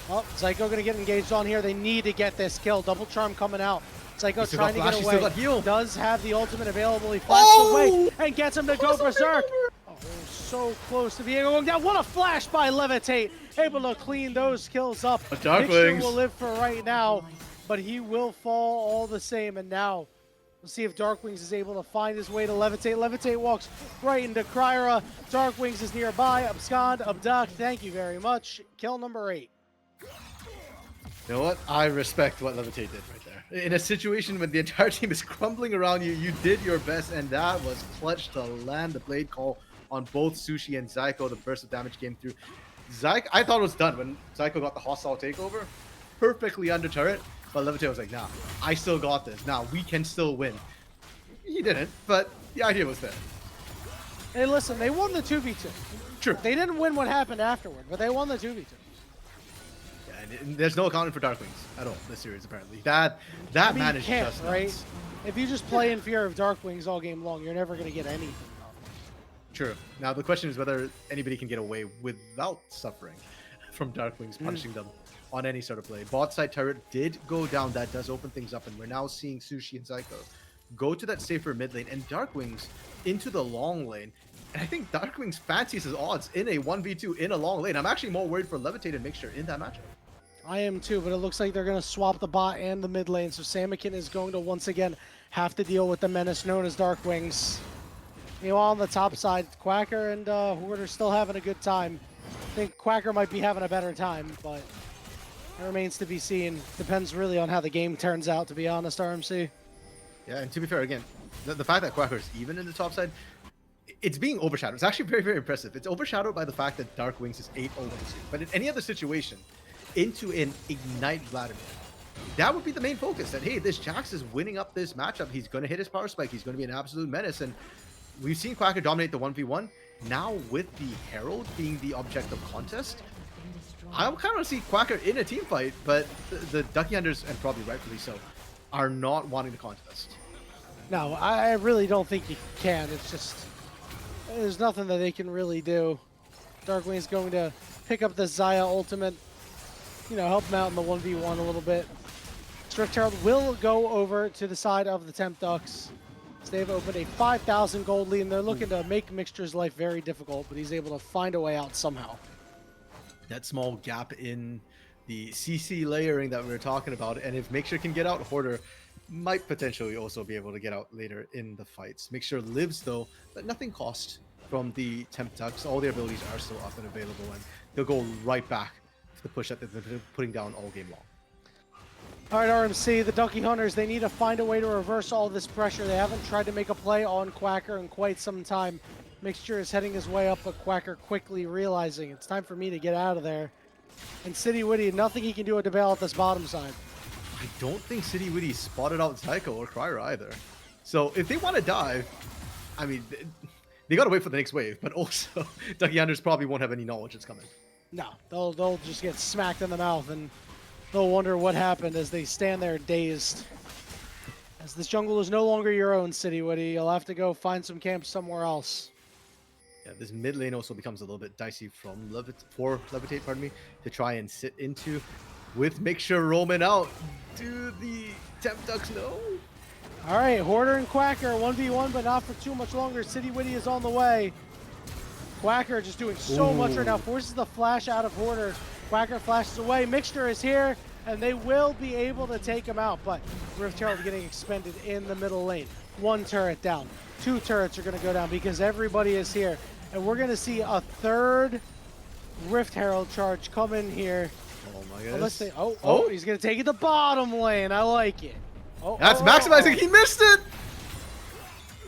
Oh, Psycho going to get engaged on here. They need to get this kill. Double Charm coming out. Psycho trying to get away. Does have the ultimate available. He flashes away and gets him to go berserk. Oh, so close to being going down. What a flash by Levitate. Able to clean those kills up. Darkwings will live for right now, but he will fall all the same. And now we'll see if Darkwings is able to find his way to Levitate. Levitate walks right into Kryra. Darkwings is nearby. Abscond, abduct. Thank you very much. Kill number 8. You know what? I respect what Levitate did right there. In a situation when the entire team is crumbling around you, you did your best, and that was clutch to land the blade call on both Sushi and Zyko. The burst of damage came through. Zyko, I thought it was done when Zyko got the hostile takeover. Perfectly under turret, but Levitate was like, nah, I still got this. Nah, we can still win. He didn't, but the idea was there. Hey, listen, they won the 2v2. True. They didn't win what happened afterward, but they won the 2v2. And there's no accounting for Darkwings at all this series, apparently. That man is just right? nuts. If you just play in fear of Darkwings all game long, you're never going to get anything. True. Now, the question is whether anybody can get away without suffering from Darkwings punishing them on any sort of play. Bot side turret did go down. That does open things up, and we're now seeing Sushi and Zyko go to that safer mid lane and Darkwings into the long lane. And I think Darkwings fancies his odds in a 1v2 in a long lane. I'm actually more worried for Levitate and Mixture in that matchup. I am too, but it looks like they're going to swap the bot and the mid lane, so Samakin is going to once again have to deal with the menace known as Darkwings. Meanwhile, on the top side, Quacker and Hoarder still having a good time. I think Quacker might be having a better time, but it remains to be seen. Depends really on how the game turns out, to be honest, RMC. Yeah, and to be fair, again, the fact that Quacker is even in the top side, it's being overshadowed. It's actually very, very impressive. It's overshadowed by the fact that Darkwings is 8-0-2. But in any other situation, into an Ignite Vladimir, that would be the main focus. That, hey, this Jax is winning up this matchup. He's going to hit his power spike. He's going to be an absolute menace. And we've seen Quacker dominate the 1v1. Now with the Herald being the object of contest, I kind of want to see Quacker in a team fight, but the Ducky Hunters, and probably rightfully so, are not wanting the contest. No, I really don't think you can. It's just, there's nothing that they can really do. Darkwing's going to pick up the Xayah ultimate, you know, help him out in the 1v1 a little bit. Rift Herald will go over to the side of the Temp Ducks. They've opened a 5,000 gold lead, and they're looking to make Mixture's life very difficult, but he's able to find a way out somehow. That small gap in the CC layering that we were talking about, and if Mixture can get out, Hoarder might potentially also be able to get out later in the fights. Mixture lives though, but nothing cost from the Temp Ducks. All their abilities are still up and available, and they'll go right back to the push that they've been putting down all game long. All right, RMC, the Ducky Hunters, they need to find a way to reverse all this pressure. They haven't tried to make a play on Quacker in quite some time. Mixture is heading his way up, but Quacker quickly realizing it's time for me to get out of there. And City Witty, nothing he can do to bail at this bottom side. I don't think City Witty spotted out Psycho or Crier either. So if they want to dive, I mean, they got to wait for the next wave, but also Ducky Hunters probably won't have any knowledge it's coming. No, they'll just get smacked in the mouth, and they'll wonder what happened as they stand there dazed. As this jungle is no longer your own, City Witty, you'll have to go find some camps somewhere else. Yeah, this mid lane also becomes a little bit dicey from Levitate, pardon me, to try and sit into. With Mixture roaming out, do the Temp Ducks know? All right, Hoarder and Quacker, 1v1, but not for too much longer. City Witty is on the way. Quacker just doing so much right now, forces the flash out of Hoarder. Quacker flashes away, Mixture is here, and they will be able to take him out, but Rift Herald getting expended in the middle lane. One turret down, 2 turrets are gonna go down because everybody is here. And we're gonna see a 3rd Rift Herald charge come in here. Oh my goodness. Let's say, oh, he's gonna take it to bottom lane. I like it. That's maximizing. He missed it.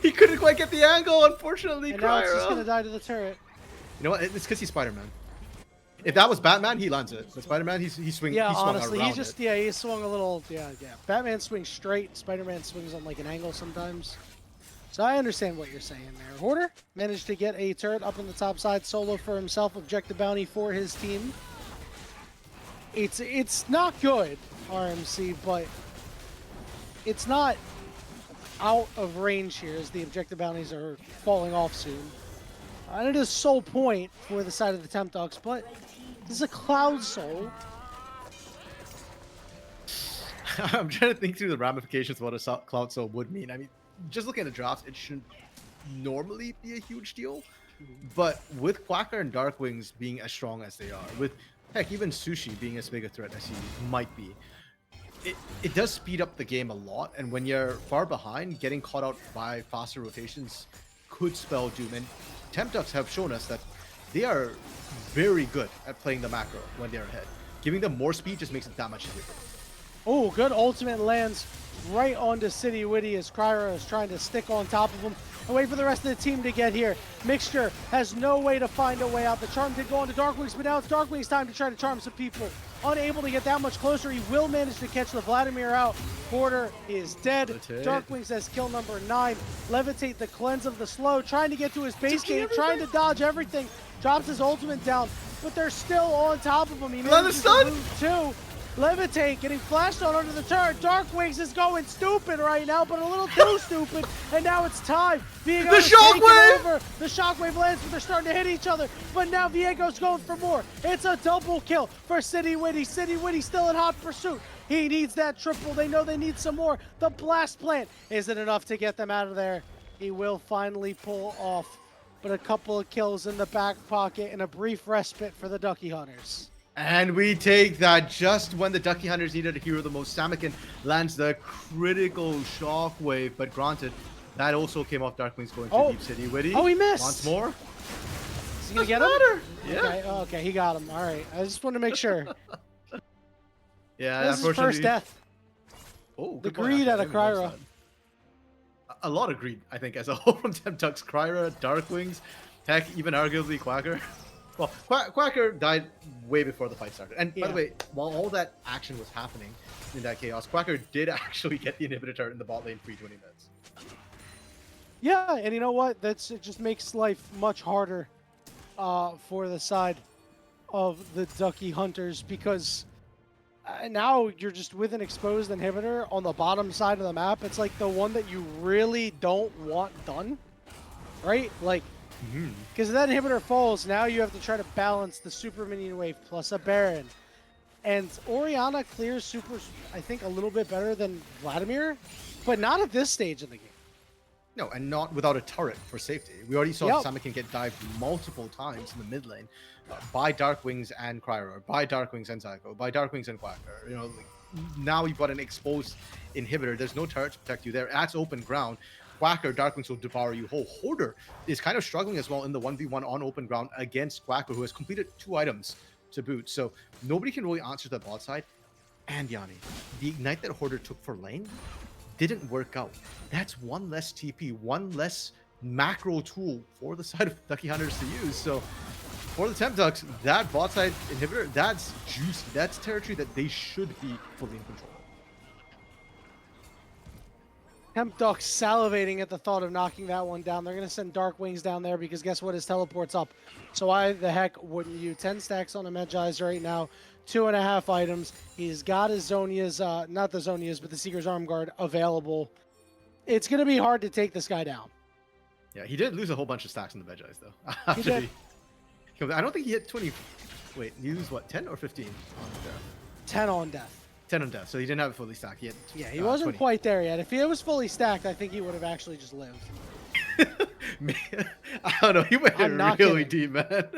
He couldn't quite get the angle, unfortunately. And now it's just gonna die to the turret. You know what? It's because he's Spider-Man. If that was Batman, he lands it. But Spider-Man, he swings. Yeah, he swung honestly, around he just he swung a little. Yeah. Batman swings straight. Spider-Man swings on like an angle sometimes. So I understand what you're saying there. Hoarder managed to get a turret up in the top side, solo for himself, objective bounty for his team. It's not good, RMC, but it's not out of range here as the objective bounties are falling off soon. And it is soul point for the side of the Temp Dogs, but this is a Cloud Soul. I'm trying to think through the ramifications of what a Cloud Soul would mean. I mean, just looking at the drafts, it shouldn't normally be a huge deal. But with Quacker and Darkwings being as strong as they are, with heck, even Sushi being as big a threat as he might be, it does speed up the game a lot. And when you're far behind, getting caught out by faster rotations could spell doom. And Temp Ducks have shown us that they are very good at playing the macro when they're ahead. Giving them more speed just makes it that much easier. Oh, good ultimate lands right onto City Witty as Cryo is trying to stick on top of him and wait for the rest of the team to get here. Mixture has no way to find a way out. The charm did go on to Darkwings, but now it's Darkwings' time to try to charm some people. Unable to get that much closer, he will manage to catch the Vladimir out. Hoarder is dead. Darkwings has kill number 9. Levitate, the cleanse of the slow, trying to get to his base game, trying to dodge everything. Drops his ultimate down, but they're still on top of him. He manages to lose 2. Levitate getting flashed on under the turret. Darkwings is going stupid right now, but a little too stupid. And now it's time. Viego's the shockwave! Over. The shockwave lands, but they're starting to hit each other. But now Viego's going for more. It's a double kill for City Witty. City Witty still in hot pursuit. He needs that triple. They know they need some more. The blast plant isn't enough to get them out of there. He will finally pull off, but a couple of kills in the back pocket and a brief respite for the Ducky Hunters. And we take that just when the Ducky Hunters needed a hero the most. Samakin lands the critical shockwave, but granted, that also came off Darkwings going to Deep City Witty. Oh, he missed! Once more. Is he gonna get him? Yeah. Okay, he got him. All right, I just wanted to make sure. Yeah, this is his first death. Oh, the greed out of Kryra. A lot of greed, I think, as a whole from Temp Ducks. Kryra, Darkwings, heck, even arguably Quacker. Well, Quacker died way before the fight started. And by the way, while all that action was happening in that chaos, Quacker did actually get the inhibitor turret in the bot lane free 20 minutes. Yeah, and you know what? It just makes life much harder for the side of the Ducky Hunters because now you're just with an exposed inhibitor on the bottom side of the map. It's like the one that you really don't want done, right? Like, because if that inhibitor falls, now you have to try to balance the super minion wave plus a Baron. And Orianna clears super, I think, a little bit better than Vladimir, but not at this stage in the game. No, and not without a turret for safety. We already saw Yep. Samikin get dived multiple times in the mid lane by Darkwings and Cryer, by Darkwings and Zyko, by Darkwings and Quacker. You know, like, now you've got an exposed inhibitor. There's no turret to protect you there. That's open ground. Quacker, Darkwings will devour you whole. Hoarder is kind of struggling as well in the 1v1 on open ground against Quacker, who has completed 2 items to boot. So nobody can really answer the bot side. And Yanni, the ignite that Hoarder took for lane didn't work out. That's one less TP, one less macro tool for the side of Ducky Hunters to use. So for the Temp Ducks, that bot side inhibitor, that's juicy. That's territory that they should be fully in control. Temp Ducks salivating at the thought of knocking that one down. They're going to send Dark Wings down there because guess what? His teleport's up. So why the heck wouldn't you? 10 stacks on a Medjai's right now. 2.5 items. He's got his Zonia's, not the Zonia's, but the Seeker's Arm Guard available. It's going to be hard to take this guy down. Yeah, he did lose a whole bunch of stacks in the Medjai's though. He did. I don't think he hit 20. Wait, he used what, 10 or 15 on death? 10 on death. 10 on death, so he didn't have it fully stacked yet. Yeah, he wasn't 20. quite there yet. If he was fully stacked, I think he would have actually just lived. I don't know, he went I'm not really kidding. deep, man.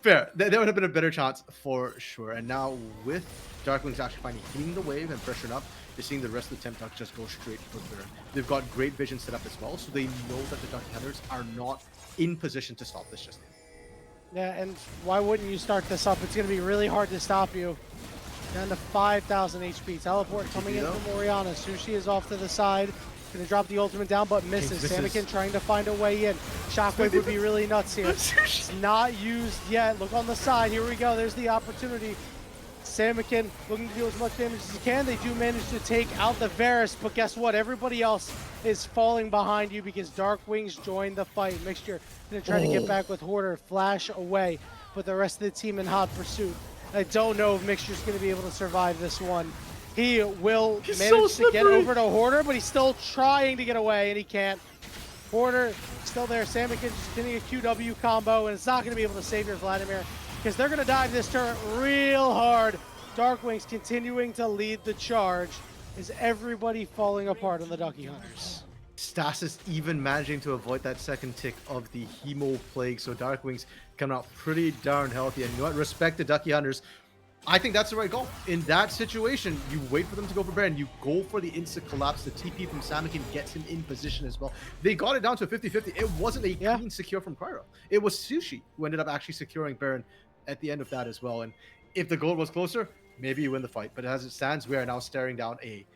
Fair. There would have been a better chance for sure. And now with Darkwings actually finally hitting the wave and pressuring up, you're seeing the rest of the Temp Ducks just go straight for the. They've got great vision set up as well, so they know that the Ducky Hunters are not in position to stop this just yet. Yeah, and why wouldn't you start this up? It's going to be really hard to stop you. Down to 5,000 HP. Teleport coming in from Orianna. Sushi is off to the side. Going to drop the ultimate down, but misses. Samikin trying to find a way in. Shockwave would be really nuts here. It's not used yet. Look on the side. Here we go. There's the opportunity. Samikin looking to do as much damage as he can. They do manage to take out the Varus, but guess what? Everybody else is falling behind you because Dark Wings joined the fight. Mixture going to try to get back with Hoarder. Flash away, but the rest of the team in hot pursuit. I don't know if Mixture's going to be able to survive this one. He will manage to get over to Hoarder, but he's still trying to get away, and he can't. Hoarder still there. Samikin just getting a QW combo, and it's not going to be able to save your Vladimir because they're going to dive this turret real hard. Darkwings continuing to lead the charge. Is everybody falling apart on the Ducky Hunters? Stasis even managing to avoid that second tick of the Hemo Plague, so Darkwings coming out pretty darn healthy. And you know what? Respect the Ducky Hunters. I think that's the right goal. In that situation, you wait for them to go for Baron, you go for the instant collapse. The TP from Samikin gets him in position as well. They got it down to a 50-50. It wasn't a clean secure from Cryo. It was Sushi who ended up actually securing Baron at the end of that as well. And if the goal was closer, maybe you win the fight. But as it stands, we are now staring down a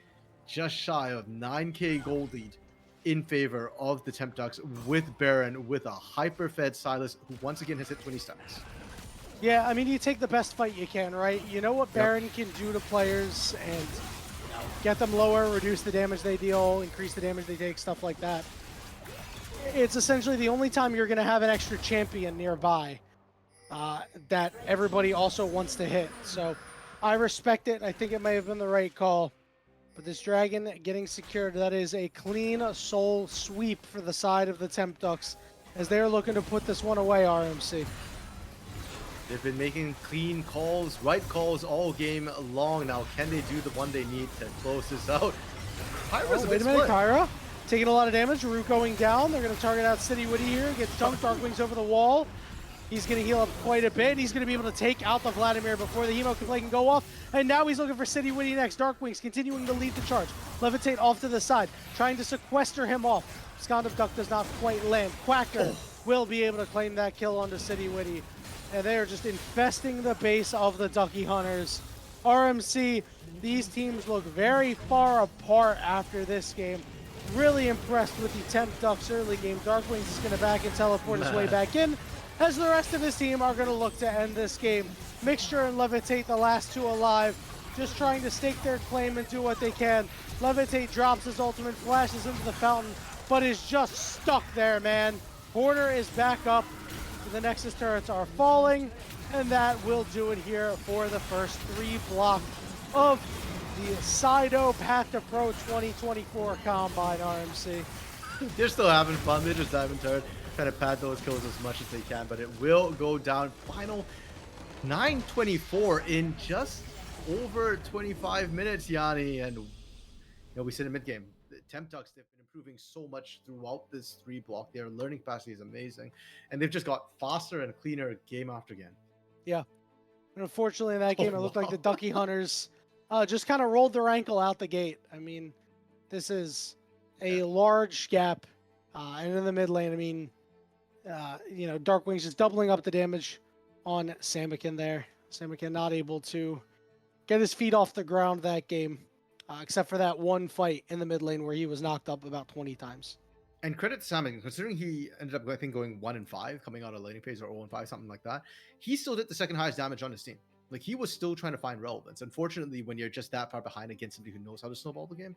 just shy of 9k gold lead in favor of the Temp Ducks with Baron, with a hyper-fed Silas, who once again has hit 20 stacks. Yeah, I mean, you take the best fight you can, right? You know what Baron can do to players and get them lower, reduce the damage they deal, increase the damage they take, stuff like that. It's essentially the only time you're going to have an extra champion nearby that everybody also wants to hit. So I respect it. I think it may have been the right call. But this dragon getting secured, that is a clean soul sweep for the side of the Temp Ducks as they're looking to put this one away, RMC. They've been making clean calls, right calls all game long. Now, can they do the one they need to close this out? Oh, wait a minute, Kyra taking a lot of damage. Root going down. They're going to target out City Witty here. Gets dunked. Darkwings over the wall. He's going to heal up quite a bit. He's going to be able to take out the Vladimir before the Hemo play can go off. And now he's looking for City Witty next. Darkwings continuing to lead the charge. Levitate off to the side, trying to sequester him off. Scondiv Duck does not quite land. Quacker will be able to claim that kill onto City Witty. And they are just infesting the base of the Ducky Hunters. RMC, these teams look very far apart after this game. Really impressed with the Temp Ducks early game. Darkwings is going to back and teleport his way back in, as the rest of his team are going to look to end this game. Mixture and Levitate, the last two alive, just trying to stake their claim and do what they can. Levitate drops his ultimate, flashes into the fountain, but is just stuck there, man. Hoarder is back up. The Nexus turrets are falling, and that will do it here for the first 3 block of the Sido Path2Pro 2024 Combine, RMC. They're still having fun. They're just diving turret, trying to pad those kills as much as they can, but it will go down. Final 9:24 in just over 25 minutes, Yanni. And we said in mid game, the Temp Ducks, they've been improving so much throughout this 3 block. Their learning capacity is amazing, and they've just got faster and cleaner game after game. Yeah. And unfortunately, in that game, it looked like the Wow. Ducky Hunters just kind of rolled their ankle out the gate. I mean, this is a large gap. And in the mid lane, I mean, Dark Wings is doubling up the damage on Samikin there. Samikin not able to get his feet off the ground that game, except for that one fight in the mid lane where he was knocked up about 20 times. And credit to Salmon, considering he ended up, I think, going 1-5 coming out of laning phase, or 0-5, something like that. He still did the second highest damage on his team. Like, he was still trying to find relevance. Unfortunately, when you're just that far behind against somebody who knows how to snowball the game,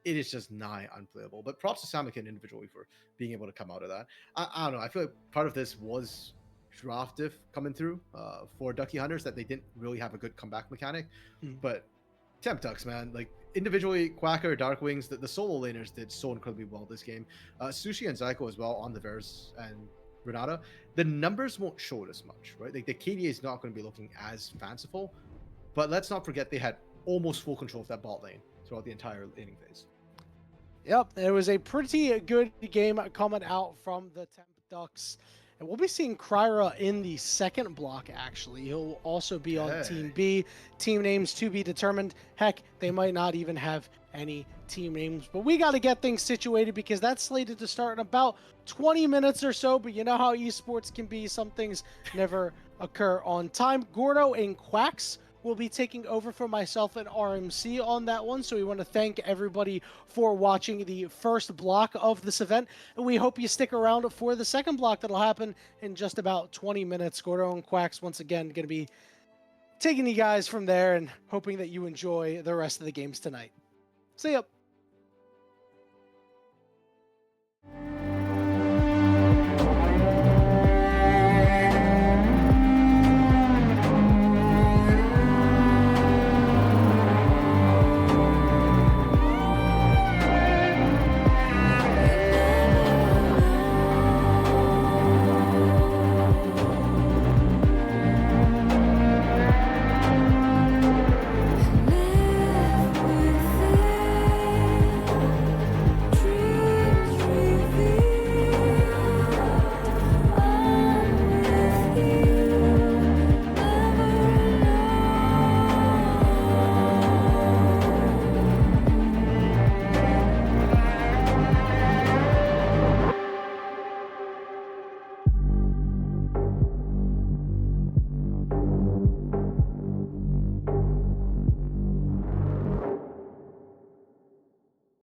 it is just nigh unplayable. But props to Samikin individually for being able to come out of that. I don't know. I feel like part of this was draft diff coming through for Ducky Hunters, that they didn't really have a good comeback mechanic. But Temp Ducks, man, like individually, Quacker, Dark Wings, the solo laners did so incredibly well this game. Sushi and Zyko as well on the Vers and Renata. The numbers won't show it as much, right? Like the KDA is not going to be looking as fanciful, but let's not forget they had almost full control of that bot lane throughout the entire laning phase. Yep, it was a pretty good game coming out from the Temp Ducks. And we'll be seeing Kryra in the second block, actually. He'll also be on Team B. Team names to be determined. Heck, they might not even have any team names. But we got to get things situated because that's slated to start in about 20 minutes or so. But you know how esports can be. Some things never occur on time. Gordo and Quacks will be taking over for myself and RMC on that one. So we want to thank everybody for watching the first block of this event. And we hope you stick around for the second block that'll happen in just about 20 minutes. Gordo and Quacks, once again, going to be taking you guys from there and hoping that you enjoy the rest of the games tonight. See ya.